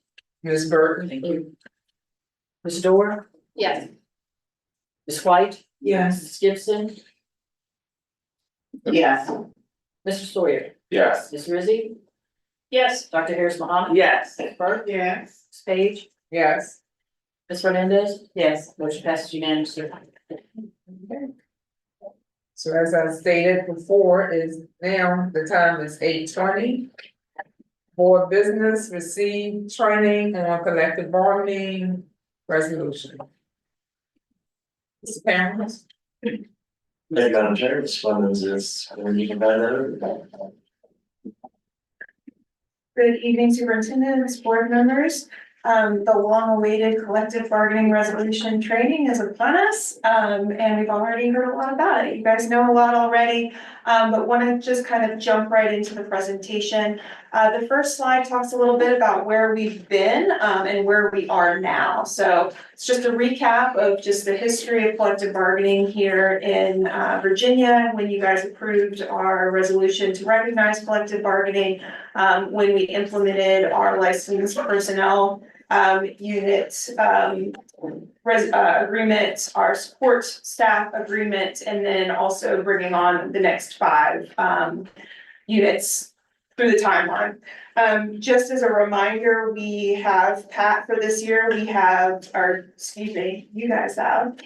Ms. Burke. Thank you. Ms. Stewart, Yes. Ms. White, Yes. Ms. Gibson, Yes. Mr. Sawyer, Yes. Ms. Rizzi, Yes. Dr. Harris Mohammed. Yes. Ms. Burke, Yes. Ms. Page, Yes. Ms. Fernandez. Yes. Motion passes unanimously. So as I stated before, is now the time is 8:20. Board business, receive training on collective bargaining resolution. Mr. Pamela. Thank you, Madam Chair. Ms. Clemens is, when you can find that. Good evening, superintendents, board members. The long-awaited collective bargaining resolution training is upon us, and we've already heard a lot about it. You guys know a lot already, but want to just kind of jump right into the presentation. The first slide talks a little bit about where we've been, and where we are now. So it's just a recap of just the history of collective bargaining here in Virginia, when you guys approved our resolution to recognize collective bargaining, when we implemented our licensed personnel unit agreement, our support staff agreement, and then also bringing on the next 5 units through the timeline. Just as a reminder, we have, Pat, for this year, we have, or excuse me, you guys have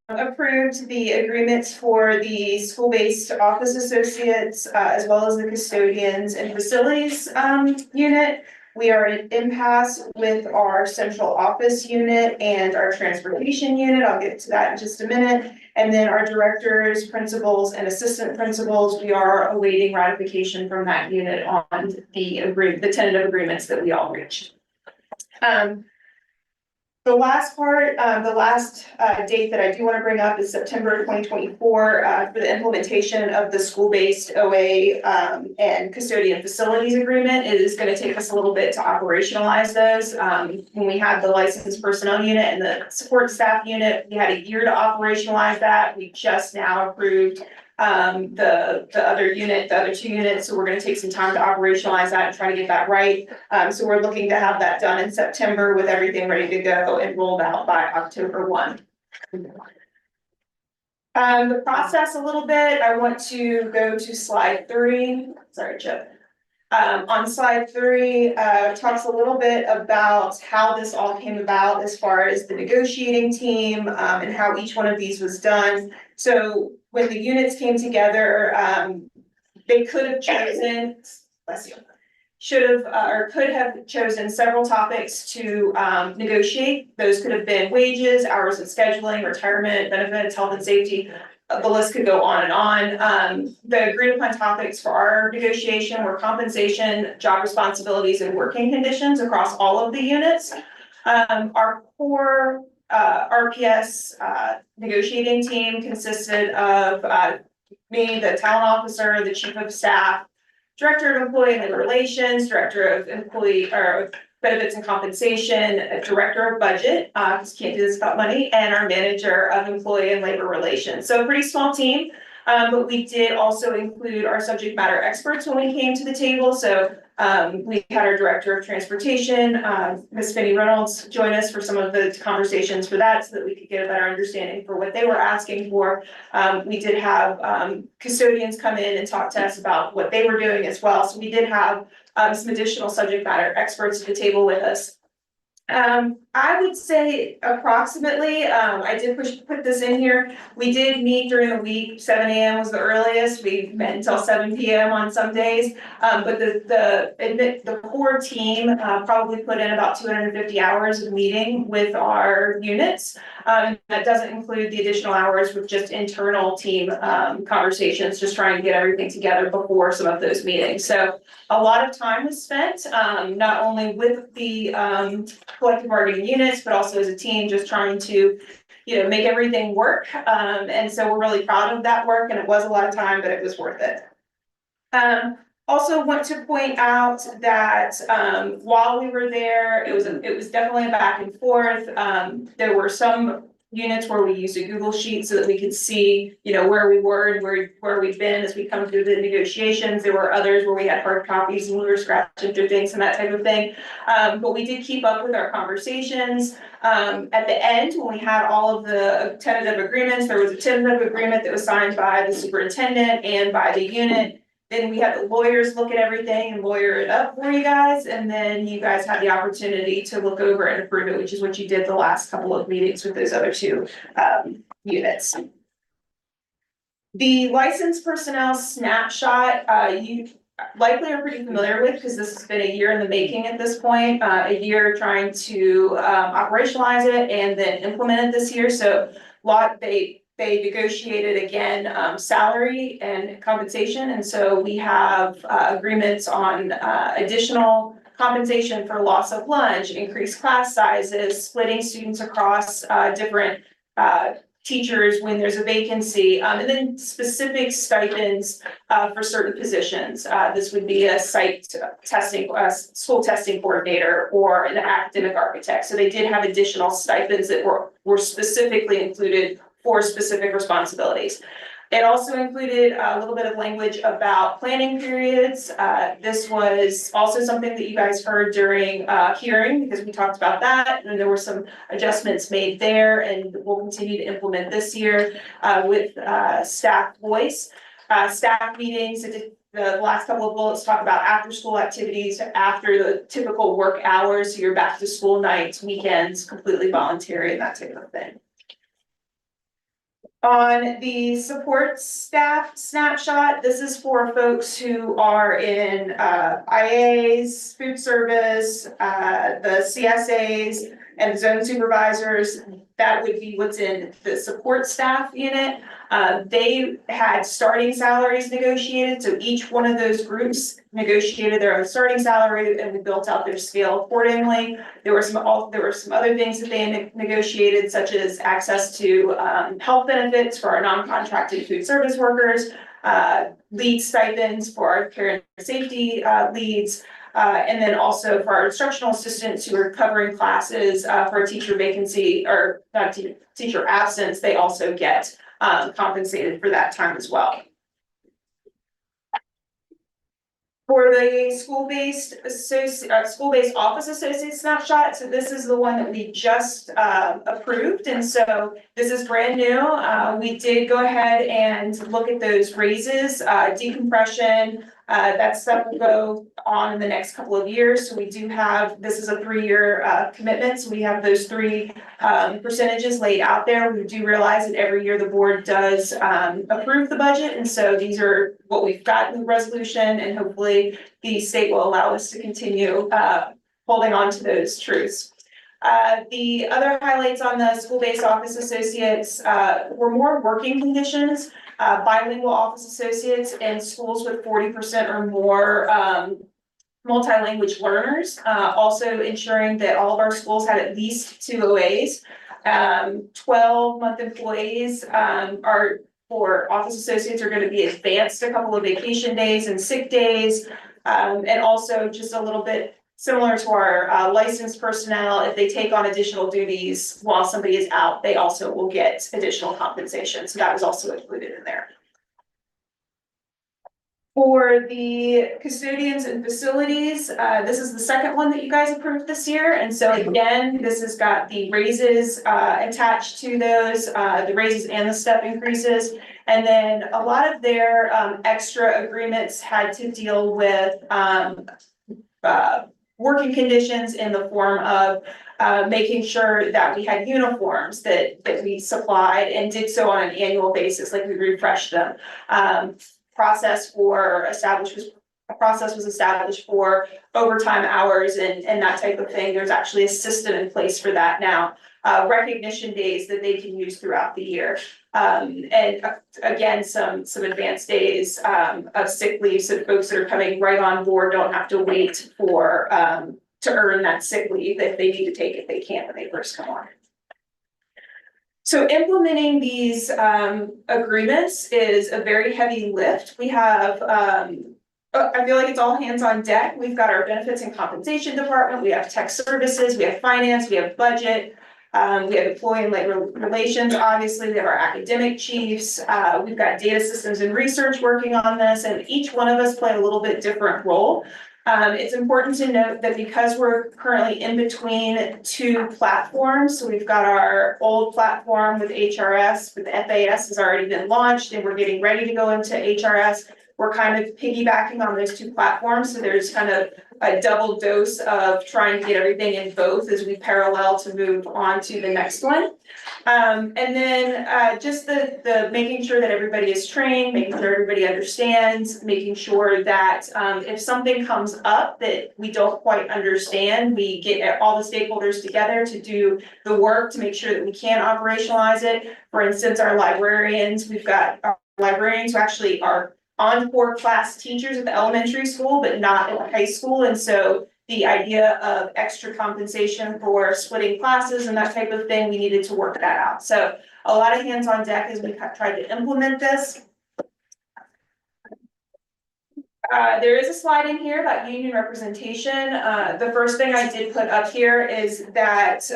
approved the agreements for the school-based office associates, as well as the custodians and facilities unit. We are at impasse with our central office unit and our transportation unit. I'll get to that in just a minute. And then our directors, principals, and assistant principals, we are awaiting ratification from that unit on the tentative agreements that we all reached. The last part, the last date that I do want to bring up is September 2024 for the implementation of the school-based OA and custodian facilities agreement. It is going to take us a little bit to operationalize those. When we had the licensed personnel unit and the support staff unit, we had a year to operationalize that. We just now approved the other unit, the other 2 units, so we're gonna take some time to operationalize that and try to get that right. So we're looking to have that done in September with everything ready to go and rolled out by October 1. The process a little bit, I want to go to slide 3, sorry, Chip. On slide 3, talks a little bit about how this all came about as far as the negotiating team, and how each one of these was done. So when the units came together, they could have chosen, bless you, should have, or could have chosen several topics to negotiate. Those could have been wages, hours of scheduling, retirement, benefits, health and safety. the list could go on and on. The agreed upon topics for our negotiation were compensation, job responsibilities, and working conditions across all of the units. Our core RPS negotiating team consisted of me, the talent officer, the chief of staff, director of employee and labor relations, director of employee or benefits and compensation, director of budget, because can't do this without money, and our manager of employee and labor relations. So a pretty small team, but we did also include our subject matter experts when we came to the table. So we had our director of transportation, Ms. Finney Reynolds, join us for some of the conversations for that, so that we could get a better understanding for what they were asking for. We did have custodians come in and talk to us about what they were doing as well. So we did have some additional subject matter experts at the table with us. I would say approximately, I did put this in here. We did meet during the week, 7 a.m. was the earliest. We met until 7 p.m. on some days. But the core team probably put in about 250 hours of meeting with our units. That doesn't include the additional hours with just internal team conversations, just trying to get everything together before some of those meetings. So a lot of time was spent, not only with the collective bargaining units, but also as a team, just trying to, make everything work. And so we're really proud of that work, and it was a lot of time, but it was worth it. Also want to point out that while we were there, it was definitely a back and forth. There were some units where we used a Google Sheet so that we could see, where we were and where we've been as we come through the negotiations. There were others where we had hard copies and we were scratching through things and that type of thing. But we did keep up with our conversations. At the end, when we had all of the tentative agreements, there was a tentative agreement that was signed by the superintendent and by the unit. Then we had the lawyers look at everything and lawyer it up for you guys, and then you guys had the opportunity to look over and approve it, which is what you did the last couple of meetings with those other two units. The licensed personnel snapshot, you likely are pretty familiar with, because this has been a year in the making at this point, a year trying to operationalize it and then implement it this year. So they negotiated again salary and compensation, and so we have agreements on additional compensation for loss of lunch, increased class sizes, splitting students across different teachers when there's a vacancy, and then specific stipends for certain positions. This would be a site testing, school testing coordinator, or an academic architect. So they did have additional stipends that were specifically included for specific responsibilities. It also included a little bit of language about planning periods. This was also something that you guys heard during hearing, because we talked about that, and there were some adjustments made there, and we'll continue to implement this year with staff voice. Staff meetings, the last couple of bullets talk about after school activities, after the typical work hours, so your back to school nights, weekends, completely voluntary, and that type of thing. On the support staff snapshot, this is for folks who are in IAs, food service, the CSAs, and zone supervisors. That would be what's in the support staff unit. They had starting salaries negotiated, so each one of those groups negotiated their own starting salary, and we built out their scale accordingly. There were some other things that they negotiated, such as access to health benefits for our non-contracted food service workers, lead stipends for our care and safety leads, and then also for our instructional assistants who are covering classes for a teacher vacancy or not teacher absence. They also get compensated for that time as well. For the school-based office associate snapshot, so this is the one that we just approved, and so this is brand new. We did go ahead and look at those raises, decompression. That stuff will go on in the next couple of years. So we do have, this is a 3-year commitment. So we have those 3 percentages laid out there. We do realize that every year the board does approve the budget. And so these are what we've got in the resolution, and hopefully the state will allow us to continue holding on to those truths. The other highlights on the school-based office associates, were more working conditions. Bilingual office associates in schools with 40% or more, multi-language learners, also ensuring that all of our schools had at least 2 OAs. 12-month employees, are, for office associates, are gonna be advanced a couple of vacation days and sick days. And also just a little bit similar to our licensed personnel, if they take on additional duties while somebody is out, they also will get additional compensation. So that was also included in there. For the custodians and facilities, this is the second one that you guys approved this year. And so again, this has got the raises attached to those, the raises and the step increases. And then a lot of their extra agreements had to deal with working conditions in the form of making sure that we had uniforms that we supplied and did so on an annual basis, like we refreshed them. A process was established for overtime hours and that type of thing. There's actually a system in place for that now. Recognition days that they can use throughout the year. And again, some advanced days of sick leave, so folks that are coming right on board don't have to wait for to earn that sick leave. If they need to take it, they can when they first come on. So implementing these agreements is a very heavy lift. We have, I feel like it's all hands on deck. We've got our benefits and compensation department, we have tech services, we have finance, we have budget, we have employee and labor relations, obviously, we have our academic chiefs, we've got data systems and research working on this, and each one of us play a little bit different role. It's important to note that because we're currently in between 2 platforms, so we've got our old platform with HRS, but the FAS has already been launched and we're getting ready to go into HRS. We're kind of piggybacking on those 2 platforms, so there's kind of a double dose of trying to get everything in both as we parallel to move on to the next one. And then just the making sure that everybody is trained, making sure everybody understands, making sure that if something comes up that we don't quite understand, we get all the stakeholders together to do the work to make sure that we can operationalize it. For instance, our librarians, we've got our librarians who actually are on-core class teachers at the elementary school, but not at the high school. And so the idea of extra compensation for splitting classes and that type of thing, we needed to work that out. So a lot of hands on deck as we tried to implement this. There is a slide in here about union representation. The first thing I did put up here is that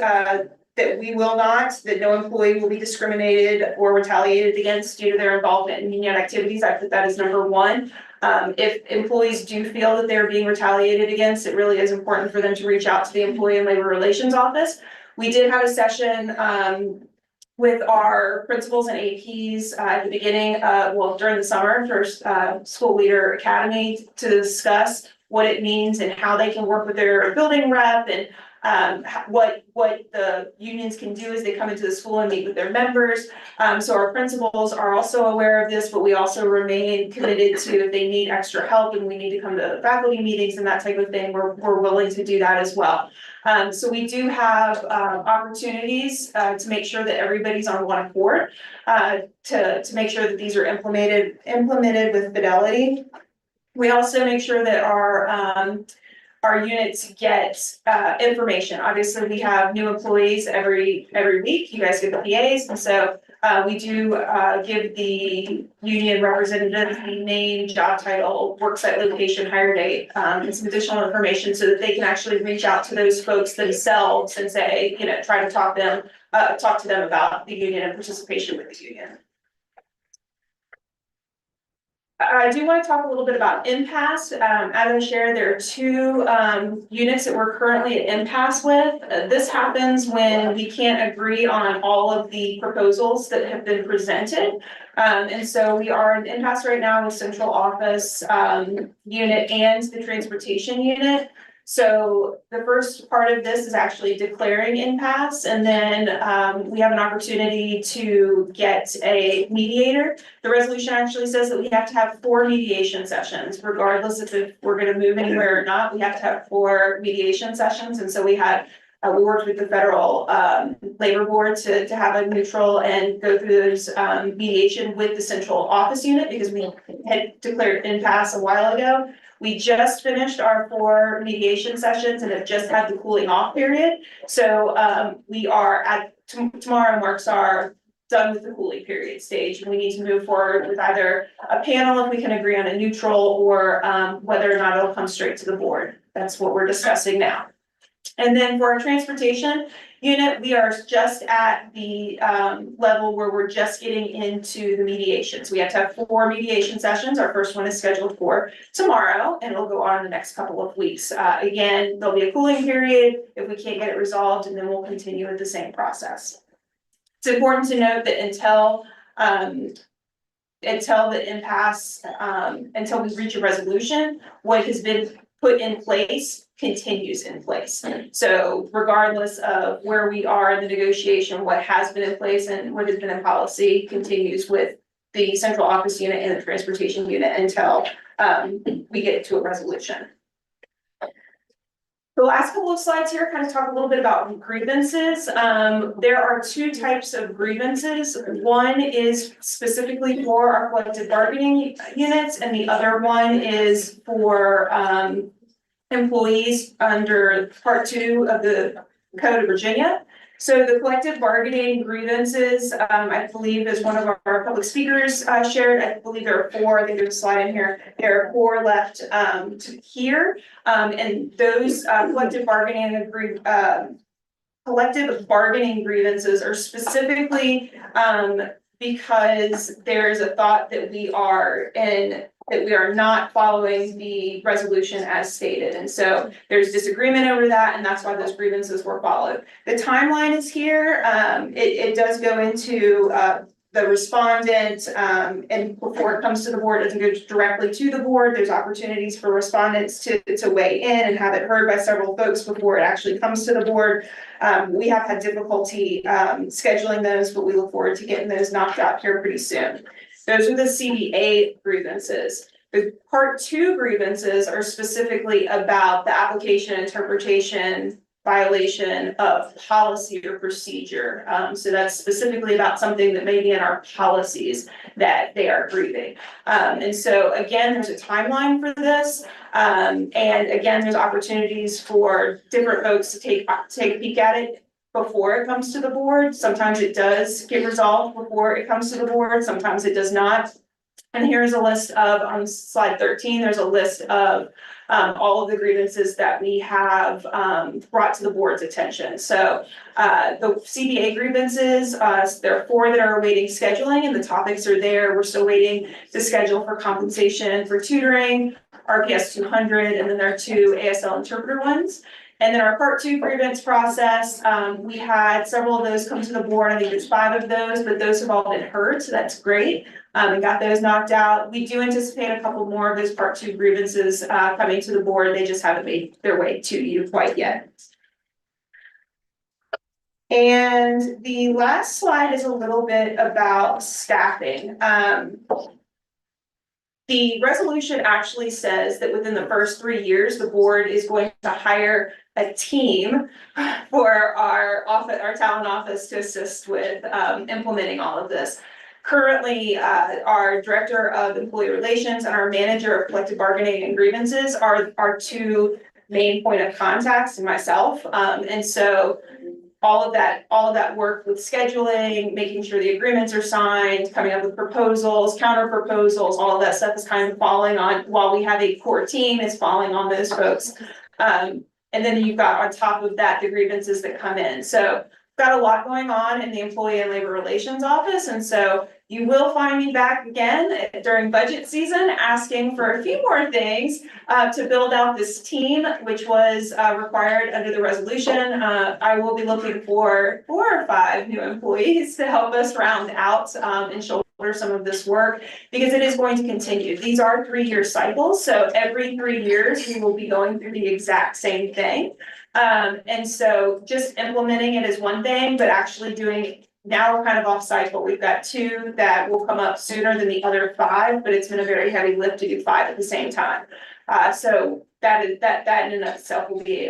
that no employee will be discriminated or retaliated against due to their involvement in union activities. I put that as number 1. If employees do feel that they're being retaliated against, it really is important for them to reach out to the Employee and Labor Relations Office. We did have a session with our principals and APs at the beginning, during the summer for School Leader Academy to discuss what it means and how they can work with their building rep and what the unions can do as they come into the school and meet with their members. So our principals are also aware of this, but we also remain committed to if they need extra help and we need to come to faculty meetings and that type of thing, we're willing to do that as well. So we do have opportunities to make sure that everybody's on one accord, to make sure that these are implemented with fidelity. We also make sure that our units get information. Obviously, we have new employees every week. You guys get the PAs, and so we do give the union representatives the name, job title, worksite location, hire date, and some additional information so that they can actually reach out to those folks themselves and say, try to talk to them about the union and participation with the union. I do want to talk a little bit about impasse. As I shared, there are 2 units that we're currently at impasse with. This happens when we can't agree on all of the proposals that have been presented. And so we are in impasse right now with central office unit and the transportation unit. So the first part of this is actually declaring impasse, and then we have an opportunity to get a mediator. The resolution actually says that we have to have 4 mediation sessions, regardless if we're going to move anywhere or not. We have to have 4 mediation sessions, and so we had We worked with the federal labor board to have a neutral and go through those mediation with the central office unit because we had declared impasse a while ago. We just finished our 4 mediation sessions and have just had the cooling off period. So we are at tomorrow marks our done with the cooling period stage. And we need to move forward with either a panel if we can agree on a neutral or whether or not it'll come straight to the board. That's what we're discussing now. And then for our transportation unit, we are just at the level where we're just getting into the mediations. We have to have 4 mediation sessions. Our first one is scheduled for tomorrow and it'll go on in the next couple of weeks. Again, there'll be a cooling period if we can't get it resolved, and then we'll continue with the same process. It's important to note that until the impasse, until we reach a resolution, what has been put in place continues in place. So regardless of where we are in the negotiation, what has been in place and what has been in policy continues with the central office unit and the transportation unit until we get to a resolution. The last couple of slides here kind of talk a little bit about grievances. There are 2 types of grievances. One is specifically for our collective bargaining units, and the other one is for employees under Part 2 of the Code of Virginia. So the collective bargaining grievances, I believe, as one of our public speakers shared, I believe there are 4. I think there's a slide in here. There are 4 left to here, and those collective bargaining grievances are specifically because there's a thought that we are not following the resolution as stated. And so there's disagreement over that, and that's why those grievances were followed. The timeline is here. It does go into the respondent, and before it comes to the board, it doesn't go directly to the board. There's opportunities for respondents to weigh in and have it heard by several folks before it actually comes to the board. We have had difficulty scheduling those, but we look forward to getting those knocked out here pretty soon. Those are the CBA grievances. The Part 2 grievances are specifically about the application, interpretation, violation of policy or procedure. So that's specifically about something that may be in our policies that they are grieving. And so again, there's a timeline for this. And again, there's opportunities for different folks to take a peek at it before it comes to the board. Sometimes it does get resolved before it comes to the board, sometimes it does not. And here's a list of, on slide 13, there's a list of all of the grievances that we have brought to the board's attention. So the CBA grievances, there are 4 that are awaiting scheduling, and the topics are there. We're still waiting to schedule for compensation for tutoring, RPS 200, and then there are 2 ASL interpreter ones. And then our Part 2 grievance process, we had several of those come to the board. I think there's 5 of those, but those have all been heard, so that's great. We got those knocked out. We do anticipate a couple more of those Part 2 grievances coming to the board. They just haven't made their way to you quite yet. And the last slide is a little bit about staffing. The resolution actually says that within the first 3 years, the board is going to hire a team for our office, our talent office, to assist with implementing all of this. Currently, our director of employee relations and our manager of collective bargaining and grievances are our 2 main point of contacts, and myself. And so all of that work with scheduling, making sure the agreements are signed, coming up with proposals, counter proposals, all of that stuff is kind of falling on, while we have a core team, it's falling on those folks. And then you've got on top of that, the grievances that come in. So got a lot going on in the employee and labor relations office. And so you will find me back again during budget season, asking for a few more things to build out this team, which was required under the resolution. I will be looking for 4 or 5 new employees to help us round out and shoulder some of this work, because it is going to continue. These are 3-year cycles. So every 3 years, we will be going through the exact same thing. And so just implementing it is one thing, but actually doing it, now we're kind of off cycle. We've got 2 that will come up sooner than the other 5, but it's been a very heavy lift to do 5 at the same time. So that in and of itself will be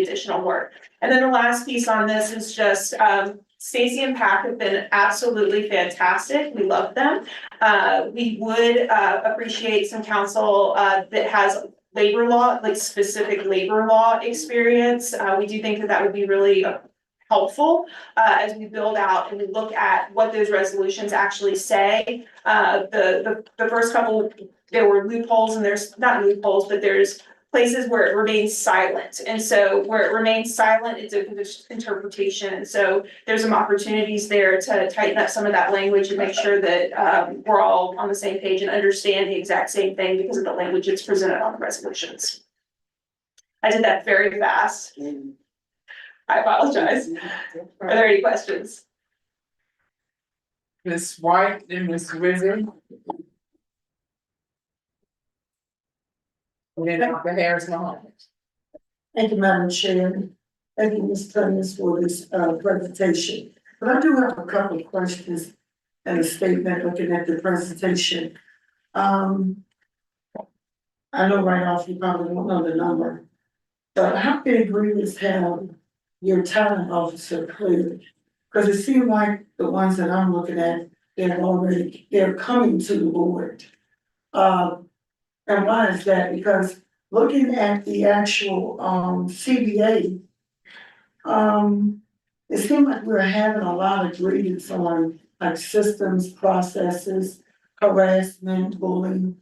additional work. And then the last piece on this is just, Stacy and Pac have been absolutely fantastic. We love them. We would, appreciate some counsel, that has labor law, like specific labor law experience. We do think that that would be really helpful, as we build out and we look at what those resolutions actually say. The first couple, there were loopholes, and there's not loopholes, but there's places where it remains silent. And so where it remains silent, it's open to interpretation. And so there's some opportunities there to tighten up some of that language and make sure that, we're all on the same page and understand the exact same thing because of the language that's presented on the resolutions. I did that very fast. I apologize. Are there any questions? Ms. White and Ms. Wizard. And then Dr. Harris Mahoney. Thank you, Madam Chair. Thank you, Ms. Clemens, for this presentation. But I do have a couple of questions and a statement looking at the presentation. I know right off you probably don't know the number, but how many agreements have your talent officer cleared? Because it seems like the ones that I'm looking at, they're coming to the board. And why is that? Because looking at the actual CBA, it seems like we're having a lot of grievance on like systems, processes, harassment, bullying.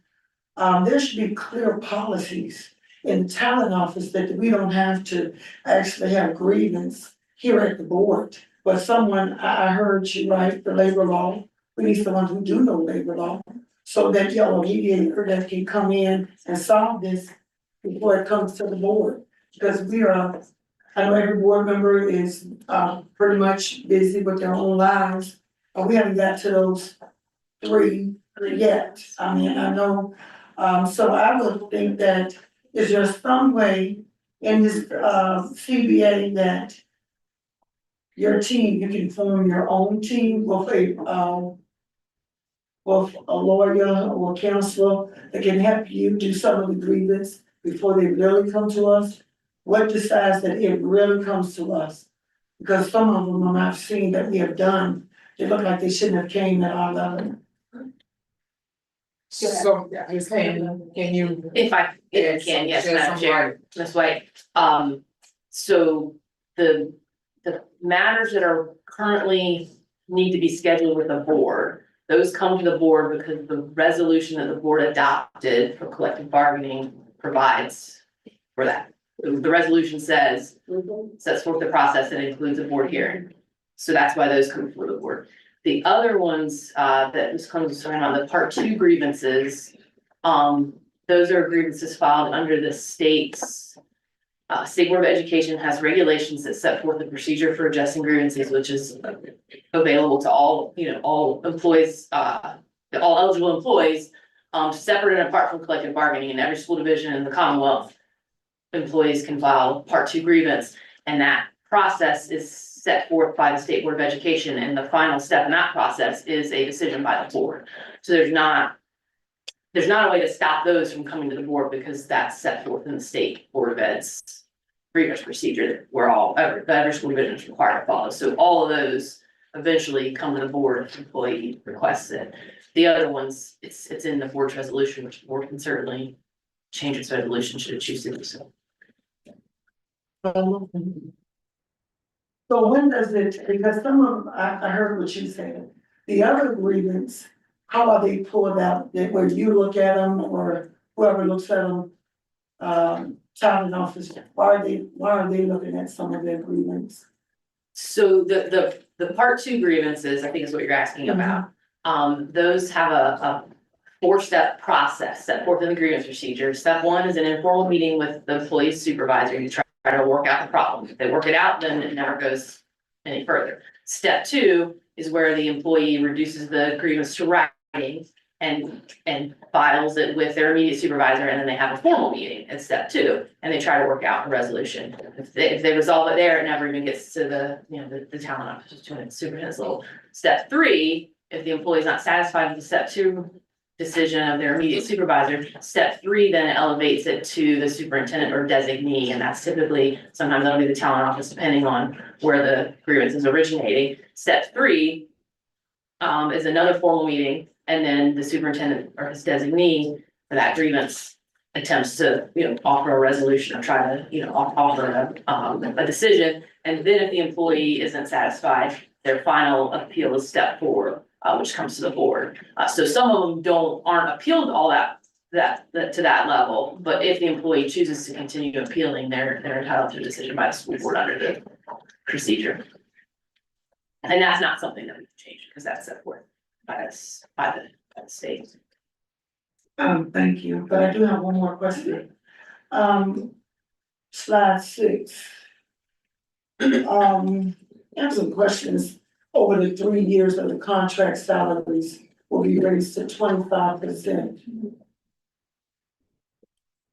There should be clear policies in the talent office that we don't have to actually have grievance here at the board. But someone, I heard you right, the labor law, we need someone who do know labor law. So that y'all mediator that can come in and solve this before it comes to the board. Because we are, I know every board member is pretty much busy with their own lives. But we haven't got to those three yet. I mean, I know, so I would think that is there some way in this CBA that your team, you can form your own team with a lawyer or counselor that can help you do some of the grievance before they really come to us? What decides that it really comes to us? Because some of them I've seen that we have done, they look like they shouldn't have came at our level. So, Ms. Hayden, can you? If I can, yes, Madam Chair, Ms. White, so the matters that are currently need to be scheduled with the board, those come to the board because the resolution that the board adopted for collective bargaining provides for that. The resolution sets forth the process that includes a board hearing. So that's why those come before the board. The other ones, that Ms. Clemens was talking about, the part 2 grievances, those are grievances filed under the state's, State Board of Education has regulations that set forth the procedure for adjusting grievances, which is available to all, all employees, all eligible employees, separate and apart from collective bargaining. In every school division in the Commonwealth, employees can file part 2 grievance, and that process is set forth by the State Board of Education, and the final step in that process is a decision by the board. So there's not a way to stop those from coming to the board because that's set forth in the State Board of Ed's grievance procedure that every school division is required to follow. So all of those eventually come to the board if the employee requests it. The other ones, it's in the board's resolution, which the board can certainly change its resolution should it choose to do so. So when does it, because some of, I heard what you said, the other grievance, how are they pulled out, that where you look at them or whoever looks at them? Talent office, why are they looking at some of their grievance? So the part 2 grievances, I think is what you're asking about. Those have a 4-step process set forth in the grievance procedure. Step 1 is an informal meeting with the employee's supervisor. You try to work out the problem. If they work it out, then it never goes any further. Step 2 is where the employee reduces the grievance to writing and files it with their immediate supervisor, and then they have a formal meeting at step 2, and they try to work out a resolution. If they resolve it there, it never even gets to the talent office to the superintendent's level. Step 3, if the employee is not satisfied with the step 2 decision of their immediate supervisor. Step 3 then elevates it to the superintendent or designee, and that's typically, sometimes that'll be the talent office, depending on where the grievance is originating. Step 3 is another formal meeting, and then the superintendent or his designee for that grievance attempts to, offer a resolution or try to, offer a decision. And then if the employee isn't satisfied, their final appeal is step 4, which comes to the board. So some of them aren't appealed all that to that level, but if the employee chooses to continue appealing, they're entitled to a decision by the school board under the procedure. And that's not something that we can change, because that's set forth by the state. Thank you, but I do have one more question. Slide 6. I have some questions. Over the 3 years of the contract, salaries will be raised to 25%.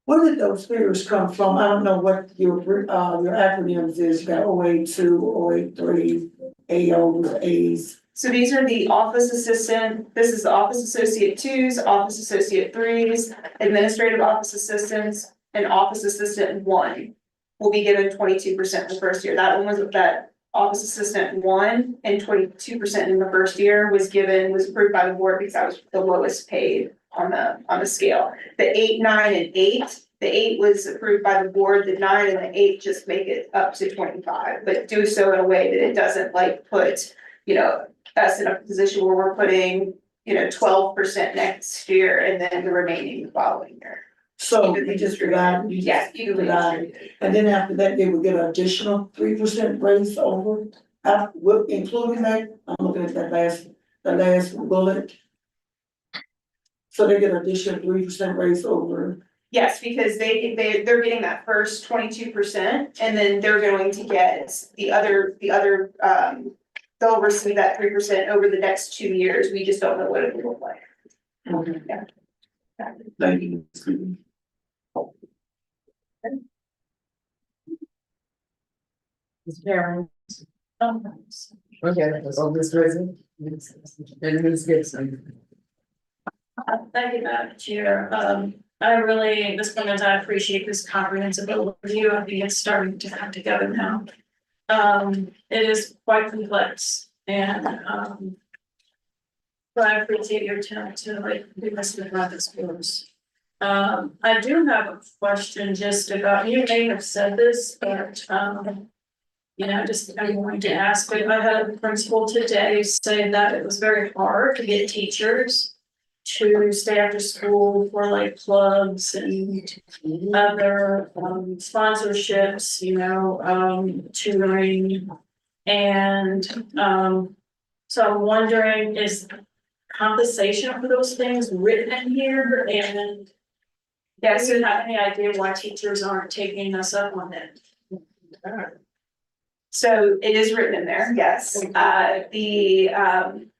Where did those figures come from? I don't know what your acronyms is. You got 082, 083, AOs, A's. So these are the office assistant, this is the office associate 2s, office associate 3s, administrative office assistants, and office assistant 1 will be given 22% the first year. That one was that office assistant 1 and 22% in the first year was approved by the board because that was the lowest paid on the scale. The 8, 9, and 8, the 8 was approved by the board, the 9 and the 8 just make it up to 25, but do so in a way that it doesn't like put, us in a position where we're putting, 12% next year and then the remaining the following year. So you just divide, Yes, evenly distributed. and then after that, they would get an additional 3% raise over, including that, I'm looking at the last bullet. So they get an additional 3% raise over. Yes, because they're getting that first 22% and then they're going to get the other, they'll receive that 3% over the next 2 years. We just don't know what it will look like. Okay. Yeah. Thank you. Ms. Karen. Okay, so Ms. Rizzi. And Ms. Gibson. Thank you, Madam Chair. I appreciate this comprehensive overview. I think it's starting to come together now. It is quite complex and, but I appreciate your attempt to give us the practice for. I do have a question just about, you may have said this, but, I'm going to ask, but I had a principal today say that it was very hard to get teachers to stay after school for like clubs and other sponsorships, tutoring. And so I'm wondering, is compensation for those things written in here? And yes, do you have any idea why teachers aren't taking us up on it? So it is written in there, yes. The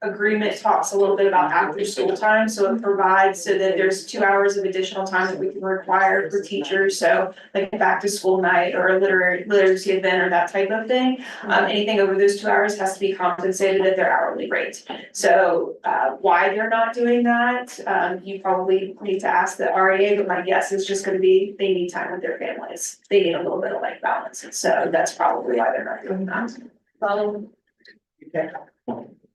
agreement talks a little bit about after school time, so it provides so that there's 2 hours of additional time that we can require for teachers. So like a back to school night or a literacy event or that type of thing. Anything over those 2 hours has to be compensated at their hourly rate. So why they're not doing that, you probably need to ask the REA, but my guess is just gonna be they need time with their families. They need a little bit of life balance. And so that's probably why they're not doing that.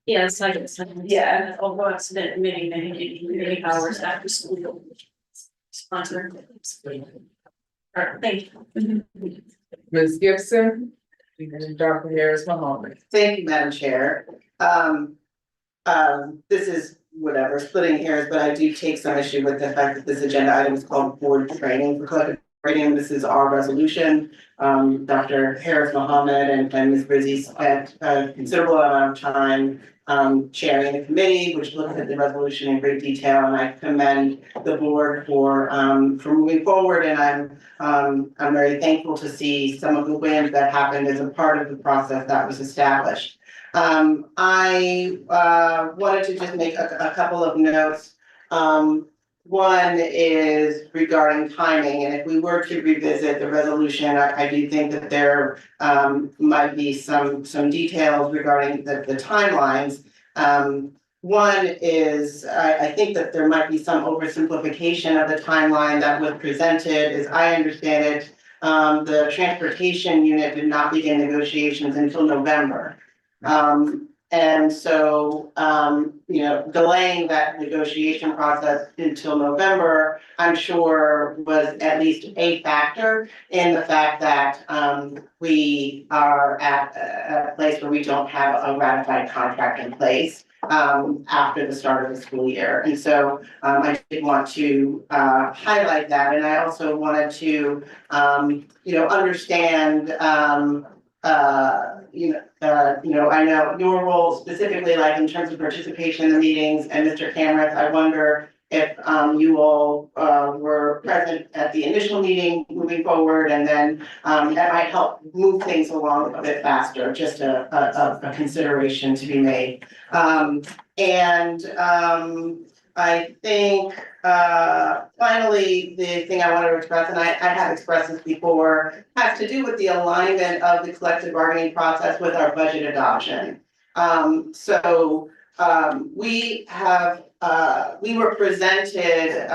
Yes, I guess. Yeah. Although I've spent many hours after school. Sponsoring. Thank you. Ms. Gibson. And Dr. Harris Mohammed. Thank you, Madam Chair. This is whatever, splitting hairs, but I do take some issue with the fact that this agenda item is called board training for collective bargaining. This is our resolution. Dr. Harris Mohammed and Ms. Rizzi spent a considerable amount of time chairing the committee, which looked at the resolution in great detail, and I commend the board for moving forward, and I'm very thankful to see some of the wins that happened as a part of the process that was established. I wanted to just make a couple of notes. One is regarding timing, and if we were to revisit the resolution, I do think that there might be some details regarding the timelines. One is, I think that there might be some oversimplification of the timeline that was presented, as I understand it. The transportation unit did not begin negotiations until November. And so, delaying that negotiation process until November, I'm sure was at least a factor in the fact that, we are at a place where we don't have a ratified contract in place after the start of the school year. And so I did want to highlight that. And I also wanted to, understand, I know your role specifically, like in terms of participation in the meetings, and Mr. Cameron, I wonder if you all were present at the initial meeting moving forward, and then that might help move things along a bit faster, just a consideration to be made. I think finally, the thing I want to express, and I have expressed this before, has to do with the alignment of the collective bargaining process with our budget adoption. We were presented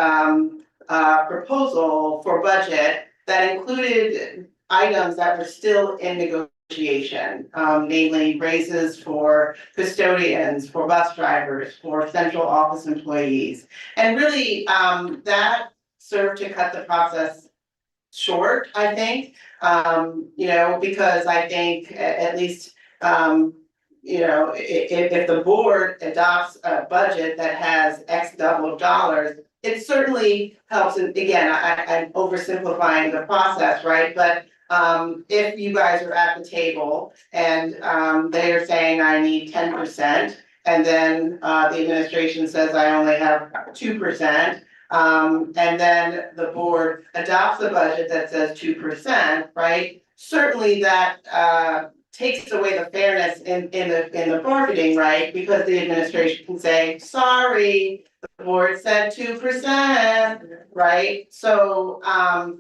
a proposal for budget that included items that were still in negotiation, namely raises for custodians, for bus drivers, for central office employees. And really, that served to cut the process short, I think, because I think at least, if the board adopts a budget that has X double of dollars, it certainly helps. And again, I'm oversimplifying the process, right? But if you guys are at the table and they are saying I need 10%, and then the administration says I only have 2%, and then the board adopts a budget that says 2%, right? Certainly that takes away the fairness in the bargaining, right? Because the administration can say, sorry, the board said 2%, right? So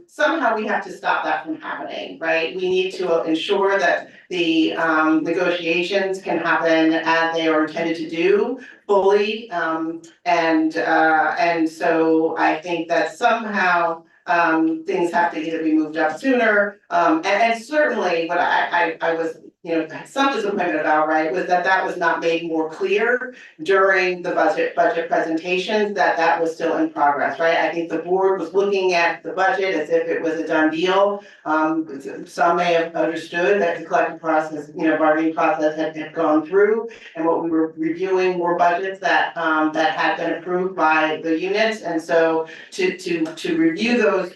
somehow we have to stop that from happening, right? We need to ensure that the negotiations can happen as they are intended to do fully. And so I think that somehow things have to either be moved up sooner. And certainly what I was, some disappointment about, right, was that was not made more clear during the budget presentations, that was still in progress, right? I think the board was looking at the budget as if it was a done deal. Some may have understood that the collective process, bargaining process had gone through, and what we were reviewing were budgets that had been approved by the units. And so to review those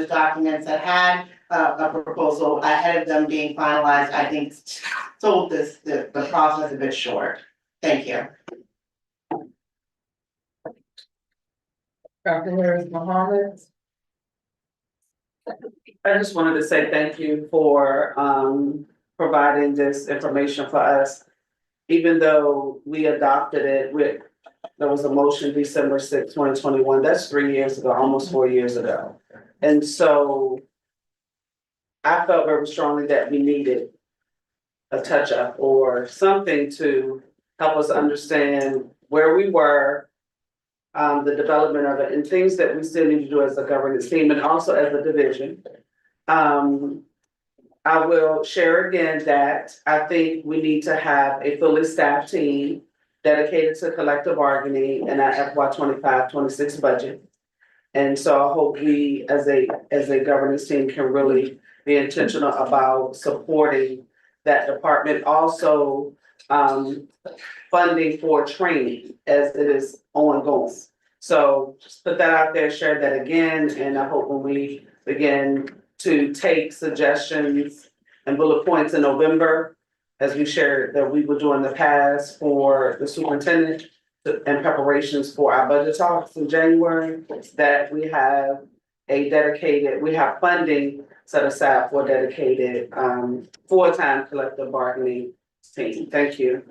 documents that had a proposal ahead of them being finalized, I think sold the process a bit short. Thank you. Dr. Harris Mohammed. I just wanted to say thank you for providing this information for us. Even though we adopted it there was a motion December 6, 2021, that's 3 years ago, almost 4 years ago. And so I felt very strongly that we needed a touch up or something to help us understand where we were, the development of it, and things that we still need to do as a governance team and also as a division. I will share again that I think we need to have a fully staffed team dedicated to collective bargaining in our FY 25-26 budget. And so I hope we as a governance team can really be intentional about supporting that department. Also, funding for training as it is ongoing. So just put that out there, share that again, and I hope when we begin to take suggestions and bullet points in November, as we shared that we will do in the past for the superintendent and preparations for our budget talks in January, that we have funding set aside for dedicated full-time collective bargaining team. Thank you.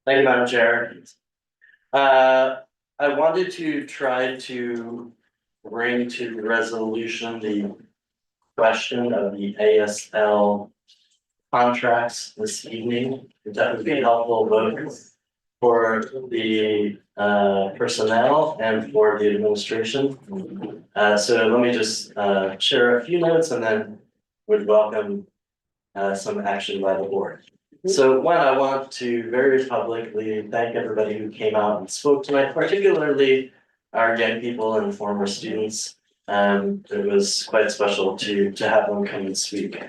Thank you, Madam Chair. I wanted to try to bring to the resolution the question of the ASL contracts this evening. That would be helpful both for the personnel and for the administration. So let me just share a few notes and then would welcome some action by the board. So one, I want to very publicly thank everybody who came out and spoke tonight, particularly our young people and former students. It was quite special to have them come and speak.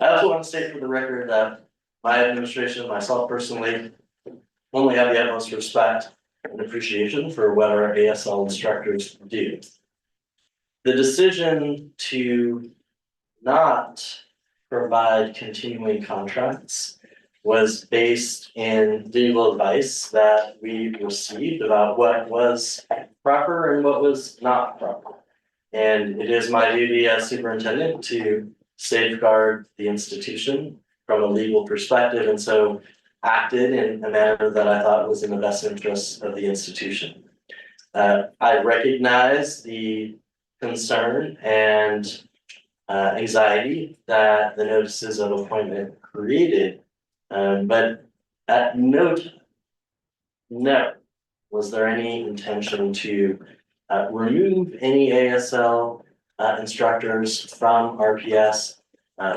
I also want to state for the record that my administration, myself personally, only have the utmost respect and appreciation for what our ASL instructors do. The decision to not provide continuing contracts was based in legal advice that we received about what was proper and what was not proper. And it is my duty as superintendent to safeguard the institution from a legal perspective, and so acted in a manner that I thought was in the best interest of the institution. I recognize the concern and anxiety that the notices of appointment created, but at no was there any intention to remove any ASL instructors from RPS,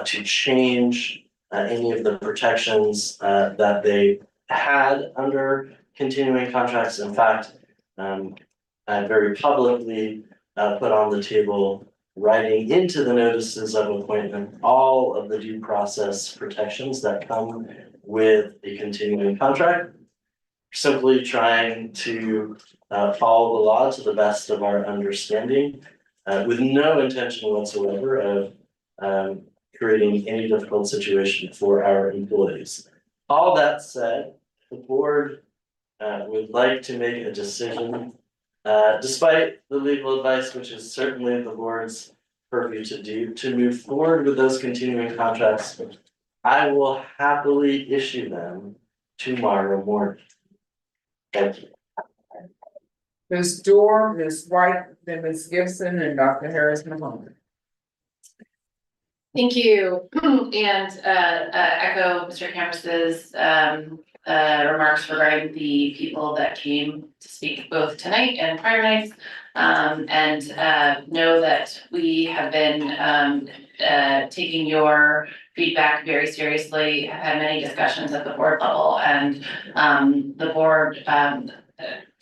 to change any of the protections that they had under continuing contracts. In fact, I very publicly put on the table, writing into the notices of appointment, all of the due process protections that come with a continuing contract, simply trying to follow the law to the best of our understanding, with no intention whatsoever of creating any difficult situation for our employees. All that said, the board would like to make a decision, despite the legal advice, which is certainly the board's purview to do, to move forward with those continuing contracts. I will happily issue them tomorrow morning. Thank you. Ms. Dorr, Ms. White, then Ms. Gibson, and Dr. Harris Mahoney. Thank you, and echo Mr. Cameron's remarks regarding the people that came to speak both tonight and prior nights. And know that we have been taking your feedback very seriously, have had many discussions at the board level, and the board,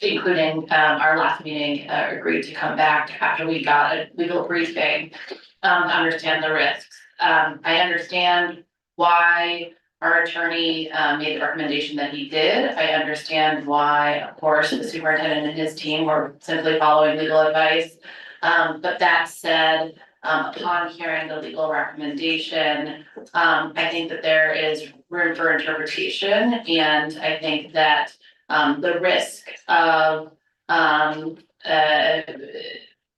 including our last meeting, agreed to come back after we got a legal briefing to understand the risks. I understand why our attorney made the recommendation that he did. I understand why, of course, the superintendent and his team were simply following legal advice. But that said, upon hearing the legal recommendation, I think that there is room for interpretation, and I think that the risk of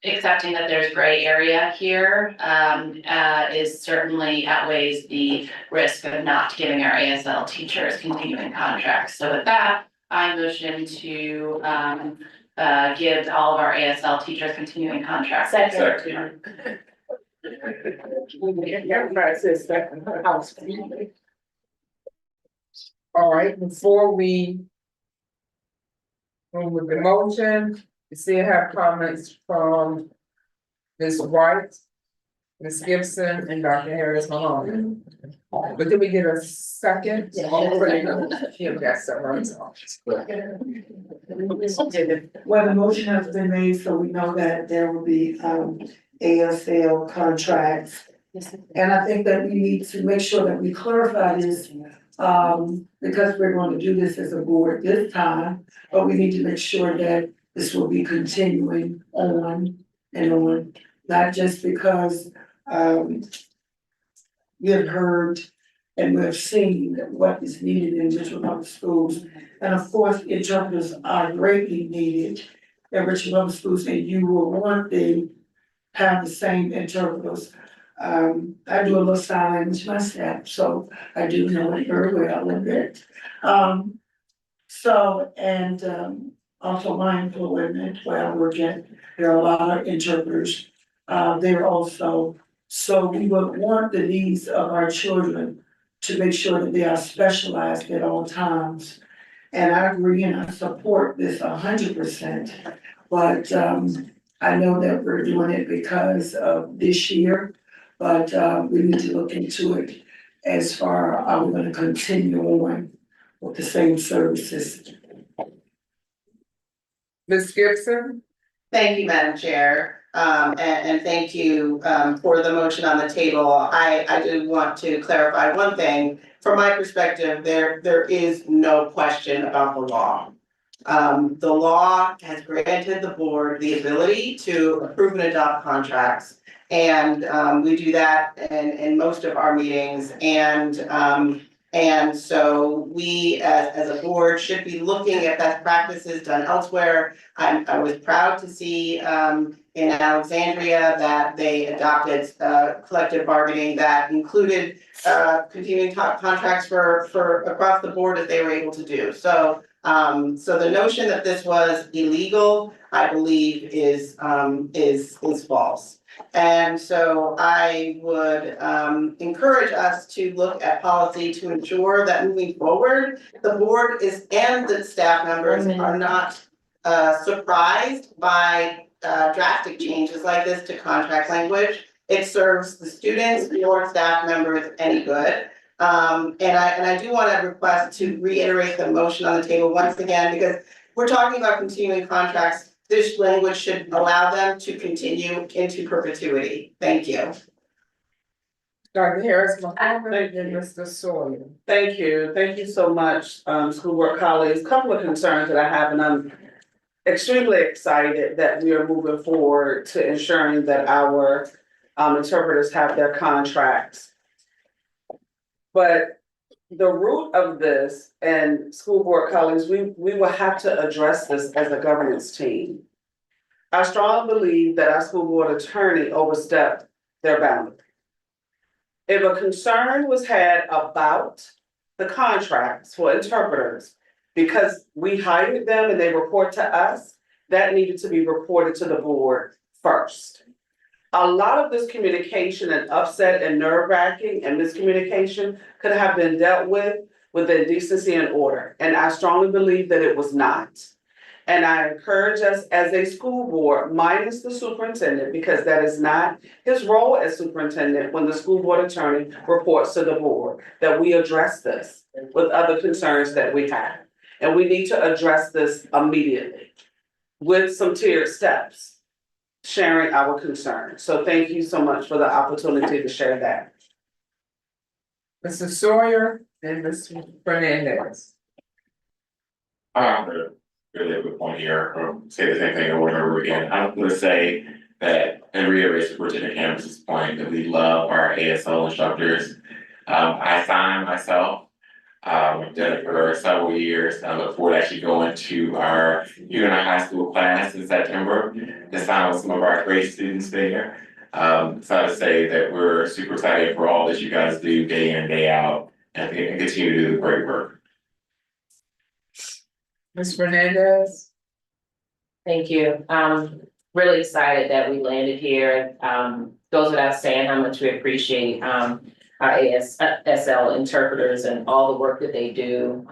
accepting that there's gray area here is certainly outweighs the risk of not giving our ASL teachers continuing contracts. So with that, I motion to give all of our ASL teachers continuing contracts. Second. Everybody says second. All right, before we move with the motion, we still have comments from Ms. White, Ms. Gibson, and Dr. Harris Mahoney. But did we get a second? Yeah. Yeah, that's the right. Well, the motion has been made, so we know that there will be ASL contracts. And I think that we need to make sure that we clarify this, because we're going to do this as a board this time, but we need to make sure that this will be continuing on and on, not just because we have heard and we have seen what is needed in Richmond Public Schools. And of course, interpreters are greatly needed in Richmond Public Schools, and you will want to have the same interpreters. I do a little sign language myself, so I do know it very well a little bit. also my employment where I work at, there are a lot of interpreters. There also, so we would want the needs of our children to make sure that they are specialized at all times. And I agree and I support this 100%, but, I know that we're doing it because of this year, but, we need to look into it as far, are we gonna continue on with the same services? Ms. Gibson? Thank you, Madam Chair, and thank you, for the motion on the table. I do want to clarify one thing. From my perspective, there is no question about the law. The law has granted the board the ability to approve and adopt contracts. And, we do that in most of our meetings, and so we as a board should be looking at best practices done elsewhere. I was proud to see in Alexandria that they adopted collective bargaining that included continuing contracts for across the board that they were able to do. So the notion that this was illegal, I believe is false. And so I would encourage us to look at policy to ensure that moving forward, the board is and the staff members are not surprised by drastic changes like this to contract language. It serves the students, your staff members any good. And I do want to request to reiterate the motion on the table once again, because we're talking about continuing contracts. This language should allow them to continue into perpetuity. Thank you. Dr. Harris, thank you, Mr. Sawyer. Thank you so much, school board colleagues. Couple of concerns that I have, and I'm extremely excited that we are moving forward to ensuring that our interpreters have their contracts. But the root of this, and school board colleagues, we will have to address this as a governance team. I strongly believe that our school board attorney overstepped their boundary. If a concern was had about the contracts for interpreters, because we hired them and they report to us, that needed to be reported to the board first. A lot of this communication and upset and nerve-wracking and miscommunication could have been dealt with within decency and order, and I strongly believe that it was not. And I encourage us as a school board, minus the superintendent, because that is not his role as superintendent when the school board attorney reports to the board, that we address this with other concerns that we have. And we need to address this immediately with some tiered steps, sharing our concerns. So thank you so much for the opportunity to share that. Mr. Sawyer and Mr. Fernandez. Really a good point here, or say the same thing over and over again. I'm gonna say that, and reiterate Superintendent Campbell's point, that we love our ASL instructors. I signed myself, done it for several years. I look forward to actually going to our junior high school class in September to sign with some of our great students there. So I would say that we're super excited for all that you guys do day in, day out, and continue to do the great work. Ms. Fernandez? Thank you. Really excited that we landed here. Goes without saying how much we appreciate our ASL interpreters and all the work that they do.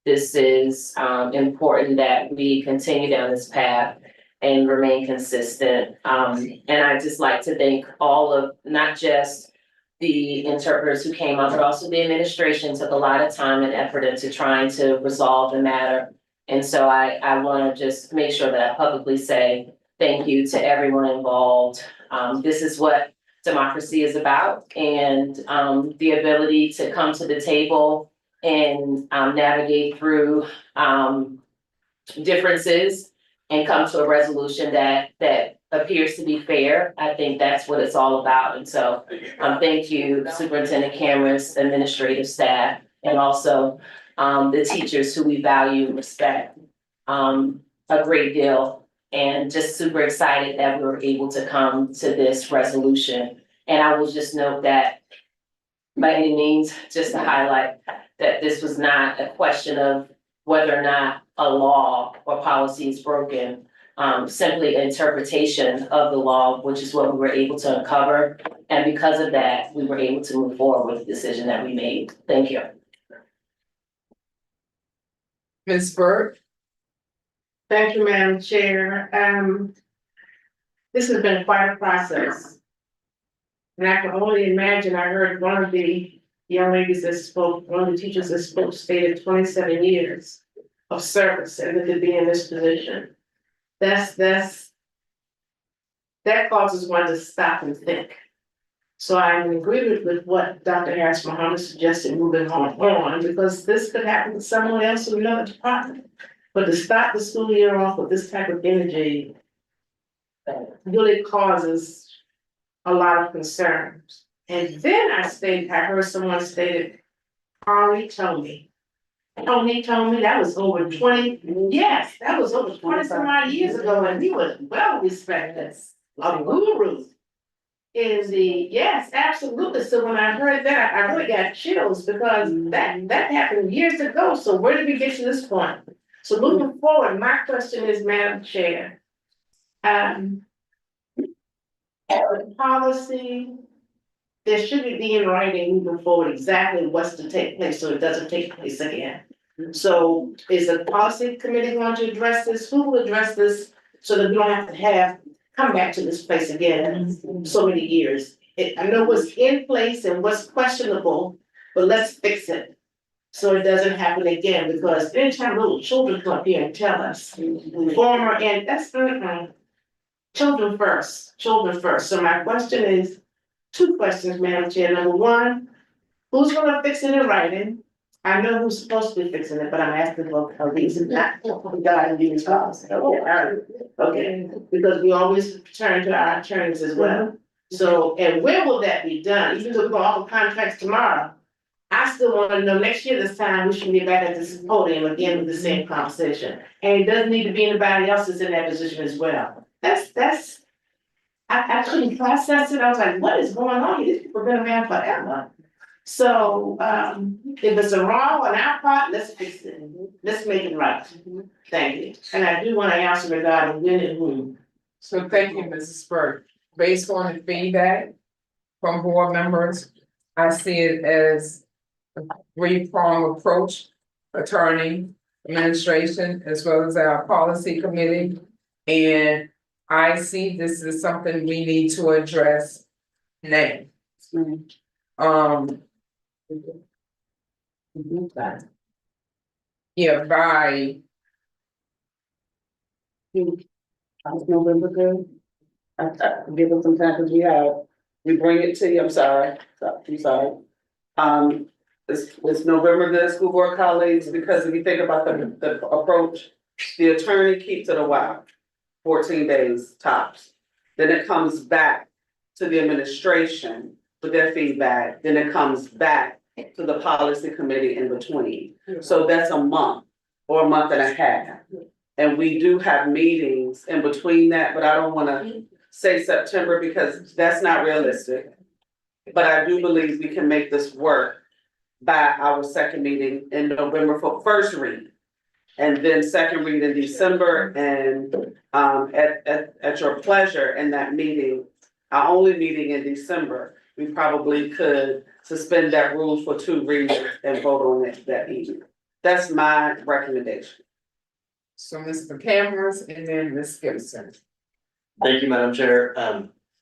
This is important that we continue down this path and remain consistent. And I'd just like to thank all of, not just the interpreters who came up, but also the administration took a lot of time and effort into trying to resolve the matter. And so I want to just make sure that I publicly say thank you to everyone involved. This is what democracy is about, and the ability to come to the table and navigate through differences and come to a resolution that appears to be fair. I think that's what it's all about. And so thank you, Superintendent Cameron's administrative staff, and also the teachers who we value and respect a great deal, and just super excited that we were able to come to this resolution. And I will just note that by any means, just to highlight that this was not a question of whether or not a law or policy is broken. Simply interpretation of the law, which is what we were able to uncover. And because of that, we were able to move forward with the decision that we made. Thank you. Ms. Burke? Thank you, Madam Chair. This has been quite a process. And I can only imagine, I heard one of the young ladies that spoke, one of the teachers that spoke stated 27 years of service and to be in this position. That causes one to stop and think. So I'm in agreement with what Dr. Harris Muhammad suggested moving on, because this could happen to someone else in another department. But to start the school year off with this type of energy really causes a lot of concerns. And then I heard someone stated, Tony told me that was over 20, yes, that was over 20 some odd years ago, and he was well respected, a guru. Yes, absolutely. So when I heard that, I really got chills because that happened years ago. So where did we get to this point? So moving forward, my question is, Madam Chair, policy, there should be in writing moving forward exactly what's to take place so it doesn't take place again. So is the policy committee going to address this? Who will address this so that we don't have to come back to this place again in so many years? I know what's in place and what's questionable, but let's fix it so it doesn't happen again, because anytime little children come up here and tell us, former, and that's children first. So my question is, two questions, Madam Chair. Number one, who's gonna fix it in writing? I know who's supposed to be fixing it, but I'm asking for a reason, not God and these policy. Okay, all right. Okay, because we always turn to our attorneys as well. So, and where will that be done? Even though we offer contracts tomorrow, I still wanna know next year this time, we should be back at this podium again with the same conversation. And it doesn't need to be anybody else that's in that position as well. I couldn't process it. I was like, what is going on here? These people have been around forever. So, if it's a wrong on our part, let's fix it. Let's make it right. Thank you. And I do want to answer regarding when and who. So thank you, Mrs. Burke. Based on the feedback from board members, I see it as a three-pronged approach: attorney, administration, as well as our policy committee. And I see this is something we need to address now. Yeah, by November good. Give us some time, because we bring it to you, I'm sorry. It's November good, school board colleagues, because if you think about the approach, the attorney keeps it a while, 14 days tops. Then it comes back to the administration with their feedback, then it comes back to the policy committee in between. So that's a month or a month and a half. And we do have meetings in between that, but I don't wanna say September because that's not realistic. But I do believe we can make this work by our second meeting in November for first read. And then second read in December, and at your pleasure in that meeting, our only meeting in December, we probably could suspend that rule for 2 readings and vote on it that evening. That's my recommendation. So Mr. Cameron and then Ms. Gibson. Thank you, Madam Chair.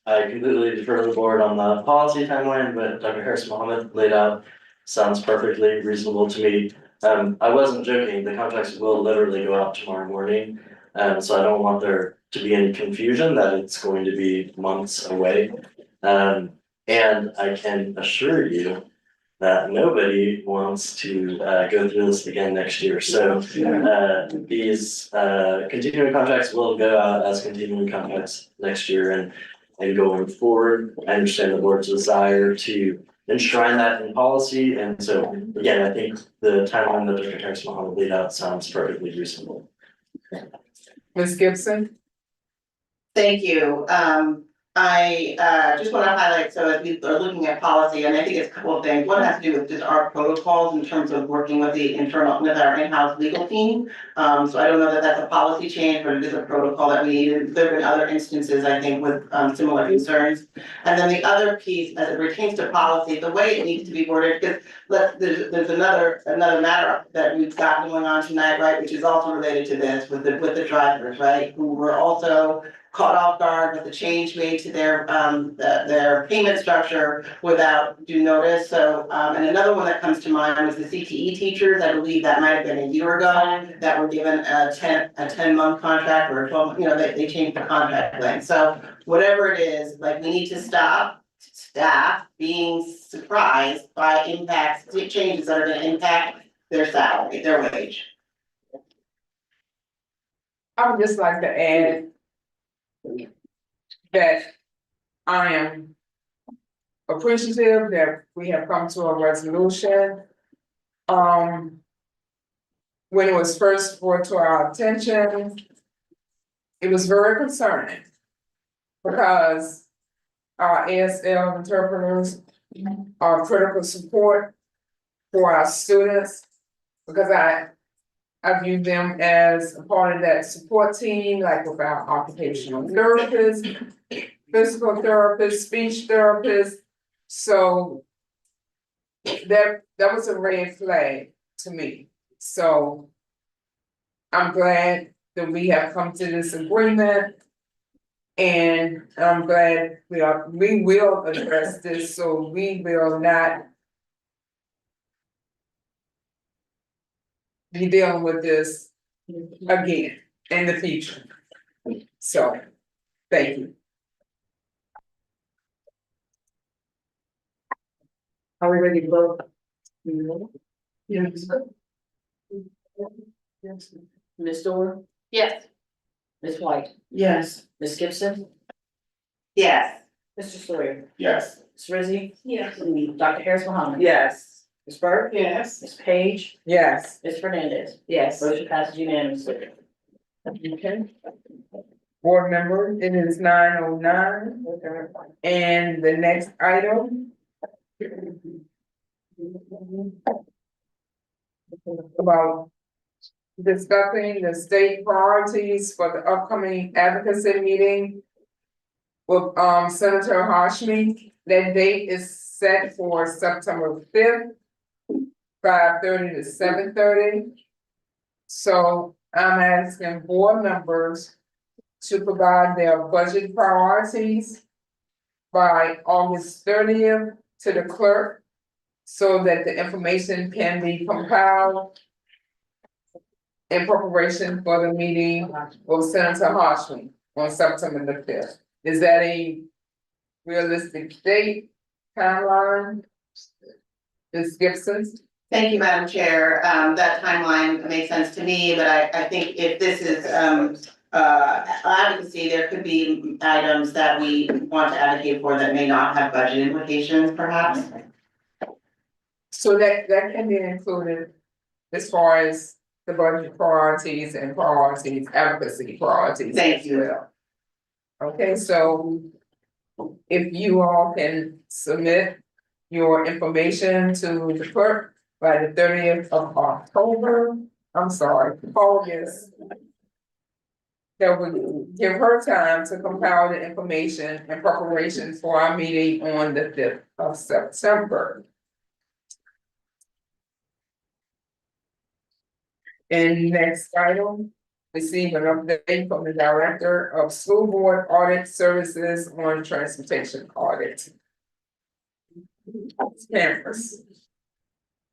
I completely defer to the board on the policy timeline, but Dr. Harris Mohammed laid out sounds perfectly reasonable to me. I wasn't joking, the contracts will literally go out tomorrow morning. So I don't want there to be any confusion that it's going to be months away. And I can assure you that nobody wants to go through this again next year. So these continuing contracts will go out as continuing contracts next year and going forward. I understand the board's desire to enshrine that in policy. And so again, I think the timeline that Dr. Harris Mohammed laid out sounds perfectly reasonable. Ms. Gibson? Thank you. I just want to highlight, so as we are looking at policy, and I think it's a couple of things. One has to do with just our protocols in terms of working with with our in-house legal team. So I don't know that that's a policy change, but it is a protocol that we need. There have been other instances, I think, with similar concerns. And then the other piece, as it pertains to policy, the way it needs to be worded, because there's another matter that we've got going on tonight, right, which is also related to this with the drivers, right, who were also caught off guard with the change made to their payment structure without due notice. So, and another one that comes to mind was the CTE teachers. I believe that might have been a year ago that were given a 10-month contract or a 12, they changed the contract length. So whatever it is, like, we need to stop staff being surprised by changes that are gonna impact their salary, their wage. I would just like to add that I am appreciative that we have come to a resolution. When it was first brought to our attention, it was very concerning because our ASL interpreters are critical support for our students, because I view them as a part of that support team, like with our occupational therapists, physical therapists, speech therapists. So that was a red flag to me. So I'm glad that we have come to this agreement. And I'm glad we will address this, so we will not be dealing with this again in the future. So, thank you. Are we ready to vote? Yes. Ms. Dorr, Yes. Ms. White, Yes. Ms. Gibson, Yes. Mr. Sawyer, Yes. Ms. Rizzi. Yes. And Dr. Harris Mohammed. Yes. Ms. Burke. Yes. Ms. Page, Yes. Ms. Fernandez. Yes. Motion passes unanimously. Okay. Board member, it is 9:09, and the next item about discussing the state priorities for the upcoming advocacy meeting with Senator Hashmi. That date is set for September 5th, 5:30 to 7:30. So I'm asking board members to provide their budget priorities by August 30th to the clerk, so that the information can be compiled in preparation for the meeting with Senator Hashmi on September the 5th. Is that a realistic date, timeline? Ms. Gibson? Thank you, Madam Chair. That timeline makes sense to me, but I think if this is advocacy, there could be items that we want to advocate for that may not have budget implications, perhaps. So that can be included as far as the budget priorities and priorities, advocacy priorities. Thank you. as well. Okay, so if you all can submit your information to the clerk by the 30th of October, August. That would give her time to compile the information in preparation for our meeting on the 5th of September. And next item, receive an update from the Director of School Board Audit Services on transportation audit. Campus.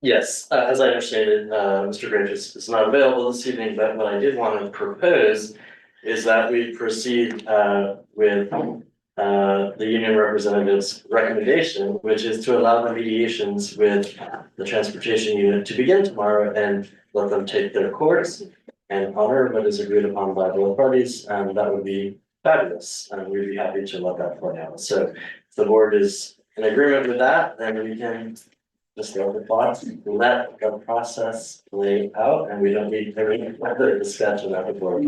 Yes, as I understand it, Mr. Grange is not available this evening, but what I did want to propose is that we proceed with the union representative's recommendation, which is to allow the mediations with the transportation unit to begin tomorrow and let them take their course and honor what is agreed upon by both parties, and that would be fabulous, and we'd be happy to let that play out. So if the board is in agreement with that, then we can just let the thoughts, let the process play out, and we don't need any further discussion at the board.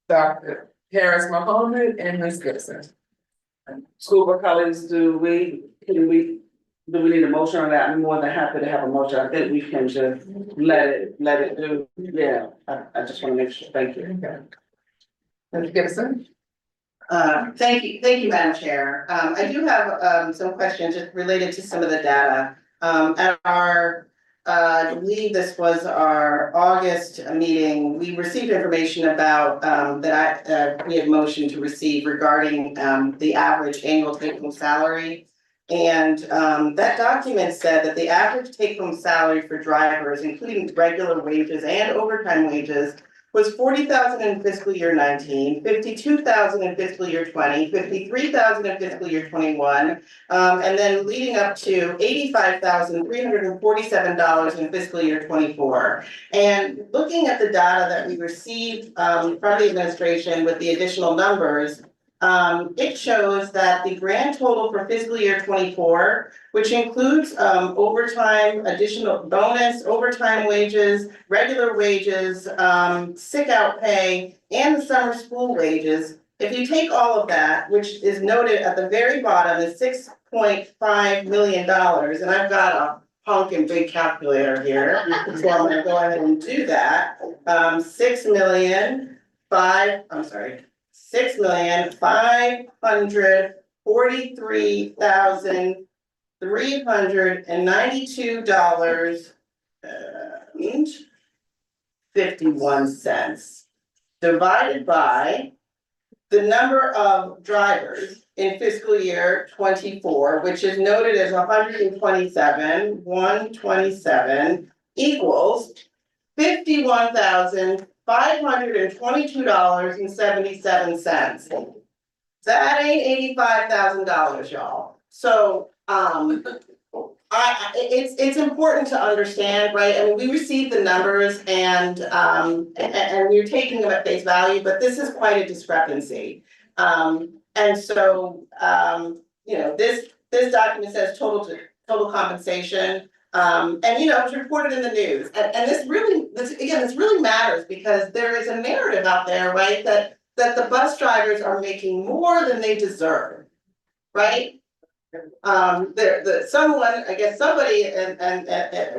Dr. Harris Mohammed and Ms. Gibson. School board colleagues, do we need a motion on that? I'm more than happy to have a motion. I think we can just let it do. Yeah, I just wanna make sure. Thank you. Okay. Ms. Gibson? Thank you, Madam Chair. I do have, some questions just related to some of the data. At our, I believe this was our August meeting, we received information about, we had motioned to receive regarding, the average annual take-home salary. And, that document said that the average take-home salary for drivers, including regular wages and overtime wages, was $40,000 in fiscal year 19, $52,000 in fiscal year 20, $53,000 in fiscal year 21, and then leading up to $85,347 in fiscal year 24. And looking at the data that we received from the administration with the additional numbers, it shows that the grand total for fiscal year 24, which includes overtime, additional bonus, overtime wages, regular wages, sick out pay, and the summer school wages. If you take all of that, which is noted at the very bottom, is $6.5 million, and I've got a honking big calculator here, so I'm gonna go ahead and do that. $6,543,392 and 51 cents divided by the number of drivers in fiscal year 24, which is noted as 127 equals $51,522.77. That ain't $85,000, y'all. So, it's important to understand, right? I mean, we received the numbers and we're taking them at face value, but this is quite a discrepancy. And so, you know, this document says total compensation. And you know, it was reported in the news, and this really matters because there is a narrative out there, right, that the bus drivers are making more than they deserve, right? Someone, I guess somebody and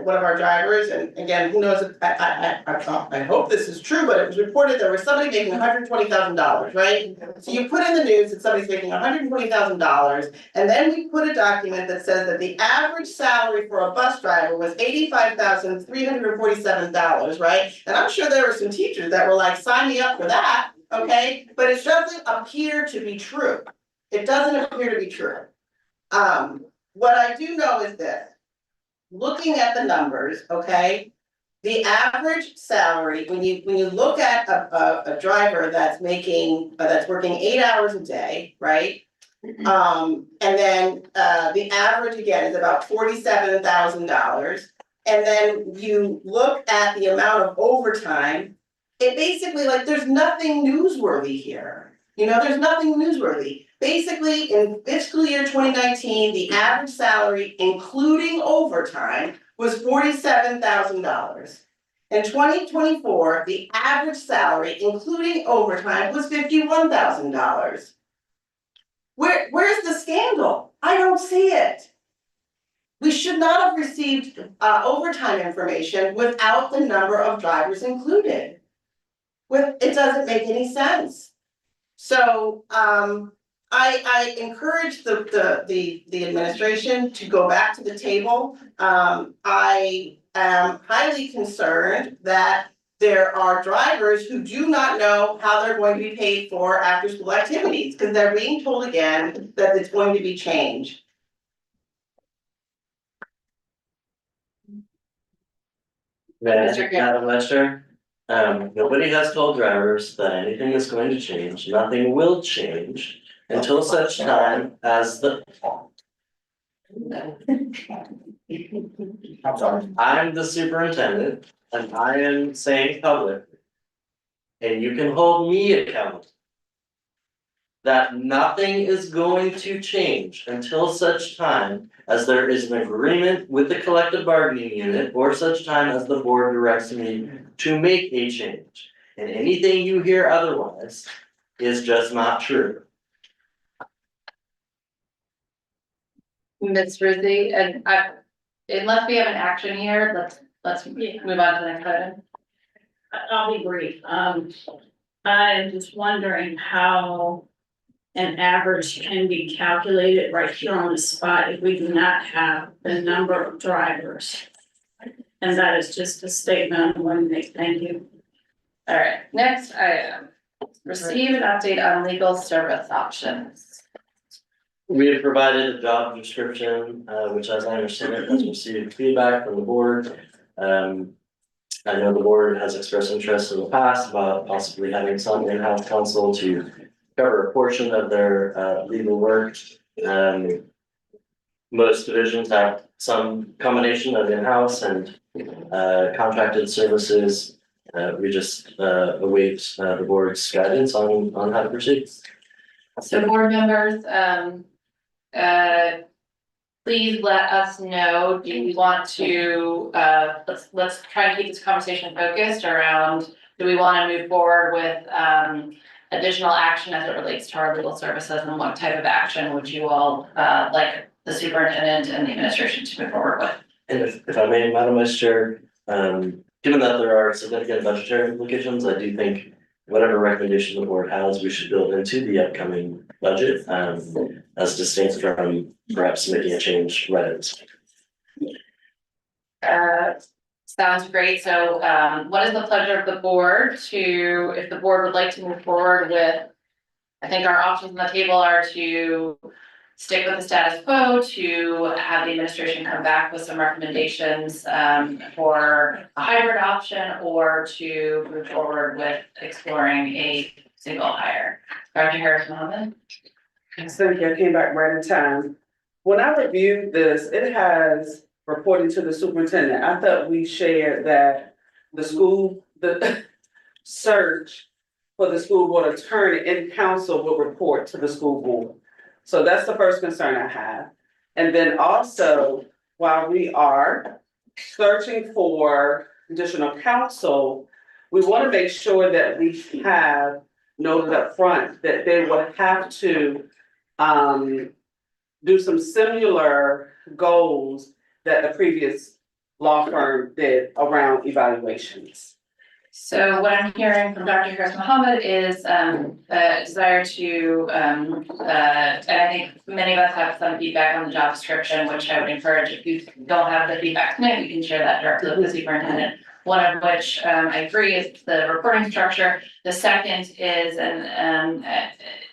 one of our drivers, and again, who knows if I hope this is true, but it was reported there was somebody making $120,000, right? So you put in the news that somebody's making $120,000, and then we put a document that says that the average salary for a bus driver was $85,347, right? And I'm sure there were some teachers that were like, sign me up for that, okay? But it doesn't appear to be true. It doesn't appear to be true. What I do know is this, looking at the numbers, okay, the average salary, when you look at a driver that's making, that's working 8 hours a day, right? And then, the average again is about $47,000. And then you look at the amount of overtime, it basically, like, there's nothing newsworthy here. You know, there's nothing newsworthy. Basically, in fiscal year 2019, the average salary, including overtime, was $47,000. In 2024, the average salary, including overtime, was $51,000. Where's the scandal? I don't see it. We should not have received overtime information without the number of drivers included. It doesn't make any sense. So, I encourage the administration to go back to the table. I am highly concerned that there are drivers who do not know how they're going to be paid for after school activities, because they're being told again that it's going to be changed. Madam Lester, nobody has told drivers that anything is going to change, nothing will change until such time as I'm the superintendent and I am saying publicly, and you can hold me accountable, that nothing is going to change until such time as there is an agreement with the collective bargaining unit or such time as the board directs me to make a change. And anything you hear otherwise is just not true. Ms. Rizzi, and unless we have an action here, let's move on to the next item. I'll be brief. I'm just wondering how an average can be calculated right here on the spot if we do not have the number of drivers. And that is just a statement I want to make. Thank you. All right, next item, receive an update on legal service options. We have provided a job description, which as I understand it, has received feedback from the board. I know the board has expressed interest in the past about possibly having some in-house counsel to cover a portion of their legal work. Most divisions have some combination of in-house and contracted services. We just await the board's guidance on how to proceed. So board members, please let us know, do you want to, let's try and keep this conversation focused around, do we want to move forward with, additional action as it relates to our legal services, and what type of action would you all, like the superintendent and the administration to move forward with? And if I may, Madam Vice Chair, given that there are significant budgetary implications, I do think whatever recommendation the board has, we should build into the upcoming budget, as distinct from perhaps making a change right at this point. Sounds great. So, what is the pleasure of the board to, if the board would like to move forward with, I think our options on the table are to stick with the status quo, to have the administration come back with some recommendations, for a hybrid option, or to move forward with exploring a single hire. Dr. Harris-Mohammed? Thank you, I came back right in time. When I reviewed this, it has reporting to the superintendent. I thought we shared that the search for the school board attorney and council will report to the school board. So that's the first concern I have. And then also, while we are searching for additional counsel, we want to make sure that we have noted up front that they would have to do some similar goals that the previous law firm did around evaluations. So what I'm hearing from Dr. Harris-Mohammed is a desire to, and I think many of us have some feedback on the job description, which I would encourage, if you don't have the feedback tonight, we can share that directly with the superintendent. One of which I agree is the reporting structure. The second is,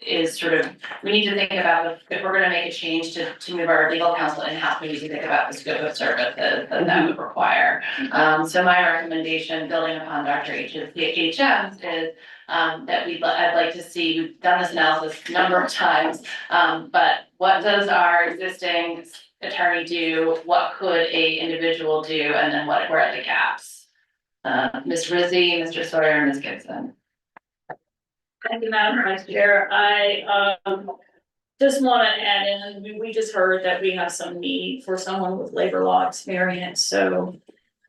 is sort of, we need to think about if we're gonna make a change to move our legal counsel in-house, we need to think about the scope of services that would require. So my recommendation, building upon Dr. HM's is that I'd like to see, we've done this analysis a number of times, but what does our existing attorney do? What could a individual do? And then where are the gaps? Ms. Rizzi, Mr. Sawyer, and Ms. Gibson. Thank you, Madam Vice Chair. I just want to add in, we just heard that we have some need for someone with labor law experience, so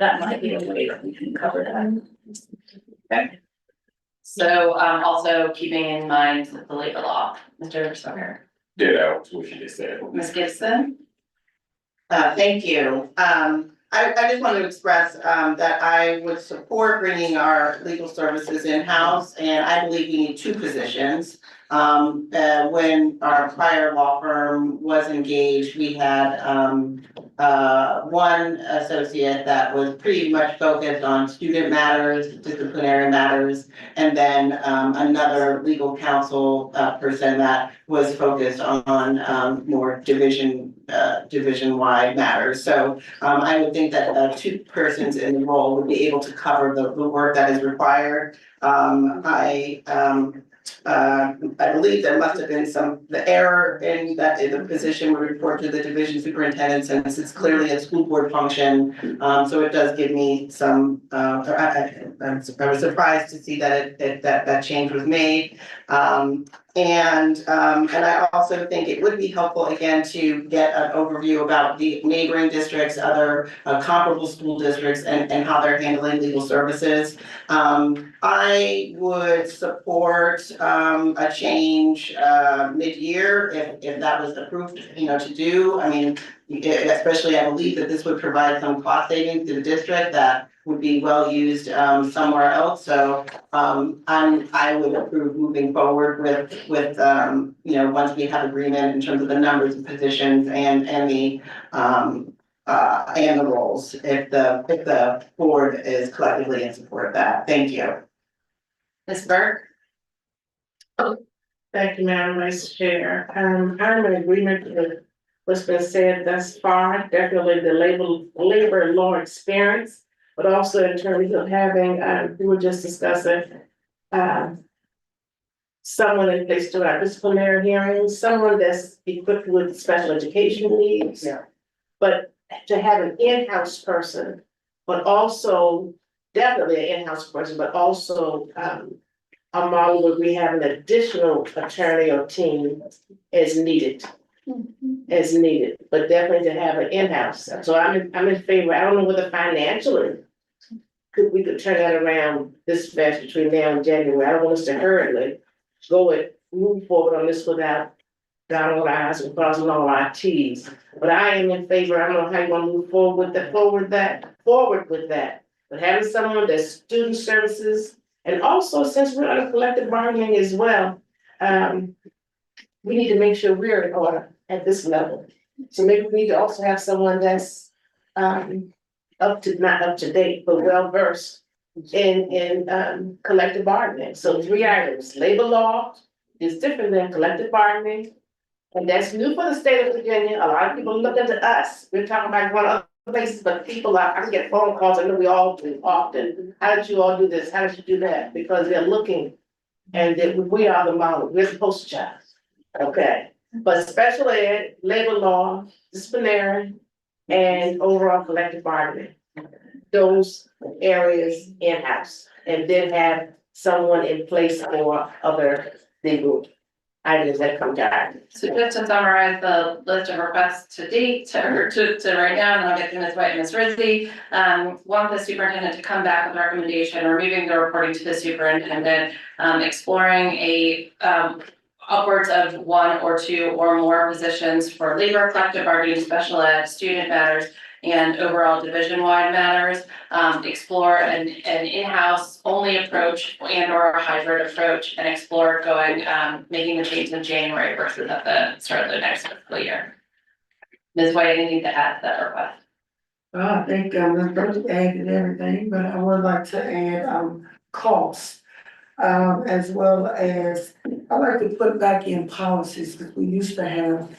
that might be a way that we can cover that. Okay. So also keeping in mind the labor law, Mr. Sawyer. Ditto to what you just said. Ms. Gibson? Thank you. I just want to express that I would support bringing our legal services in-house, and I believe we need two positions. When our prior law firm was engaged, we had one associate that was pretty much focused on student matters, disciplinary matters, and then another legal counsel person that was focused on more division-wide matters. So I would think that two persons in the role would be able to cover the work that is required. I believe there must have been the error in that the position would report to the division superintendent, since it's clearly a school board function. So it does give me some, I was surprised to see that that change was made. And I also think it would be helpful again to get an overview about the neighboring districts, other comparable school districts and how they're handling legal services. I would support a change mid-year if that was approved, to do. I mean, especially I believe that this would provide some cost savings to the district that would be well used somewhere else. So I would approve moving forward with once we have agreement in terms of the numbers of positions and the roles, if the board is collectively in support of that. Thank you. Ms. Burke? Thank you, Madam Vice Chair. I'm in agreement with what's been said thus far, definitely the labor law experience, but also in terms of having, we were just discussing, someone in place to our disciplinary hearings, someone that's equipped with special education needs. Yeah. But to have an in-house person, but also definitely an in-house person, but also, a model where we have an additional attorney or team as needed. As needed, but definitely to have an in-house. So I'm in favor. I don't know whether financially we could turn that around this fast between now and January. I don't want us to hurriedly move forward on this without dotting all our i's and crossing all our t's. But I am in favor. I don't know how you want to move forward with that. But having someone that's student services, and also since we're under collective bargaining as well, we need to make sure we're in order at this level. So maybe we need to also have someone that's not up to date, but well versed in collective bargaining. So 3 items: labor law is different than collective bargaining. And that's new for the state of Virginia. A lot of people looking to us. We're talking about going other places, but I get phone calls, I know we all do often. How did you all do this? How did you do that? Because they're looking, and we are the model, we're the poster child. Okay, but special ed, labor law, disciplinary, and overall collective bargaining. Those areas in-house, and then have someone in place for other legal items that come down. So just to summarize the list of requests to date, to write down, and I'll get to Ms. White and Ms. Rizzi. Want the superintendent to come back with a recommendation, removing the reporting to the superintendent, exploring a upwards of 1 or 2 or more positions for labor, collective bargaining, special ed, student matters, and overall division-wide matters. Explore an in-house only approach and or a hybrid approach, and explore making the change in January versus at the start of the next fiscal year. Ms. White, anything to add to that request? I think Ms. Burke added everything, but I would like to add costs. As well as, I like to put back in policies, because we used to have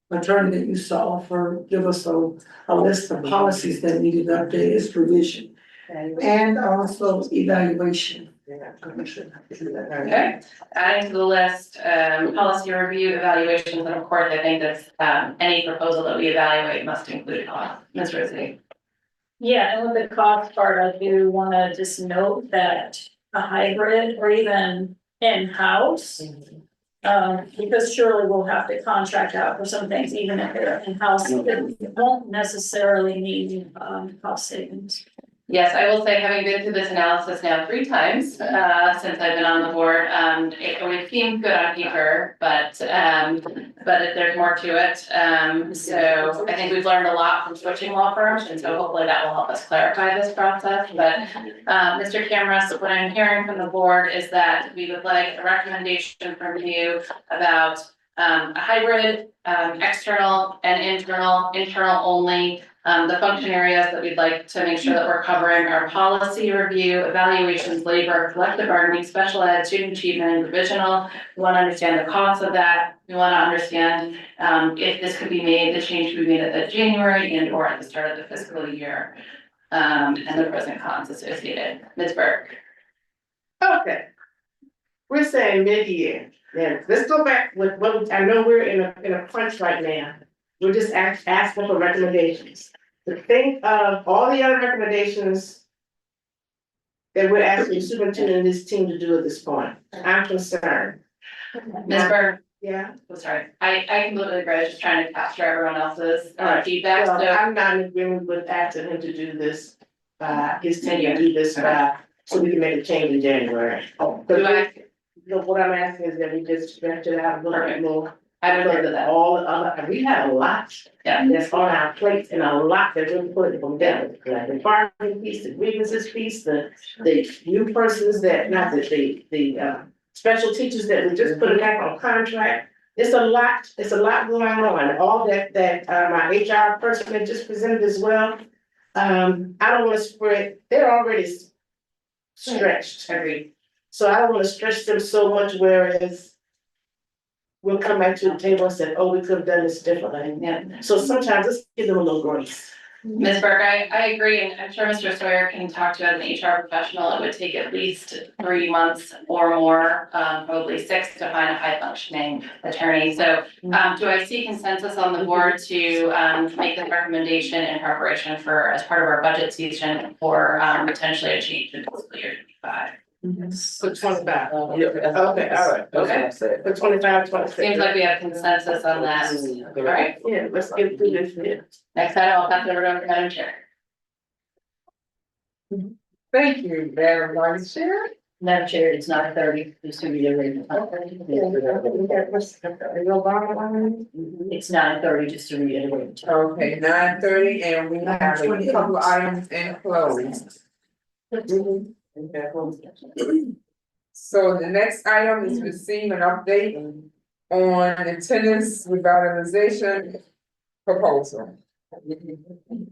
attorney that used to offer, give us a list of policies that needed updated provision. And also evaluation. Okay, adding to the list, policy review, evaluations, and of course, I think that's, any proposal that we evaluate must include cost. Ms. Rizzi? Yeah, and with the cost part, I do wanna just note that a hybrid or even in-house. Because surely we'll have to contract out for some things, even if they're in-house, it won't necessarily mean cost savings. Yes, I will say, having been through this analysis now 3 times, since I've been on the board, it seems good on paper, but there's more to it. So I think we've learned a lot from switching law firms, and so hopefully that will help us clarify this process. But Mr. Camrus, what I'm hearing from the board is that we would like a recommendation from you about a hybrid, external and internal only. The function areas that we'd like to make sure that we're covering are policy review, evaluations, labor, collective bargaining, special ed, student achievement, and divisional. We want to understand the cost of that. We want to understand if this could be made, the change could be made at the January and or at the start of the fiscal year, and the pros and cons associated. Ms. Burke. Okay. We're saying mid-year. Now, let's go back with what, I know we're in a crunch right now. We're just asking for recommendations. To think of all the other recommendations that we're asking the superintendent and his team to do at this point? I'm concerned. Ms. Berg, Yeah. I'm sorry, I completely agree, I was just trying to capture everyone else's Alright. feedback, Well, so. I'm not in agreement with asking him to do this, his team to do this, so we can make a change in January. Do I, What I'm asking is that we just stretch it out a little bit more. I would agree with that. All the other, we have a lot. Yeah. That's on our plates and a lot that we're putting them down, like the bargaining piece, the grievances piece, the new persons that, not that the special teachers that we just put back on contract. It's a lot going on, all that my HR person had just presented as well. I don't wanna spread, they're already stretched. Agreed. So I don't wanna stretch them so much, whereas we'll come back to the table and say, oh, we could have done this differently. Yeah. So sometimes let's give them a little grace. Ms. Berg, I agree, and I'm sure Mr. Sawyer can talk to as an HR professional, it would take at least 3 months or more, probably 6 to find a high functioning attorney. So, do I see consensus on the board to, make the recommendation in preparation for, as part of our budget season for, potentially a change in fiscal year 25? For 25. Okay, all right. Okay. For 25, 26. Seems like we have consensus on that. All right, Yeah, let's get through this here. next item, I'll pass it over to Madam Chair. Thank you, Madam Vice Chair. Madam Chair, it's 9:30, just to reiterate. It's 9:30, just to reiterate. Okay, 9:30, and we have a couple items in closed. So the next item is receive an update on attendance revitalization proposal.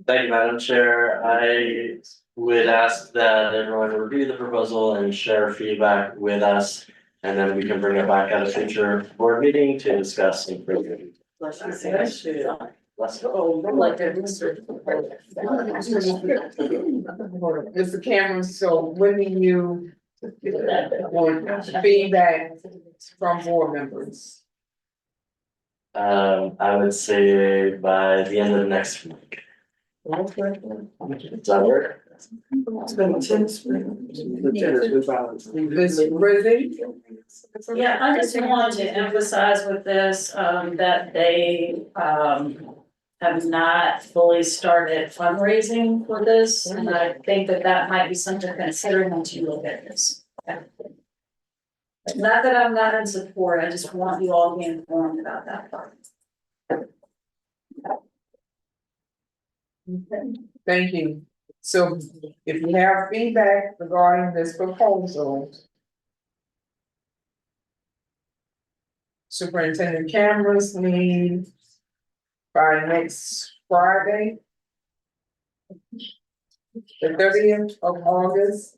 Thank you, Madam Chair. I would ask that everyone review the proposal and share feedback with us. And then we can bring it back at a future board meeting to discuss and further. Mr. Cameron, so when do you want feedback from board members? I would say by the end of next week. Does that work? It's been intense. Ms. Brizzy? Yeah, I just wanted to emphasize with this, that they, have not fully started fundraising for this, and I think that might be something to consider once you look at this. Not that I'm not in support, I just want you all to be informed about that part. Thank you. So if you have feedback regarding this proposal, Superintendent Cameras need by next Friday, the 30th of August.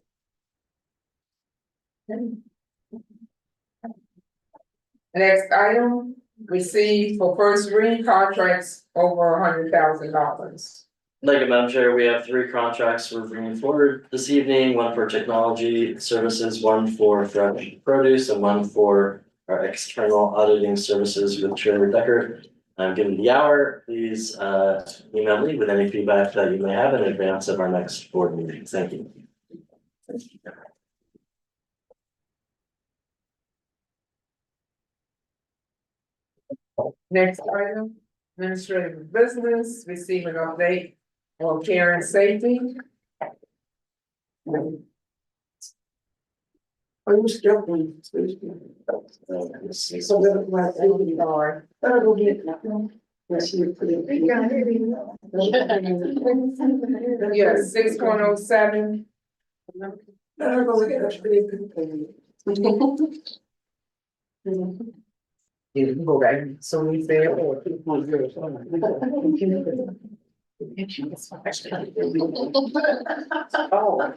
Next item, receive for first read contracts over $100,000. Thank you, Madam Chair. We have 3 contracts we're bringing forward this evening, one for technology services, one for fresh produce, and one for our external auditing services with Trevor Decker. Given the hour, please email me with any feedback that you may have in advance of our next board meeting. Thank you. Next item, administrative business, receive an update on care and safety. Are you still in? So that like every hour. That'll be. Yes, 6107. That'll go get us pretty good. Yeah, you go back, so we say, or people do it. Oh.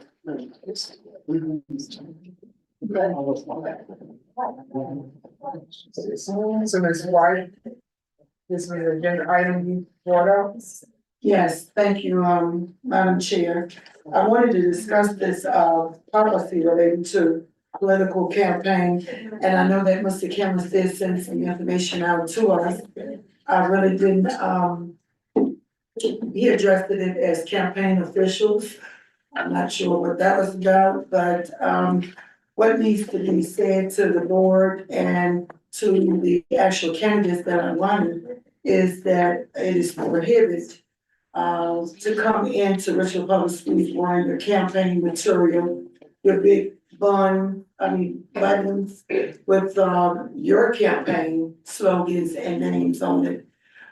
So Ms. White, this was an agenda item you brought up. Yes, thank you, Madam Chair. I wanted to discuss this, policy related to political campaign. And I know that Mr. Cameron did send some information out to us. I really didn't, he addressed it as campaign officials. I'm not sure what that was about, but, what needs to be said to the board and to the actual candidates that are running is that it is prohibited to come into Richmond Public Schools wearing your campaign material, your big buttons with, your campaign slogans and names on it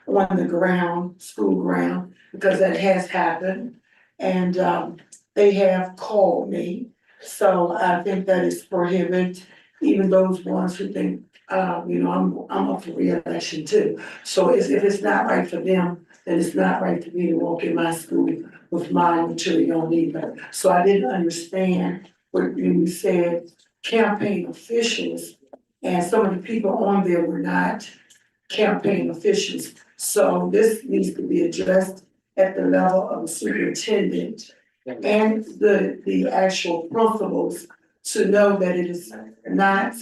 on the ground, school ground, because that has happened. And, they have called me, so I think that is prohibited, even those ones who think, I'm up for reelection too. So if it's not right for them, then it's not right for me to walk in my school with my material on either. So I didn't understand what you said, campaign officials, and some of the people on there were not campaign officials. So this needs to be addressed at the level of the superintendent and the actual principals to know that it is not,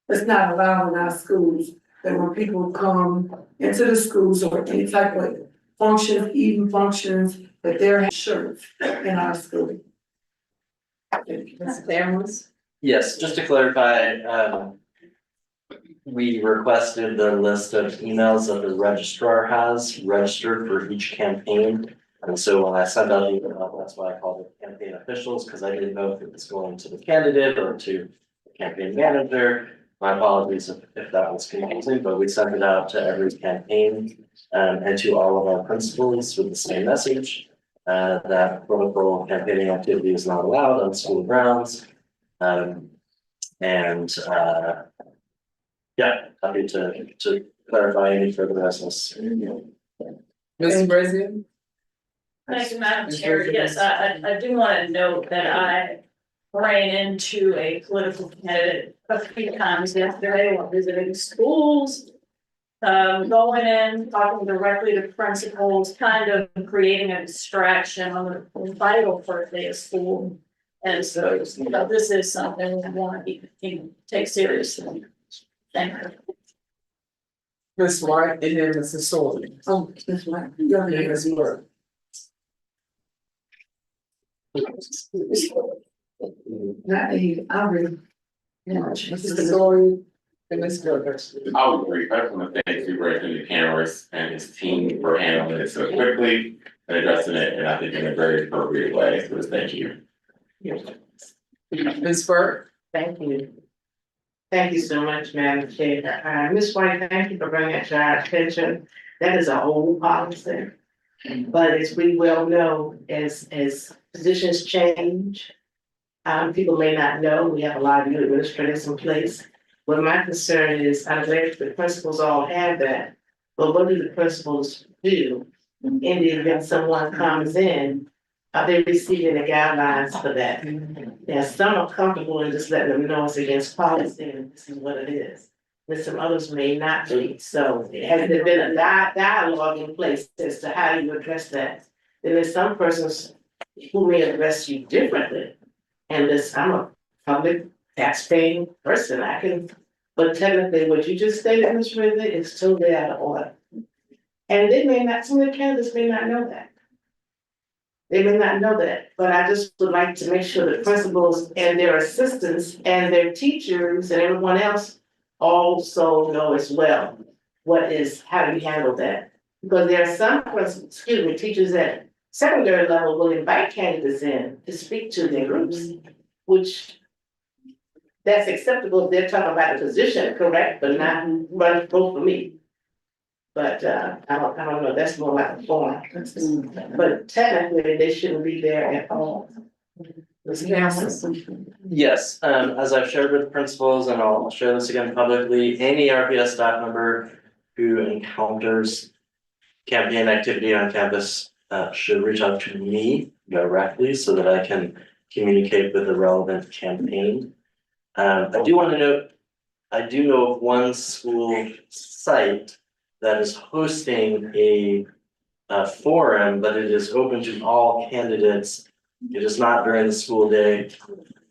it's not allowed in our schools, that when people come into the schools or any type of functions, evening functions, that they're shirts in our school. Mr. Cameras? Yes, just to clarify, we requested the list of emails that the registrar has registered for each campaign. And so when I sent out the email, that's why I called it campaign officials, because I didn't know if it was going to the candidate or to the campaign manager. My apologies if that was confusing, but we sent it out to every campaign and to all of our principals with the same message. That political campaigning activity is not allowed on school grounds. Yeah, happy to clarify any further business. Ms. Brazil? Thank you, Madam Chair. Yes, I do want to note that I ran into a political candidate a few times yesterday while visiting schools. Going in, talking directly to principals, kind of creating a distraction on the vital first day of school. And so, this is something we want to take seriously. Thank you. Ms. White, and then Mrs. Sawyer. Oh, Ms. White, go ahead. Ms. Ward. Not a, I really. Mrs. Sawyer and Ms. Gilbert. I would agree. I just want to thank Superintendent Cameras and his team for handling it so quickly and addressing it, and I think in a very appropriate way. So thank you. Ms. Burke? Thank you. Thank you so much, Madam Chair. Ms. White, thank you for bringing it to our attention. That is a old policy. But as we well know, as positions change, people may not know, we have a lot of new administrators in place. But my concern is, I'm glad the principals all have that, but what do the principals do in the event someone comes in? Are they receiving the guidelines for that? Yeah, some are comfortable in just letting them know it's against policy and this is what it is. But some others may not be, so has there been a dialogue in place as to how you address that? Then there's some persons who may address you differently. And this, I'm a public taxpaying person, but technically what you just stated, Ms. Ridley, is totally out of order. And they may not, some of the candidates may not know that. They may not know that, but I just would like to make sure that principals and their assistants and their teachers and everyone else also know as well how do you handle that? Because there are some teachers at secondary level will invite candidates in to speak to their groups, which that's acceptable if they're talking about a position, correct, but not run both for me. But I don't know, that's more like a form. But technically, they shouldn't be there at all. Yes, as I've shared with the principals, and I'll share this again publicly, any RPS staff member who encounters campaign activity on campus should reach out to me directly so that I can communicate with the relevant campaign. I do want to note, I do know of one school site that is hosting a forum, but it is open to all candidates. It is not during the school day.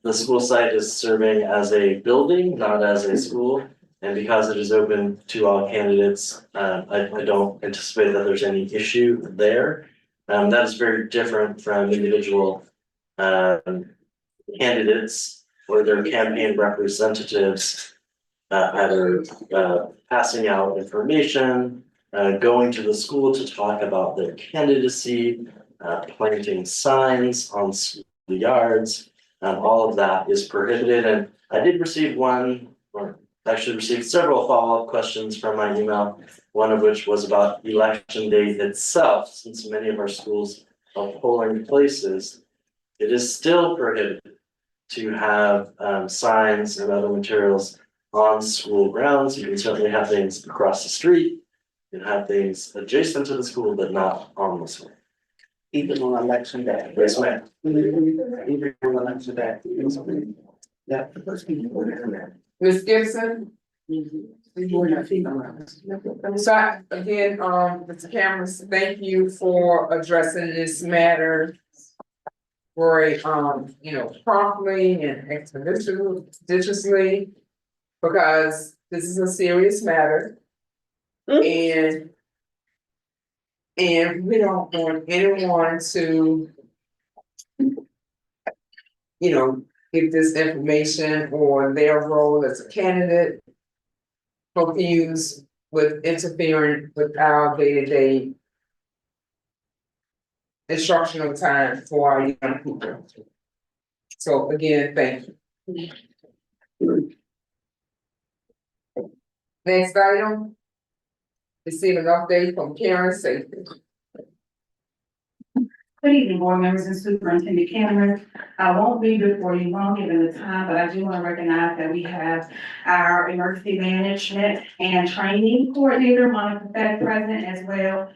The school site is serving as a building, not as a school. And because it is open to all candidates, I don't anticipate that there's any issue there. That is very different from individual candidates or their campaign representatives either passing out information, going to the school to talk about their candidacy, planting signs on school yards. All of that is prohibited, and I did receive one, or actually received several follow-up questions from my email. One of which was about election day itself, since many of our schools are polling places. It is still prohibited to have signs and other materials on school grounds. You can certainly have things across the street. You can have things adjacent to the school, but not on the school. Even on election day. Yes, ma'am. Even on election day. Yeah. Ms. Gibson? So again, Mr. Cameron, thank you for addressing this matter very, promptly and expeditiously, because this is a serious matter. And we don't want anyone to, get this information or their role as a candidate confused with interfering with our day-to-day instructional time for our young people. So again, thank you. Next item. Receive an update from Karen Safety. Good evening, board members and Superintendent Cameron. I won't be before you long given the time, but I do want to recognize that we have our emergency management and training coordinator, Monica Beck, present as well.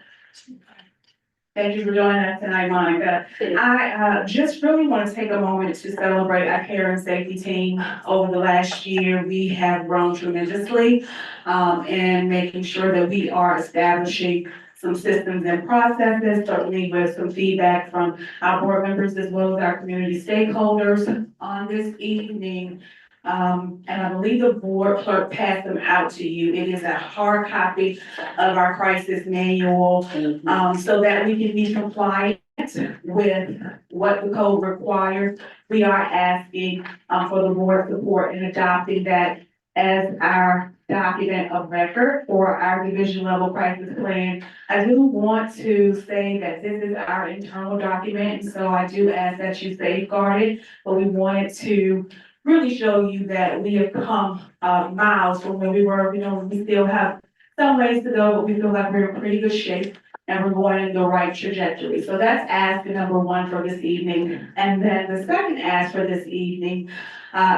Thank you for joining us tonight, Monica. I just really want to take a moment to celebrate our care and safety team. Over the last year, we have grown tremendously in making sure that we are establishing some systems and processes, certainly with some feedback from our board members as well as our community stakeholders on this evening. And I believe the board clerk passed them out to you. It is a hard copy of our crisis manual, so that we can be compliant with what the code requires. We are asking for the board support in adopting that as our document of record for our division level crisis plan. I do want to say that this is our internal document, and so I do ask that you safeguard it, but we wanted to really show you that we have come miles from where we were. We still have some ways to go, but we feel like we're in pretty good shape and we're going in the right trajectory. So that's ask number one for this evening. And then the second ask for this evening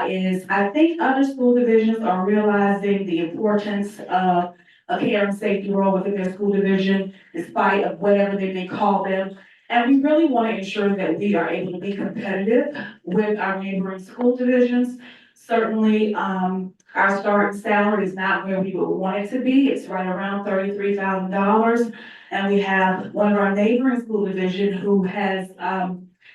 is, I think other school divisions are realizing the importance of a care and safety role within their school division, despite of whatever they may call them. And we really want to ensure that we are able to be competitive with our neighboring school divisions. Certainly, our starting salary is not where we would want it to be. It's right around $33,000. And we have one of our neighboring school division who has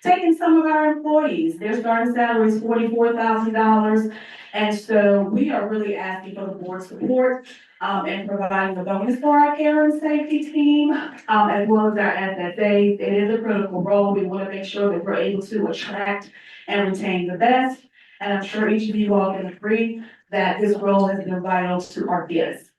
taken some of our employees. Their starting salary is $44,000. And so we are really asking for the board support and providing the bonus for our care and safety team, as well as our SSAs. It is a critical role. We want to make sure that we're able to attract and retain the best. And I'm sure each of you all can agree that this role has been vital to RPS.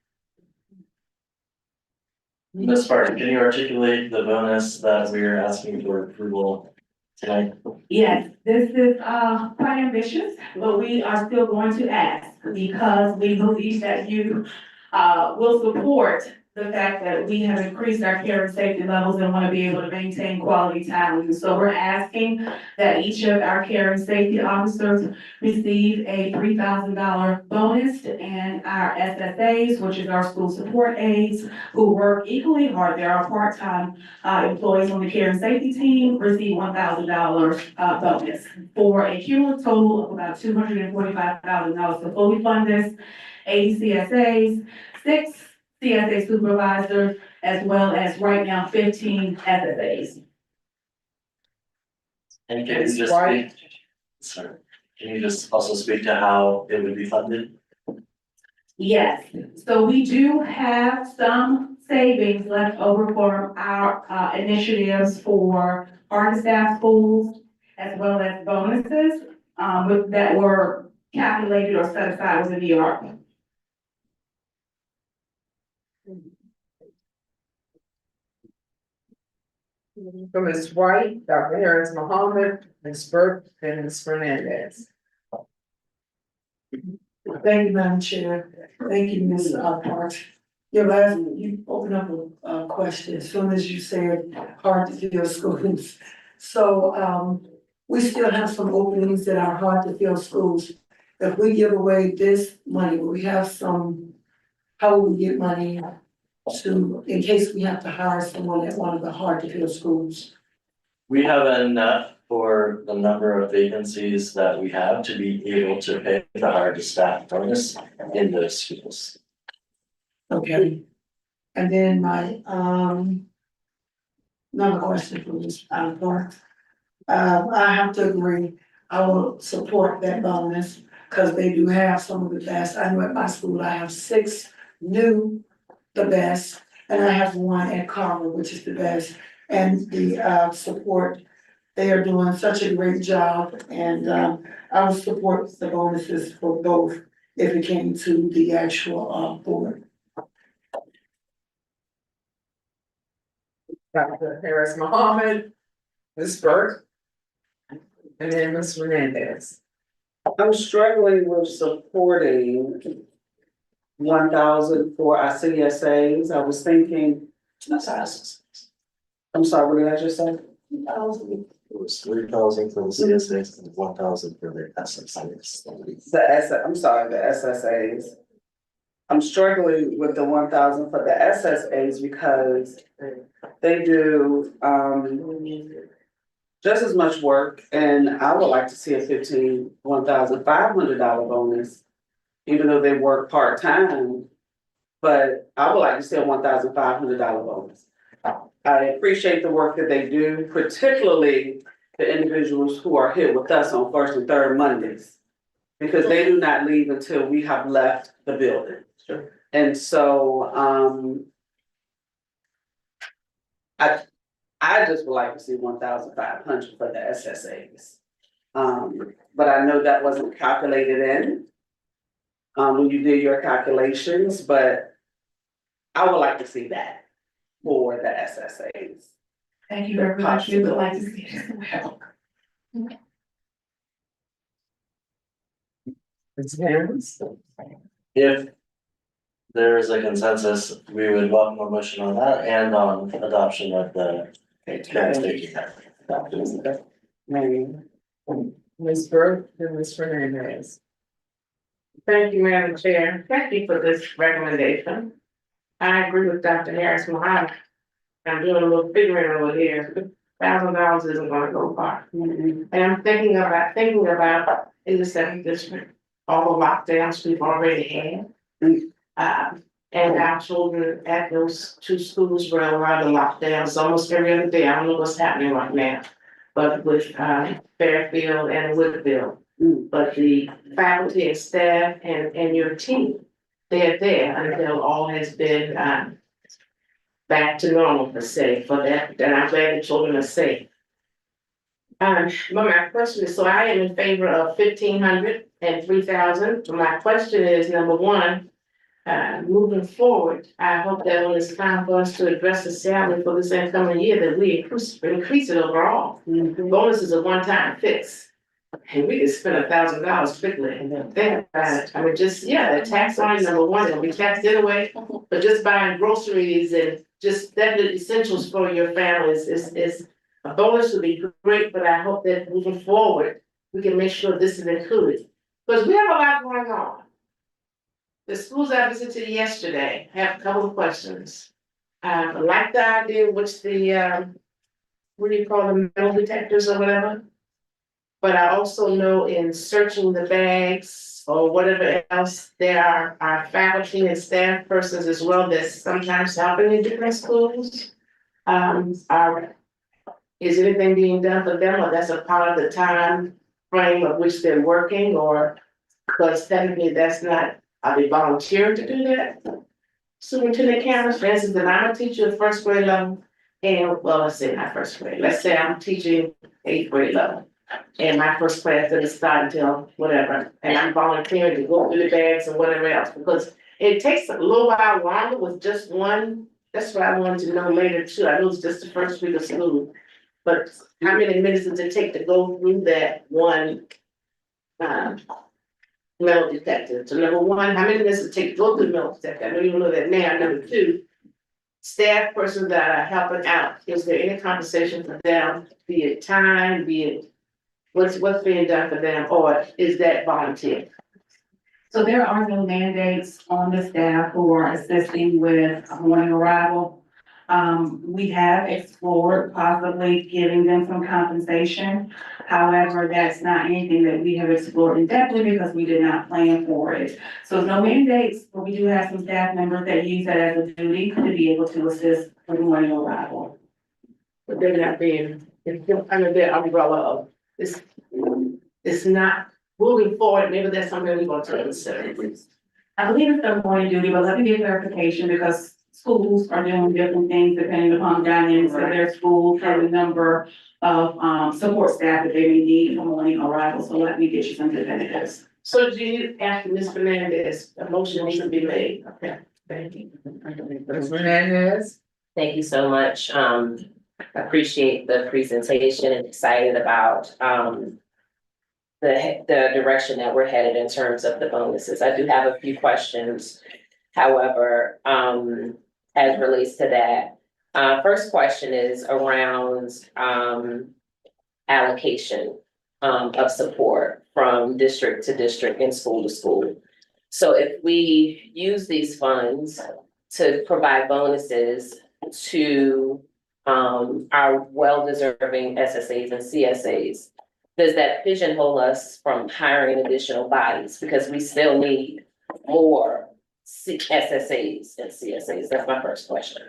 Ms. Barton, can you articulate the bonus that we're asking for approval tonight? Yes, this is quite ambitious, but we are still going to ask because we believe that you will support the fact that we have increased our care and safety levels and want to be able to maintain quality talent. And so we're asking that each of our care and safety officers receive a $3,000 bonus, and our SSAs, which is our school support aides, who work equally hard, they are part-time employees on the care and safety team, receive $1,000 bonus for a cumulative total of about $245,000. To fully fund this, 80 CSAs, 6 CSA supervisors, as well as right now 15 SSAs. And can you just also speak to how it would be funded? Yes, so we do have some savings left over for our, initiatives for hard to staff schools as well as bonuses, that were calculated or set aside within the ARPA. From Ms. White, Dr. Harris Mohammed, Ms. Burke, and Ms. Fernandez. Thank you, Madam Chair. Thank you, Ms. Parks. Your last, you opened up a question as soon as you said hard to fill schools. So, we still have some openings that are hard to fill schools. If we give away this money, will we have some, how will we get money to, in case we have to hire someone at one of the hard to fill schools? We have enough for the number of vacancies that we have to be able to pay the hard staff bonus in those schools. Okay. And then my, another question for Ms. Parks. I have to agree, I will support that bonus, cause they do have some of the best. I know at my school, I have 6 new, the best, and I have 1 at Carver, which is the best. And the, support, they are doing such a great job, and, I will support the bonuses for both if it came to the actual, board. Dr. Harris Mohammed, Ms. Burke, and then Ms. Fernandez. I'm struggling with supporting 1,000 for our CSAs. I was thinking, I'm sorry, what did I just say? It was 3,000 for the CSAs and 1,000 for the SSAs. I'm sorry, the SSAs. I'm struggling with the 1,000 for the SSAs because they do, just as much work, and I would like to see a $1,500 bonus, even though they work part-time. But I would like to see a $1,500 bonus. I appreciate the work that they do, particularly the individuals who are here with us on first and third Mondays, because they do not leave until we have left the building. Sure. And so, I just would like to see 1,500 for the SSAs. But I know that wasn't calculated in when you did your calculations, but I would like to see that for the SSAs. Thank you very much. We would like to see it as well. Ms. Harris. If there is a consensus, we would welcome a motion on that and on adoption of the transportation. Ms. Burke and Ms. Fernandez. Thank you, Madam Chair. Thank you for this recommendation. I agree with Dr. Harris Mohammed. I'm doing a little figuring over here. $1,000 isn't gonna go far. And I'm thinking about in the 7th district, all the lockdowns we've already had. And our children at those 2 schools were around the lockdowns almost every other day. I don't know what's happening right now. But with Fairfield and Woodville. But the faculty and staff and your team, they're there until all has been back to normal per se for that, and I'm glad the children are safe. But my question is, so I am in favor of 1,500 and 3,000. My question is, number one, moving forward, I hope that when it's time for us to address the salary for this incoming year, that we increase it overall. Bonus is a one-time fix. And we can spend $1,000 quickly and then think about it. I mean, just, the tax on number one, it'll be taxed anyway, but just buying groceries and just definite essentials for your families is a bonus would be great, but I hope that moving forward, we can make sure this is included. Because we have a lot going on. The schools I visited yesterday, I have a couple of questions. I like the idea, which the, what do you call them, metal detectors or whatever? But I also know in searching the bags or whatever else, there are faculty and staff persons as well that sometimes helping in different schools. Is anything being done for them, or that's a part of the time frame of which they're working, or because technically that's not, are they volunteering to do that? Superintendent cameras, for instance, if I'm a teacher at first grade level, and, well, let's say not first grade, let's say I'm teaching eighth grade level. And my first class doesn't start until whatever, and I'm volunteering to go through the bags and whatever else, because it takes a little while longer with just one. That's what I wanted to know later too, I know it's just the first week of school. But how many minutes does it take to go through that one, metal detector? So number one, how many minutes does it take to go through the metal detector? I know you know that now. Number two, staff persons that are helping out, is there any compensation for them, be it time, be it what's being done for them, or is that volunteer? So there are no mandates on the staff who are assisting with morning arrival. We have explored possibly giving them some compensation. However, that's not anything that we have explored in depth because we did not plan for it. So no mandates, but we do have some staff members that use that as a duty to be able to assist with morning arrival. But they're not being, it's under their umbrella of it's not moving forward, maybe that's something we're going to consider. I believe it's their morning duty, but let me get clarification because schools are doing different things depending upon the dynamics of their schools and the number of support staff that they may need for morning arrival. So let me get you some definitives. So do you, after Ms. Fernandez, a motion needs to be made? Okay, thank you. Ms. Hernandez? Thank you so much. Appreciate the presentation and excited about, the direction that we're headed in terms of the bonuses. I do have a few questions. However, as relates to that, first question is around, allocation, of support from district to district and school to school. So if we use these funds to provide bonuses to, our well-deserving SSAs and CSAs, does that pigeonhole us from hiring additional bodies? Because we still need more SSAs and CSAs. That's my first question.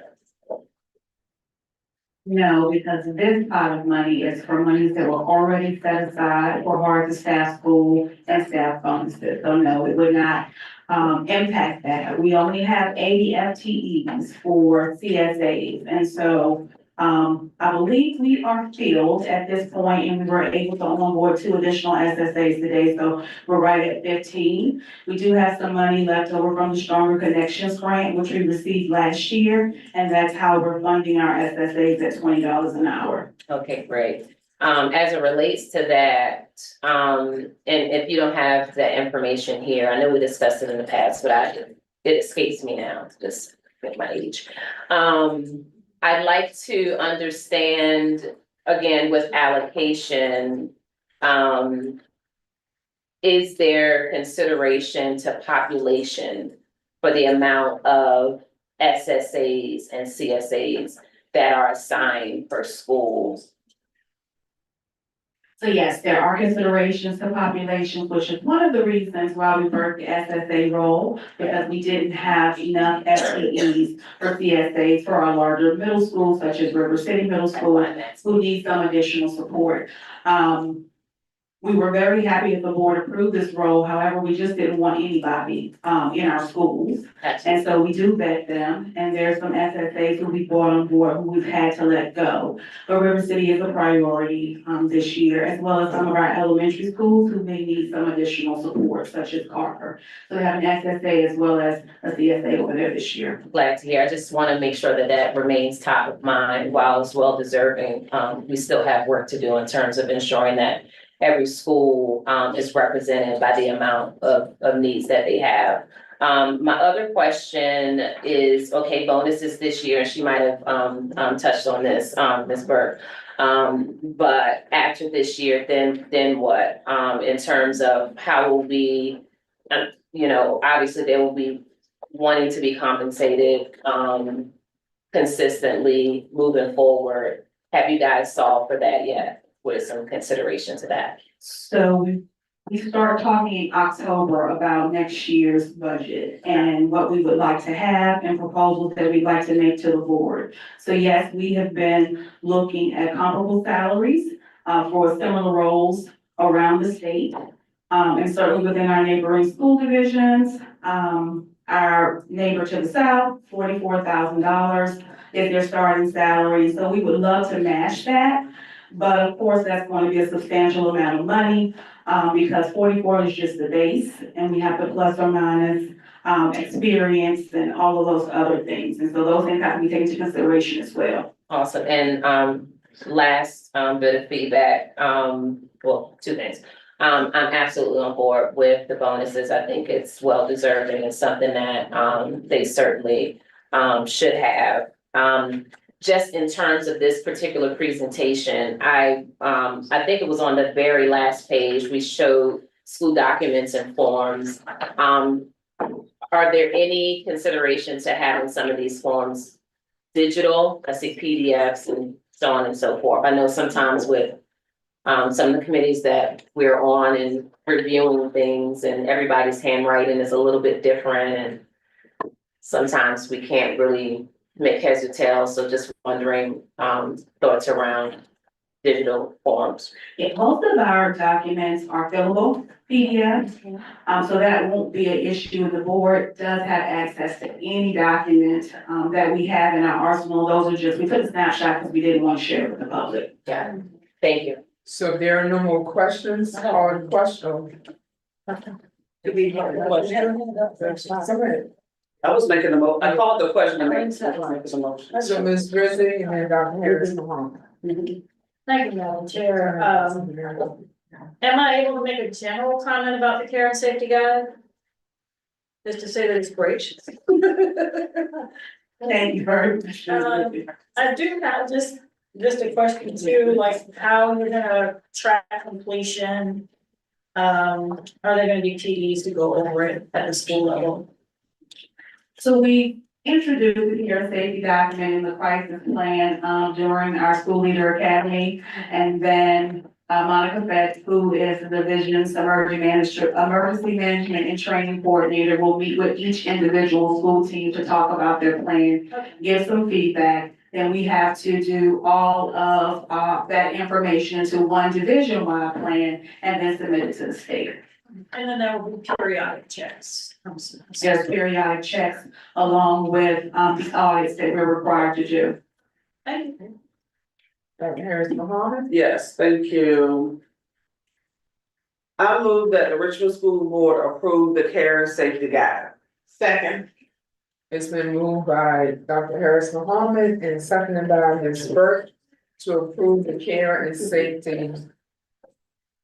No, because this pot of money is for monies that were already set aside for hard to staff school and staff bonuses. So no, it would not impact that. We only have 80 FTEs for CSAs. And so I believe we are filled at this point, and we were able to onboard 2 additional SSAs today, so we're right at 15. We do have some money left over from the Stronger Connections grant, which we received last year, and that's how we're funding our SSAs at $20 an hour. Okay, great. As it relates to that, and if you don't have the information here, I know we discussed it in the past, but it escapes me now, just with my age. I'd like to understand, again, with allocation, is there consideration to population for the amount of SSAs and CSAs that are assigned per schools? So yes, there are considerations to population, which is one of the reasons why we worked the SSA role, because we didn't have enough FTEs for CSAs for our larger middle schools, such as River City Middle School, who need some additional support. We were very happy that the board approved this role. However, we just didn't want anybody in our schools. And so we do vet them, and there's some SSAs who we brought on board who we've had to let go. But River City is a priority this year, as well as some of our elementary schools who may need some additional support, such as Carver. So we have an SSA as well as a CSA over there this year. Glad to hear. I just want to make sure that that remains top of mind while it's well deserving. We still have work to do in terms of ensuring that every school is represented by the amount of needs that they have. My other question is, okay, bonuses this year, and she might have touched on this, Ms. Burke. But after this year, then what? In terms of how will we, obviously they will be wanting to be compensated consistently moving forward. Have you guys solved for that yet? With some consideration to that? So we start talking in October about next year's budget and what we would like to have and proposals that we'd like to make to the board. So yes, we have been looking at comparable salaries for similar roles around the state. And certainly within our neighboring school divisions, Our neighbor to the south, $44,000 is their starting salary, so we would love to match that. But of course, that's going to be a substantial amount of money, because 44 is just the base, and we have to plus or minus, experience and all of those other things. And so those things have to be taken into consideration as well. Awesome, and last bit of feedback, well, two things. I'm absolutely on board with the bonuses. I think it's well deserved and it's something that they certainly should have. Just in terms of this particular presentation, I think it was on the very last page, we showed school documents and forms. Are there any considerations to having some of these forms digital? I see PDFs and so on and so forth. I know sometimes with some of the committees that we're on and reviewing things and everybody's handwriting is a little bit different and sometimes we can't really make heads or tails, so just wondering, thoughts around digital forms. Yeah, most of our documents are fillable PDFs, so that won't be an issue. The board does have access to any document, that we have in our arsenal. Those are just, we took a snapshot because we didn't want to share it with the public. Yeah, thank you. So if there are no more questions, call the question. Do we have a question? I was making I called the question and made the motion. So Ms. Rizzi and then Dr. Harris. Thank you, Madam Chair. Am I able to make a general comment about the care and safety guide? Just to say that it's great. Thank you very much. I do have just a question too, like how you're gonna track completion. Are there gonna be TDs to go over it at the school level? So we introduced the care safety document in the crisis plan, during our school leader academy. And then, Monica Fett, who is the division's emergency management and training coordinator, will meet with each individual school team to talk about their plan, give some feedback. Then we have to do all of, that information into one division-wide plan and then submit it to the state. And then there will be periodic checks. There's periodic checks along with, the audits that we're required to do. Thank you. Dr. Harris Mohammed? Yes, thank you. I move that the Richmond School Board approve the care and safety guide. Second. It's been moved by Dr. Harris Mohammed and seconded by Ms. Burke to approve the care and safety.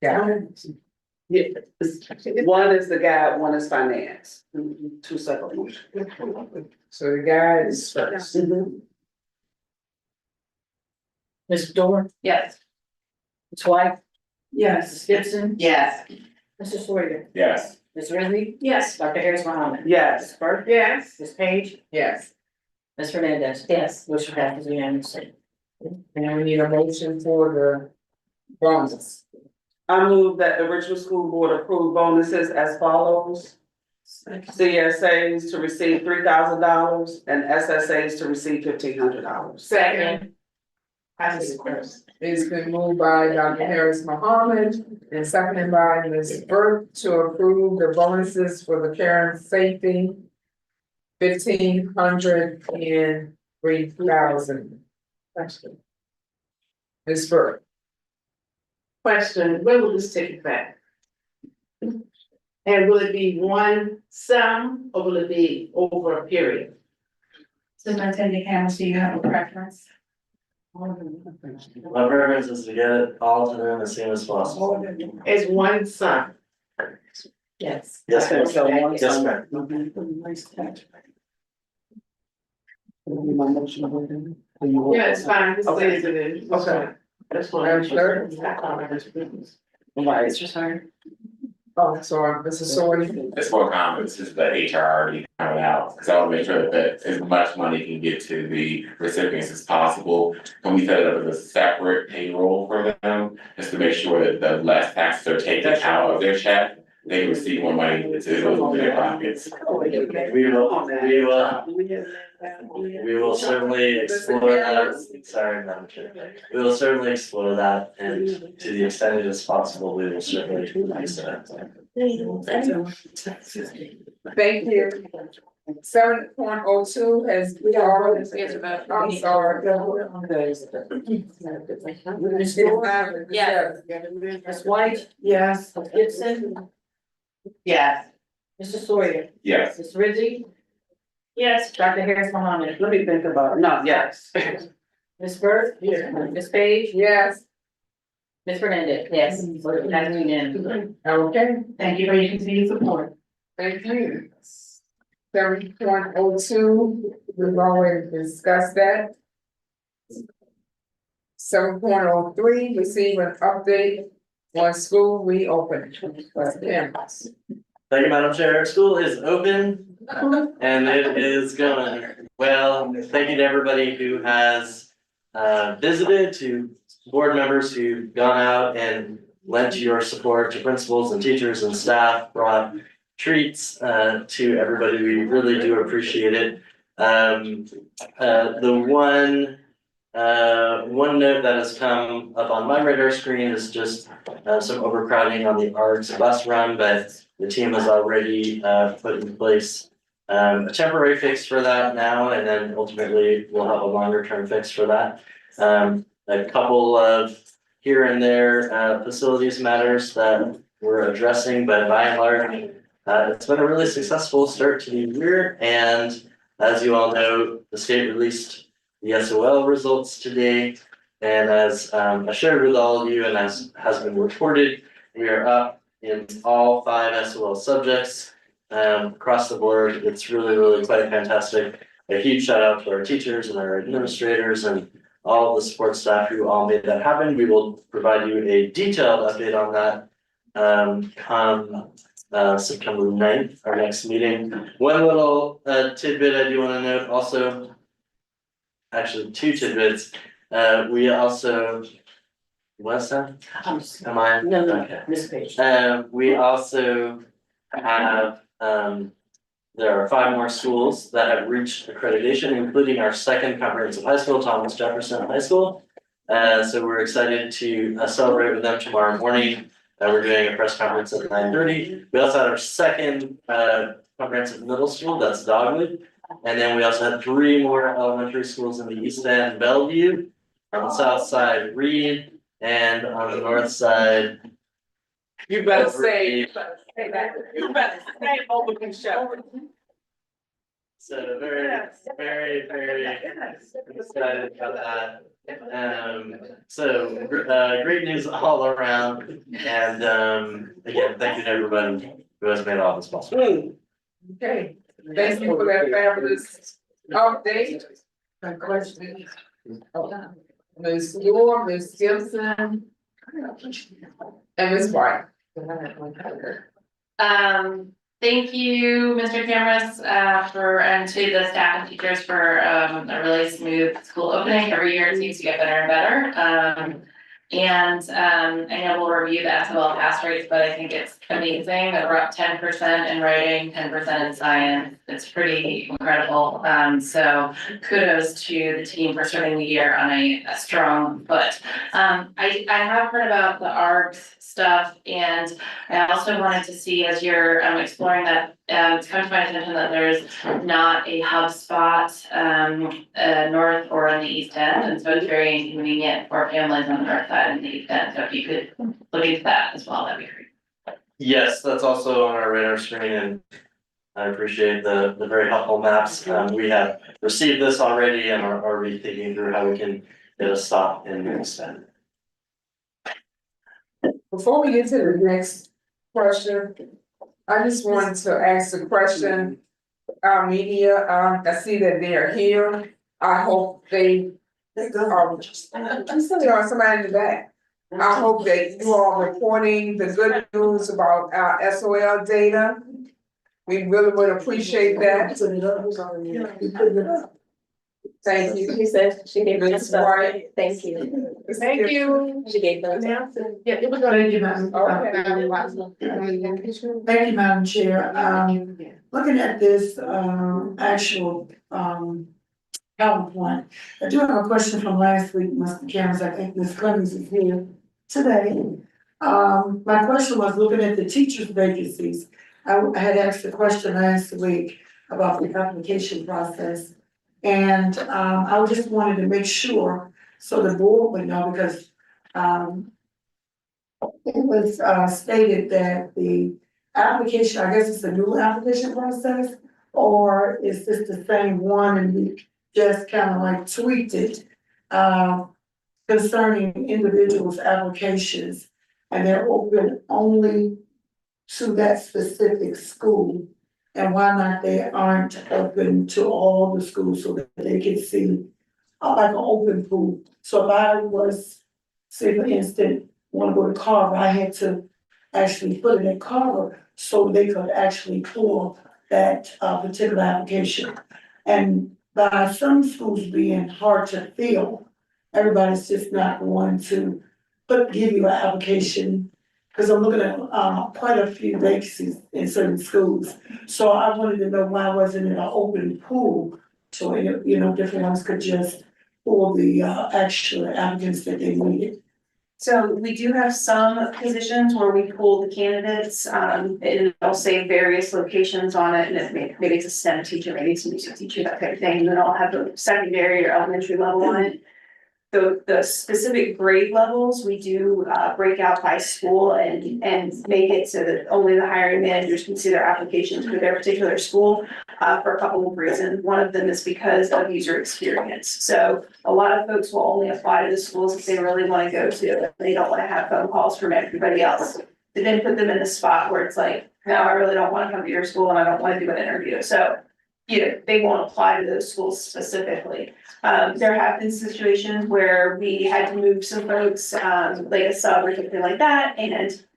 Yeah. Yeah, one is the guide, one is finance, two separate motions. So the guide is first. Ms. Dorr? Yes. Ms. White? Yes. Ms. Gibson? Yes. Mr. Sawyer? Yes. Ms. Rizzi? Yes. Dr. Harris Mohammed? Yes. Ms. Burke? Yes. Ms. Page? Yes. Ms. Hernandez? Yes. Motion passes unanimously. And we need a motion for the bonuses. I move that the Richmond School Board approve bonuses as follows. CSAs to receive $3,000 and SSAs to receive $1,500. Second. I see the first. It's been moved by Dr. Harris Mohammed and seconded by Ms. Burke to approve the bonuses for the care and safety. 1,500 and 3,000. Ms. Burke. Question, when will this take effect? And will it be one sum or will it be over a period? Superintendent Campbell, do you have a preference? My preference is to get it all to them as soon as possible. It's one sum. Yes. Yes, ma'am. So one Yes, sum. ma'am. Yeah, it's fine, this stays in it. Okay. That's what Madam Clerk? It's just hard. Oh, sorry, Mrs. Sawyer. It's more common, this is the HR already coming out, because I want to make sure that as much money can get to the recipients as possible. Can we set it up as a separate payroll for them, just to make sure that the less taxes are taken out of their check, they receive more money to go into their pockets. We will certainly explore that. Sorry, Madam Chair. We will certainly explore that, and to the extent it is possible, we will certainly consider that. Thank you. 7.02 has, we already, I'm sorry. Yes. Ms. White, Yes. Ms. Gibson, Yes. Mr. Sawyer, Yes. Ms. Rizzi, Yes. Dr. Harris Mohammed, Let me think about it. No, yes. Ms. Burt, Ms. Page, Yes, Ms. Fernandez, yes, motion passes unanimously. okay, Thank you for your continued support. thank you. 7.02, we've already discussed that. 7.03, receive an update on school reopening. Cameras. Thank you, Madam Chair. School is open and it is going well. Thank you to everybody who has visited, to board members who've gone out and lent your support, to principals and teachers and staff, brought treats to everybody. We really do appreciate it. The one note that has come up on my radar screen is just some overcrowding on the ARCS bus run, but the team has already put in place a temporary fix for that now, and then ultimately we'll have a longer term fix for that. A couple of here and there facilities matters that we're addressing, but by and large, it's been a really successful start to the year. And as you all know, the state released the SOL results today. And as I shared with all of you and as has been reported, we are up in all 5 SOL subjects across the board. It's really quite fantastic. A huge shout out to our teachers and our administrators and all of the support staff who all made that happen. We will provide you a detailed update on that come September 9th, our next meeting. One little tidbit I do want to note also, actually 2 tidbits. We also, what's that? Am I? No, Okay. Ms. Page. We also have, there are 5 more schools that have reached accreditation, including our 2nd comprehensive high school, Thomas Jefferson High School. So we're excited to celebrate with them tomorrow morning. We're doing a press conference at 9:30. We also had our 2nd comprehensive middle school, that's Dogwood. And then we also had 3 more elementary schools in the east end, Bellevue, on the south side, Reed, and on the north side. You better say that. You better say open show. So very excited about that. So great news all around, and again, thank you to everybody who has made all this possible. Okay, thank you for that fabulous update. My question. Ms. Moore, Ms. Gibson. And Ms. White. Thank you, Mr. Cameras, and to the staff and teachers for a really smooth school opening. Every year it seems to get better and better. I know we'll review the SOL pass rates, but I think it's amazing that we're up 10% in writing, 10% in science. It's pretty incredible. So kudos to the team for starting the year on a strong foot. I have heard about the ARPS stuff, and I also wanted to see, as you're exploring that, it's come to my attention that there's not a HubSpot north or on the east end, and so it's very inconvenient for families on the north side and the east end. So if you could look into that as well, that'd be great. Yes, that's also on our radar screen, and I appreciate the very helpful maps. We have received this already and are already thinking through how we can get a stop in the east end. Before we get to the next question, I just wanted to ask a question. Our media, I see that they are here. I hope they tell somebody in the back. I hope that you are reporting the good news about our SOL data. We really would appreciate that. Thank you. She said she gave me Ms. stuff. White. Thank you. Thank you. She gave them. Yeah, it was gonna be Madam. Thank you, Madam Chair. Looking at this, actual, PowerPoint, I do have a question from last week, Mr. Cameron. I think Ms. Clemens is here today. My question was looking at the teachers' vacancies. I had asked the question last week. about the application process. And, I just wanted to make sure, so the board would know, because, it was, stated that the application, I guess it's a new application process, or is this the same one and we just kind of like tweaked it, concerning individuals' applications, and they're open only to that specific school, and why not they aren't open to all the schools so that they can see, like an open pool. So if I was, say for instance, wanna go to Carver, I had to actually put it in Carver so they could actually pull that, particular application. And by some schools being hard to fill, everybody's just not going to give you an application. Cause I'm looking at, quite a few vacancies in certain schools. So I wanted to know why wasn't it an open pool? So, you know, different ones could just pull the, actual applicants that they needed. So we do have some positions where we pull the candidates, and it'll say various locations on it, and maybe it's a STEM teacher, maybe it's a music teacher, that type of thing, and then I'll have the secondary or elementary level on it. The specific grade levels, we do break out by school and make it so that only the hiring managers can see their applications for their particular school, for a couple of reasons. One of them is because of user experience. So a lot of folks will only apply to the schools if they really want to go to. They don't want to have phone calls from everybody else. They then put them in a spot where it's like, no, I really don't want to come to your school and I don't want to do an interview. So, you know, they won't apply to those schools specifically. There have been situations where we had to move some folks, like a sub or something like that,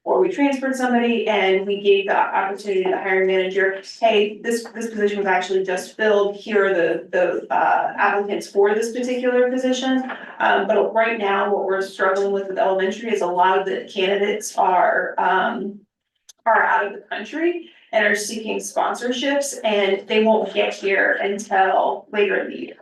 or we transferred somebody and we gave the opportunity to the hiring manager, hey, this position was actually just filled, here are the applicants for this particular position. But right now, what we're struggling with elementary is a lot of the candidates are out of the country and are seeking sponsorships, and they won't get here until later in the year.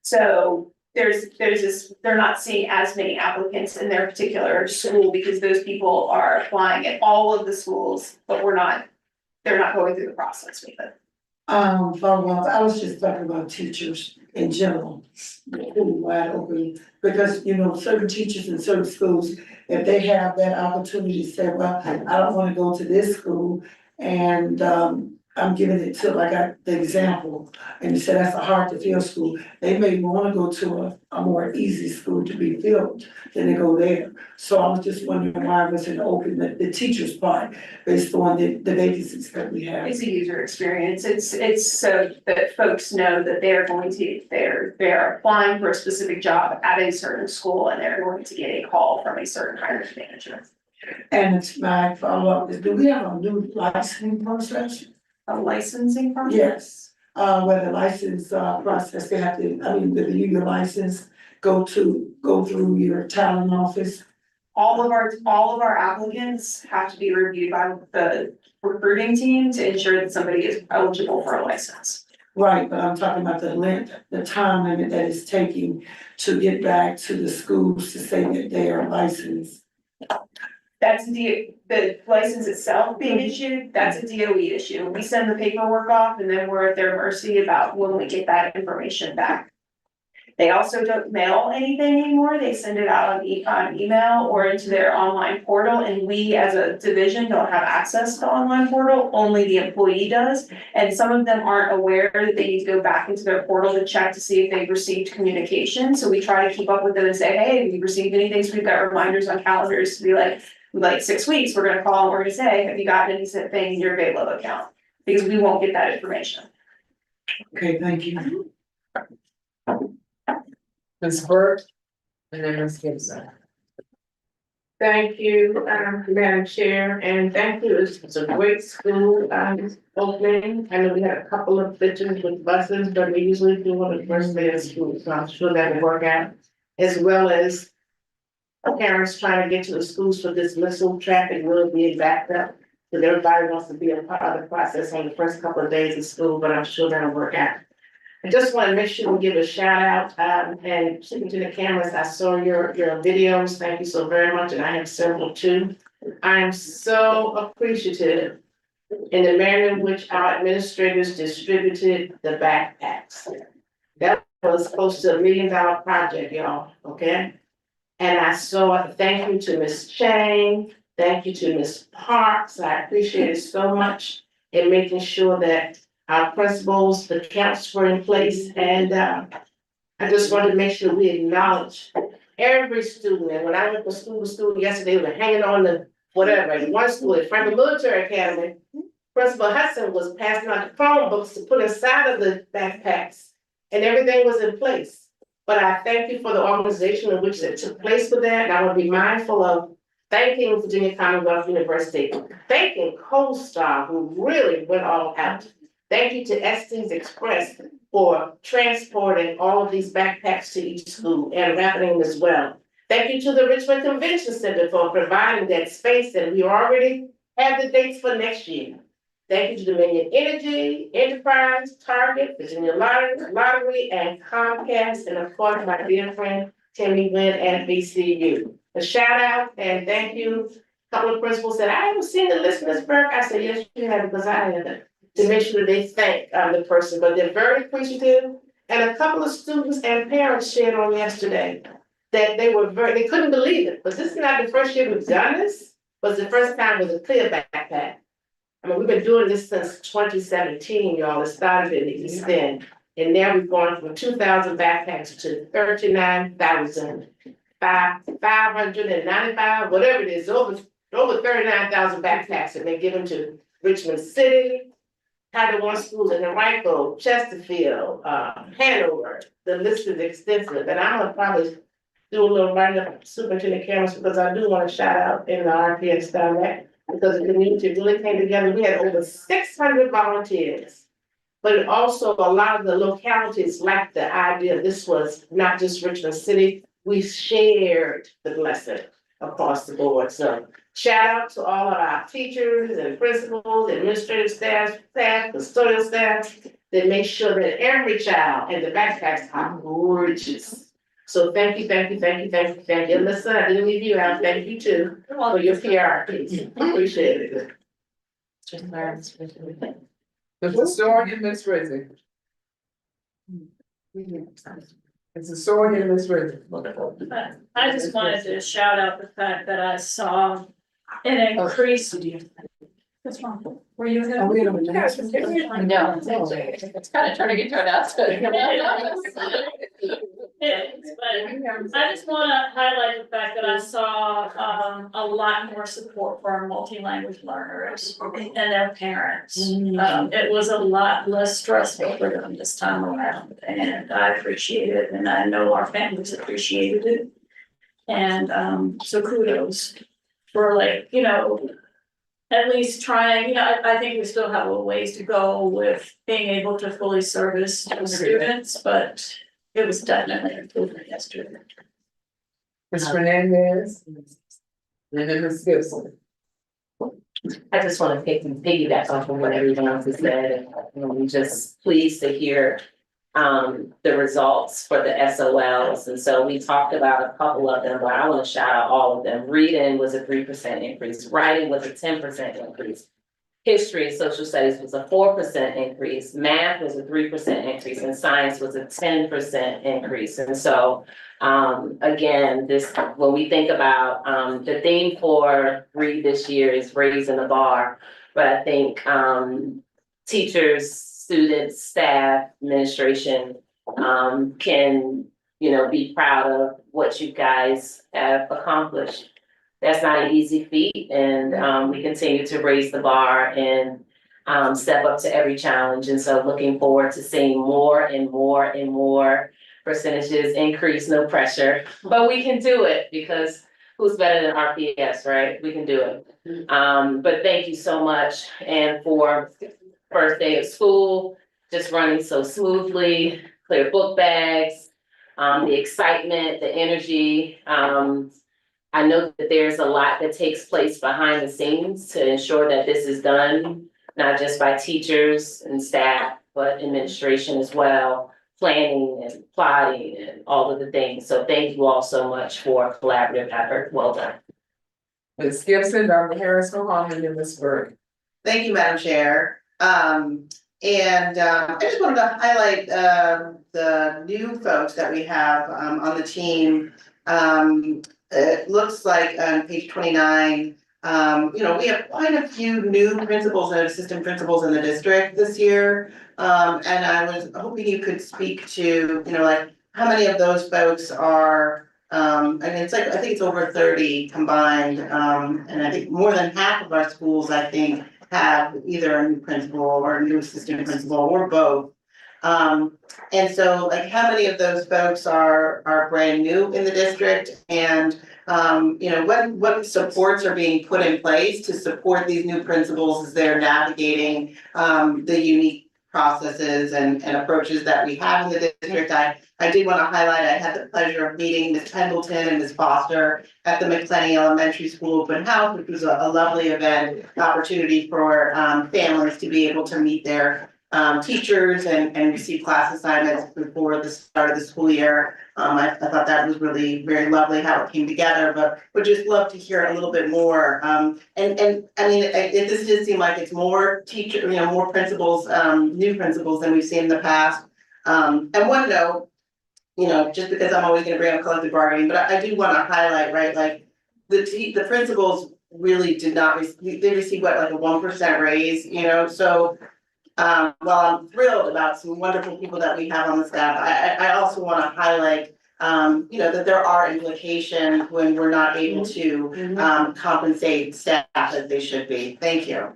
So there's this, they're not seeing as many applicants in their particular school because those people are applying at all of the schools, but they're not going through the process with it. Well, I was just talking about teachers in general, really wide open, because, you know, certain teachers in certain schools, if they have that opportunity to say, well, I don't wanna go to this school, and, I'm giving it to, like, the example, and you said that's a hard to fill school, they may wanna go to a more easy school to be filled than to go there. So I was just wondering why it wasn't open, the teacher's part, based on the vacancies that we have. It's a user experience. It's so that folks know that they're applying for a specific job at a certain school and they're going to get a call from a certain hiring manager. And it's my follow-up is, do we have a new licensing process? A licensing process? Yes, where the license, process, they have to, I mean, the your license, go through your talent office. All of our applicants have to be reviewed by the recruiting team to ensure that somebody is eligible for a license. Right, but I'm talking about the time limit that it's taking to get back to the schools to say that they are licensed. That's the license itself being issued, that's a DOE issue. We send the paperwork off and then we're at their mercy about when we get that information back. They also don't mail anything anymore, they send it out on email or into their online portal, and we as a division don't have access to online portal, only the employee does. And some of them aren't aware that they need to go back into their portal to check to see if they've received communication, so we try to keep up with them and say, hey, have you received anything? So we've got reminders on calendars to be like 6 weeks, we're gonna call and we're gonna say, have you gotten anything in your Baylo account? Because we won't get that information. Okay, thank you. Ms. Burke, and then Ms. Gibson. Thank you, Madam Chair, and thank you, it's a great school, opening. I know we had a couple of bitches with buses, but we usually do on the first day of school, so I'm sure that will work out. As well as parents trying to get to the schools for dismissal, traffic really being backed up. Because everybody wants to be a part of the process on the first couple of days of school, but I'm sure that'll work out. I just want to make sure we give a shout out, and sticking to the cameras, I saw your videos, thank you so very much, and I have several too. I am so appreciative in the manner in which our administrators distributed the backpacks. That was close to $1 million project, y'all, okay? And I saw, thank you to Ms. Chang, thank you to Ms. Parks, I appreciate it so much in making sure that our principals, the camps were in place, and I just wanted to make sure we acknowledge every student, and when I went from school to school yesterday, we were hanging on the whatever, in one school, at Franklin Military Academy, Principal Hudson was passing out the phone books to put inside of the backpacks, and everything was in place. But I thank you for the organization in which it took place with that, and I want to be mindful of thanking Virginia Commonwealth University, thanking CoStar, who really went all out. Thank you to Estes Express for transporting all of these backpacks to each school and wrapping them as well. Thank you to the Richmond Convention Center for providing that space, and we already have the dates for next year. Thank you to Dominion Energy, Enterprise, Target, Virginia Lottery, and Comcast, and of course, my dear friend, Timmy Wynn at VCU. A shout out and thank you. A couple of principals said, I haven't seen the list, Ms. Burke. I said, yes, you have, because I haven't. To make sure they thank the person, but they're very appreciative. And a couple of students and parents shared on yesterday that they couldn't believe it, but this is not the first year we've done this, but it's the first time with a clear backpack. I mean, we've been doing this since 2017, y'all. It started in the East End, and now we've gone from 2,000 backpacks to 39,595, whatever it is, over 39,000 backpacks have been given to Richmond City, Title I schools in Henrico, Chesterfield, Hanover. The list is extensive, and I'm gonna probably do a little write-up, Superintendent Cameron, because I do want to shout out in the RPS direct, because the community really came together. We had over 600 volunteers. But also a lot of the localities liked the idea, this was not just Richmond City, we shared the blessing across the board. So shout out to all of our teachers and principals, administrative staff, custodial staff, that make sure that every child and the backpacks are gorgeous. So thank you. And listen, I didn't leave you out, thank you too, for your PR, please, appreciate it. Mr. Story and Ms. Rizzi. Mr. Story and Ms. Rizzi. I just wanted to shout out the fact that I saw an increase. What's wrong? Were you? No, It's kind of turning into an announcement. But I just wanna highlight the fact that I saw a lot more support for our multi-language learners and their parents. It was a lot less stressful for them this time around, and I appreciate it, and I know our families appreciated it. And so kudos for, like, you know, at least trying, you know, I think we still have a ways to go with being able to fully service the students, but it was definitely an improvement yesterday. Ms. Fernandez. And then Ms. Gibson. I just want to piggyback off of what everyone else has said, and I'm just pleased to hear the results for the SOLs. And so we talked about a couple of them, but I want to shout out all of them. Reading was a 3% increase, writing was a 10% increase. History and social studies was a 4% increase, math was a 3% increase, and science was a 10% increase. And so again, this, when we think about the theme for Read this year is raising the bar, but I think teachers, students, staff, administration can, you know, be proud of what you guys have accomplished. That's not an easy feat, and we continue to raise the bar and step up to every challenge. And so looking forward to seeing more and more and more percentages increase, no pressure, but we can do it, because who's better than RPS, right? We can do it. But thank you so much. And for first day of school, just running so smoothly, clear book bags, the excitement, the energy. I know that there's a lot that takes place behind the scenes to ensure that this is done, not just by teachers and staff, but administration as well, planning and plotting and all of the things. So thank you all so much for a collaborative effort. Well done. Ms. Gibson, Dr. Harris, Mohammed, and Ms. Burke. Thank you, Madam Chair. I just wanted to highlight, the new folks that we have, on the team. It looks like on page 29, we have quite a few new principals and assistant principals in the district this year. And I was hoping you could speak to, like, how many of those folks are, it's like, I think it's over 30 combined, and I think more than half of our schools, I think, have either a new principal or a new assistant principal or both. And so, like, how many of those folks are brand new in the district, and what supports are being put in place to support these new principals as they're navigating the unique processes and approaches that we have in the district. I did want to highlight, I had the pleasure of meeting Ms. Pendleton and Ms. Foster at the McClenny Elementary School Open House, which was a lovely event, opportunity for families to be able to meet their teachers and receive class assignments before the start of the school year. I thought that was really very lovely how it came together, but would just love to hear a little bit more. And I mean, this does seem like it's more more principals, new principals than we've seen in the past. And one note, just because I'm always gonna bring up collective bargaining, but I do wanna highlight, right, like, the principals really did not they received what, like a 1% raise, so. While I'm thrilled about some wonderful people that we have on the staff, I also wanna highlight, that there are implications when we're not able to, compensate staff as they should be. Thank you.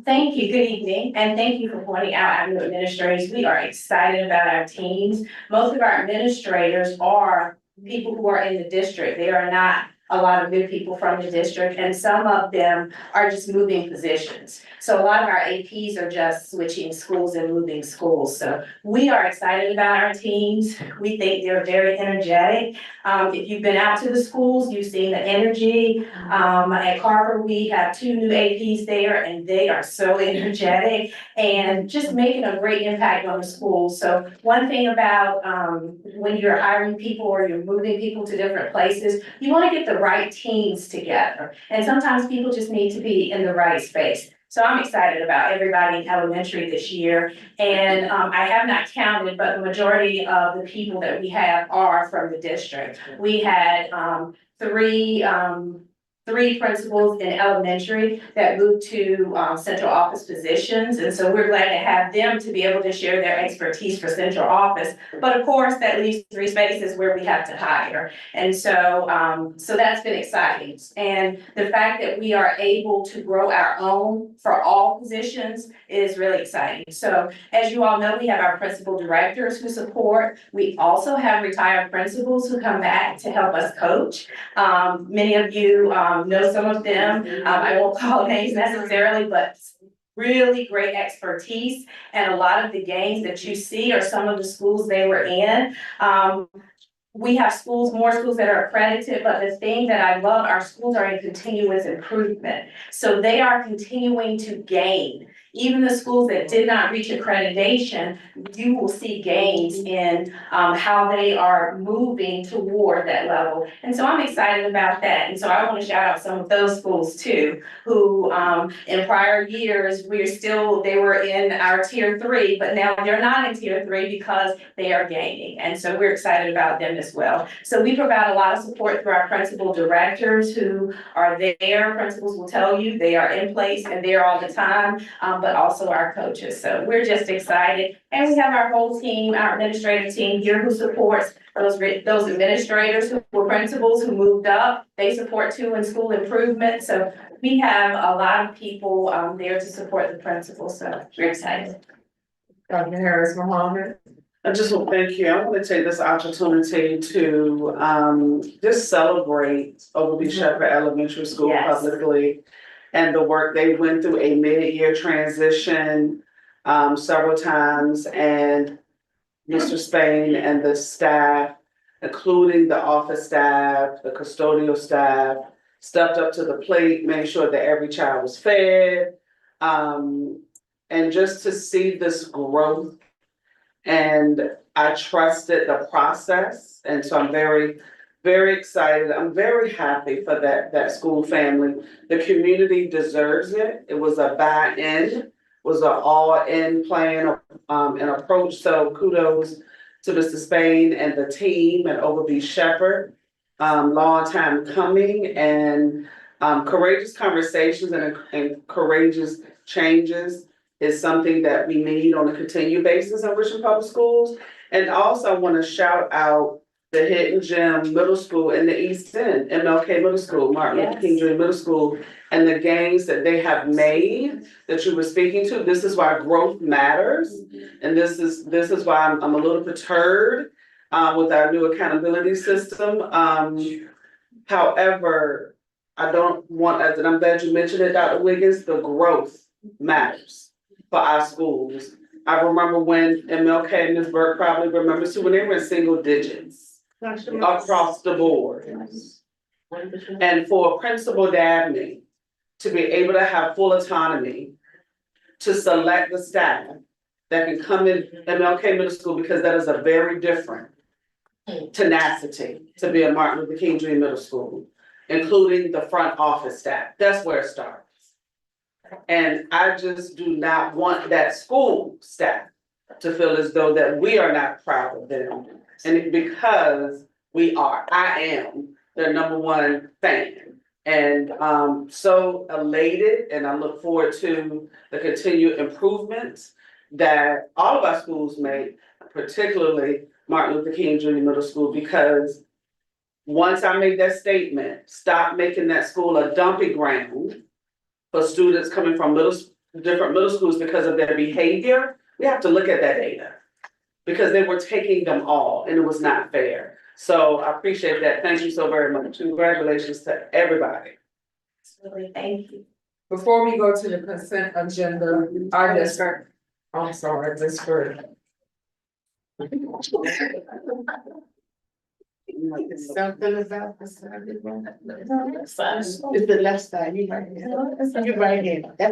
Thank you, good evening, and thank you for pointing out our new administrators. We are excited about our teams. Most of our administrators are people who are in the district. They are not a lot of new people from the district, and some of them are just moving positions. So a lot of our APs are just switching schools and moving schools. So we are excited about our teams. We think they're very energetic. If you've been out to the schools, you've seen the energy. At Carver, we have 2 new APs there, and they are so energetic and just making a great impact on the school. So one thing about when you're hiring people or you're moving people to different places, you want to get the right teams together. And sometimes people just need to be in the right space. So I'm excited about everybody in elementary this year. And I have not counted, but the majority of the people that we have are from the district. We had 3 principals in elementary that moved to central office positions. And so we're glad to have them to be able to share their expertise for central office. But of course, that leaves 3 spaces where we have to hire. And so, so that's been exciting. And the fact that we are able to grow our own for all positions is really exciting. So as you all know, we have our principal directors who support. We also have retired principals who come back to help us coach. Many of you know some of them. I won't call names necessarily, but really great expertise. And a lot of the gains that you see are some of the schools they were in. We have more schools that are accredited, but the thing that I love, our schools are in continuous improvement. So they are continuing to gain. Even the schools that did not reach accreditation, you will see gains in how they are moving toward that level. And so I'm excited about that. And so I want to shout out some of those schools too, who in prior years, they were in our tier 3, but now they're not in tier 3 because they are gaining. And so we're excited about them as well. So we provide a lot of support through our principal directors who are there. Principals will tell you they are in place and there all the time. But also our coaches. So we're just excited. And we have our whole team, our administrative team here who supports those administrators who were principals who moved up. They support too in school improvement. So we have a lot of people there to support the principals. So we're excited. Dr. Harris Mohammed. I just want to thank you. I want to take this opportunity to just celebrate Ogilvy Shepherd Elementary School publicly and the work they went through a mid-year transition several times, and Mr. Spain and the staff, including the office staff, the custodial staff, stepped up to the plate, made sure that every child was fed. And just to see this growth, and I trusted the process, and so I'm very very excited. I'm very happy for that school family. The community deserves it. It was a buy-in, was an all-in plan, and approach. So kudos to Mr. Spain and the team and Overby Shepherd. Long time coming and courageous conversations and courageous changes is something that we need on a continued basis in Richmond Public Schools. And also I want to shout out the Hidden Gem Middle School in the East End, MLK Middle School, Martin Luther King Jr. Middle School, and the gains that they have made that you were speaking to. This is why growth matters. And this is why I'm a little perturbed with our new accountability system. However, I don't want, and I'm glad you mentioned it, Dr. Wiggins, the growth matters for our schools. I remember when MLK and Ms. Burke probably remembers too, when they were in single digits across the board. And for Principal Dabney to be able to have full autonomy to select the staff that can come in MLK Middle School, because that is a very different tenacity to be a Martin Luther King Jr. Middle School, including the front office staff. That's where it starts. And I just do not want that school staff to feel as though that we are not proud of them. And because we are, I am their number one fan. And so elated, and I look forward to the continued improvements that all of our schools make, particularly Martin Luther King Jr. Middle School, because once I made that statement, stop making that school a dumping ground for students coming from different middle schools because of their behavior, we have to look at that data. Because they were taking them all and it was not fair. So I appreciate that. Thank you so very much. Congratulations to everybody. Absolutely, thank you. Before we go to the consent agenda, I'm sorry, Ms. Bird. Something about the side. It's the left side, you right here. You right here. I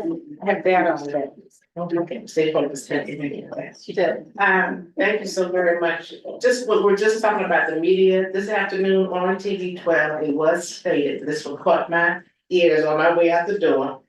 have that on that. Okay, stay focused. She did. Thank you so very much. Just what we're just talking about the media this afternoon on TV 12, it was stated, this will caught my ears on my way out the door.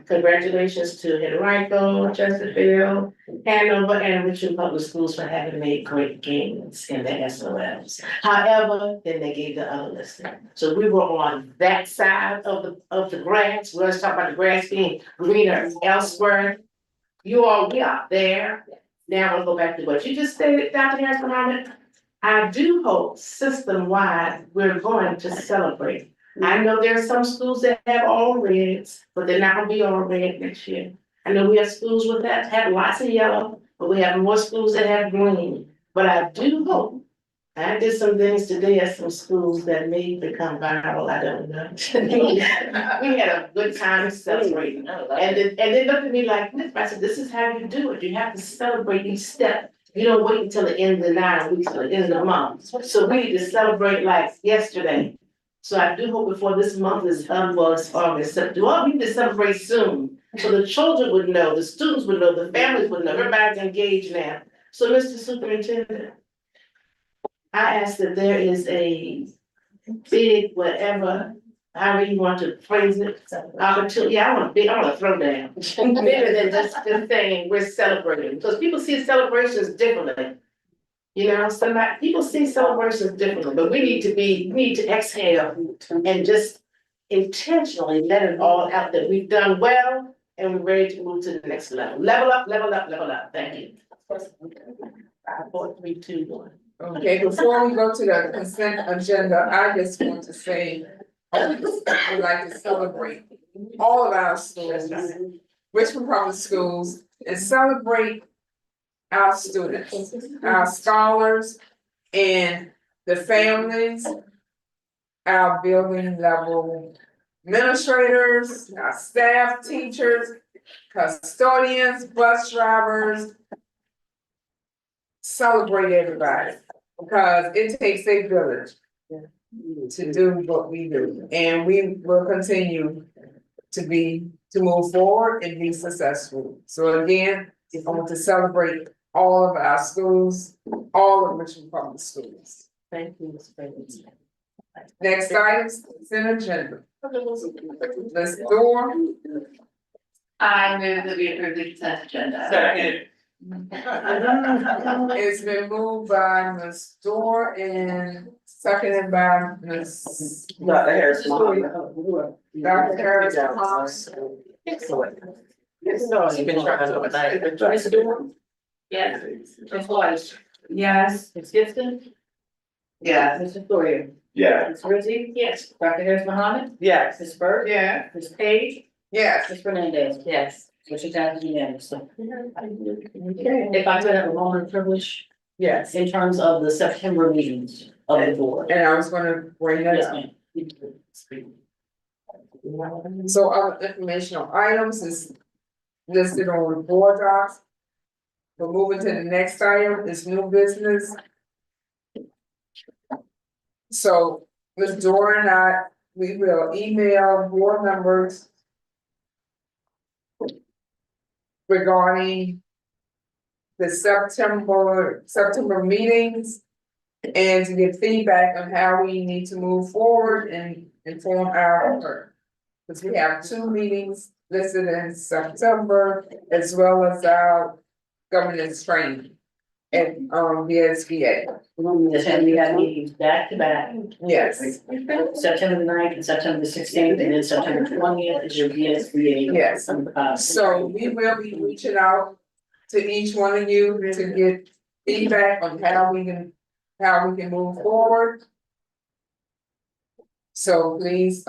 Congratulations to Henrico, Chesterfield, Hanover, and Richmond Public Schools for having made great gains in the SOLs. However, then they gave the other listing. So we were on that side of the grass. We always talk about the grass being greener elsewhere. You all, we are there. Now I'll go back to what you just stated, Dr. Harris, for a moment. I do hope system-wide, we're going to celebrate. I know there are some schools that have all reds, but they're not gonna be all red next year. I know we have schools with that have lots of yellow, but we have more schools that have green. But I do hope, I did some things today at some schools that may become viral, I don't know. We had a good time celebrating. And they looked at me like, I said, this is how you do it. You have to celebrate each step. You don't wait until the end of the 9 weeks or the end of the month. So we need to celebrate like yesterday. So I do hope before this month is August, September, we need to celebrate soon. So the children would know, the students would know, the families would know, everybody's engaged now. So Mr. Superintendent, I ask that there is a big whatever, however you want to phrase it, opportunity, I want to throw down. Bigger than just saying we're celebrating, because people see celebrations differently. You know, people see celebrations differently, but we need to exhale and just intentionally let it all out that we've done well and we're ready to move to the next level. Level up, level up, level up. Thank you. 5, 4, 3, 2, 1. Okay, before we go to the consent agenda, I just want to say, I would like to celebrate all of our schools, Richmond Public Schools, and celebrate our students, our scholars, and the families, our building level administrators, our staff, teachers, custodians, bus drivers. Celebrate everybody, because it takes a village to do what we do, and we will continue to move forward and be successful. So again, I want to celebrate all of our schools, all of Richmond Public Schools. Thank you, Ms. President. Next item, consent agenda. Ms. Dorr, I move that we approve the consent agenda. Second. it's been moved by Ms. Dorr and seconded by Ms. Dr. Harris. Dr. Harris. Excellent. You've been trying overnight. Ms. Dorr? Yes. Ms. Weiss? Yes. Ms. Gibson? Yeah. Mr. Floyer? Yeah. Ms. Rizzi? Yes. Dr. Harris Mohammed? Yes. Ms. Burke? Yeah. Ms. Page? Yes. Ms. Fernandez? Yes. Motion passes unanimously. If I could have a moment of privilege Yes, in terms of the September meetings of the board. and I was gonna bring that Yes, up. ma'am. So other informational items is listed on board docs. We're moving to the next item, is new business. So Ms. Dora and I, we will email board members regarding the September meetings and to get feedback on how we need to move forward and inform our. Because we have 2 meetings listed in September as well as our governance training at the SBA. This time we have meetings back to back, Yes, September the 9th and September the 16th, and then September 20th is your VSBA. yes. So we will be reaching out to each one of you to get feedback on how we can move forward. So please,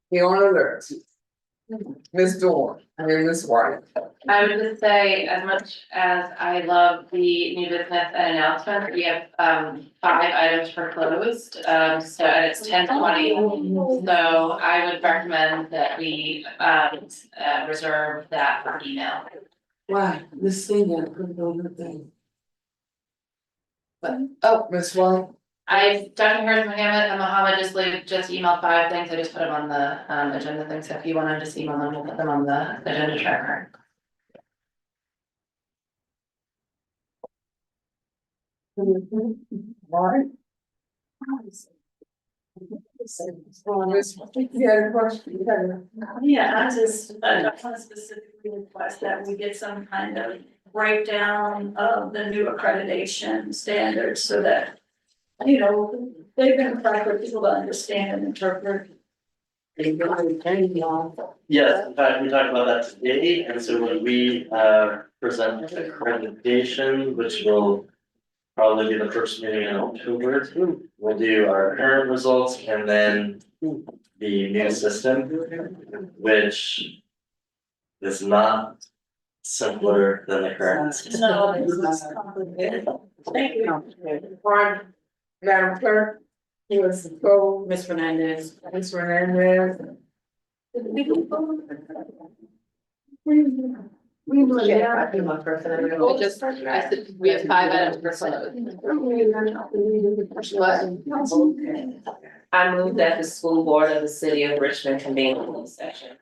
be on alert. Ms. Dorr, and then Ms. White. I would just say, as much as I love the new business and announcement, we have 5 items for closed. So and it's 10:20. So I would recommend that we reserve that for email. Why, this thing, I put it on the thing. Ms. White. Dr. Harris Mohammed just emailed 5 things. I just put them on the agenda thing. So if you want to just email them, we'll put them on the agenda tracker. Alright. You had a question? Yeah, I just want to specifically request that we get some kind of breakdown of the new accreditation standards so that, you know, they've been for people to understand and interpret. Yes, in fact, we talked about that today, and so when we present accreditation, which will probably be the first meeting in October, we'll do our current results and then the new system, which is not simpler than the current system. No, it's complicated. Thank you. Madam Clerk, who is the code? Ms. Fernandez. Ms. Fernandez. We have 5 items for closed. I move that the school board of the city of Richmond convene a closed session.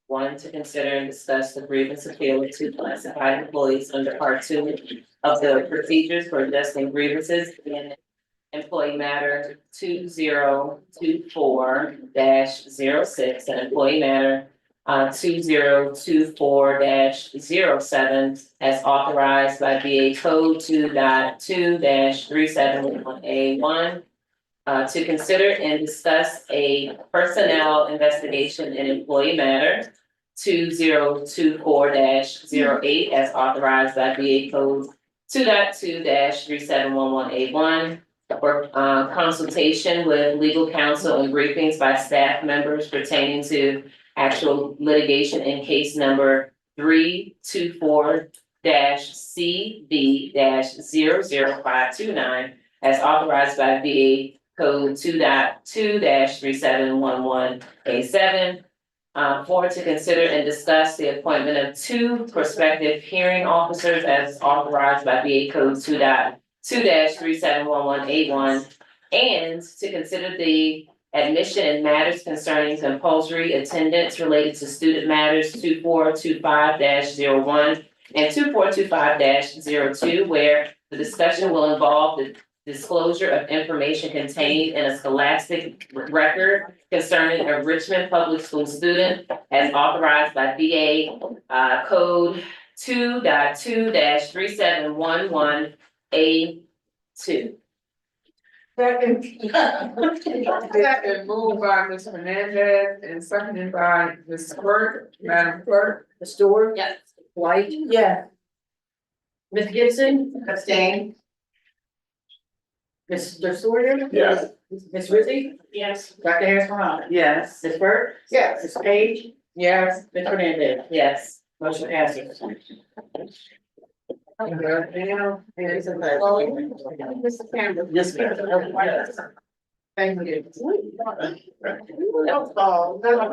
1, to consider and discuss the grievance appeal of 2 classified employees under part 2 of the procedures for adjusting grievances in employee matter 2024-06 and employee matter 2024-07 as authorized by VA Code 2.2-371A1. To consider and discuss a personnel investigation in employee matter 2024-08 as authorized by VA Code 2.2-3711A1. For consultation with legal counsel and briefings by staff members pertaining to actual litigation in case number 324-CB-00529 as authorized by VA Code 2.2-3711A7. 4, to consider and discuss the appointment of 2 prospective hearing officers as authorized by VA Code 2.2-3711A1. And to consider the admission and matters concerning compulsory attendance related to student matters 2425-01 and 2425-02, where the discussion will involve the disclosure of information contained in a scholastic record concerning a Richmond Public School student as authorized by VA Code 2.2-3711A2. Second. Second moved by Ms. Hernandez and seconded by Ms. Clerk, Madam Clerk. Ms. Stewart? Yes. White? Yes. Ms. Gibson? Abstain. Mr. Sawyer? Yes. Ms. Rizzi? Yes. Dr. Harris Mohammed? Yes. Ms. Burt? Yes. Ms. Page? Yes. Ms. Hernandez? Yes. Motion passes. Mr. Campbell. Yes, ma'am. Thank you. That's all. They have.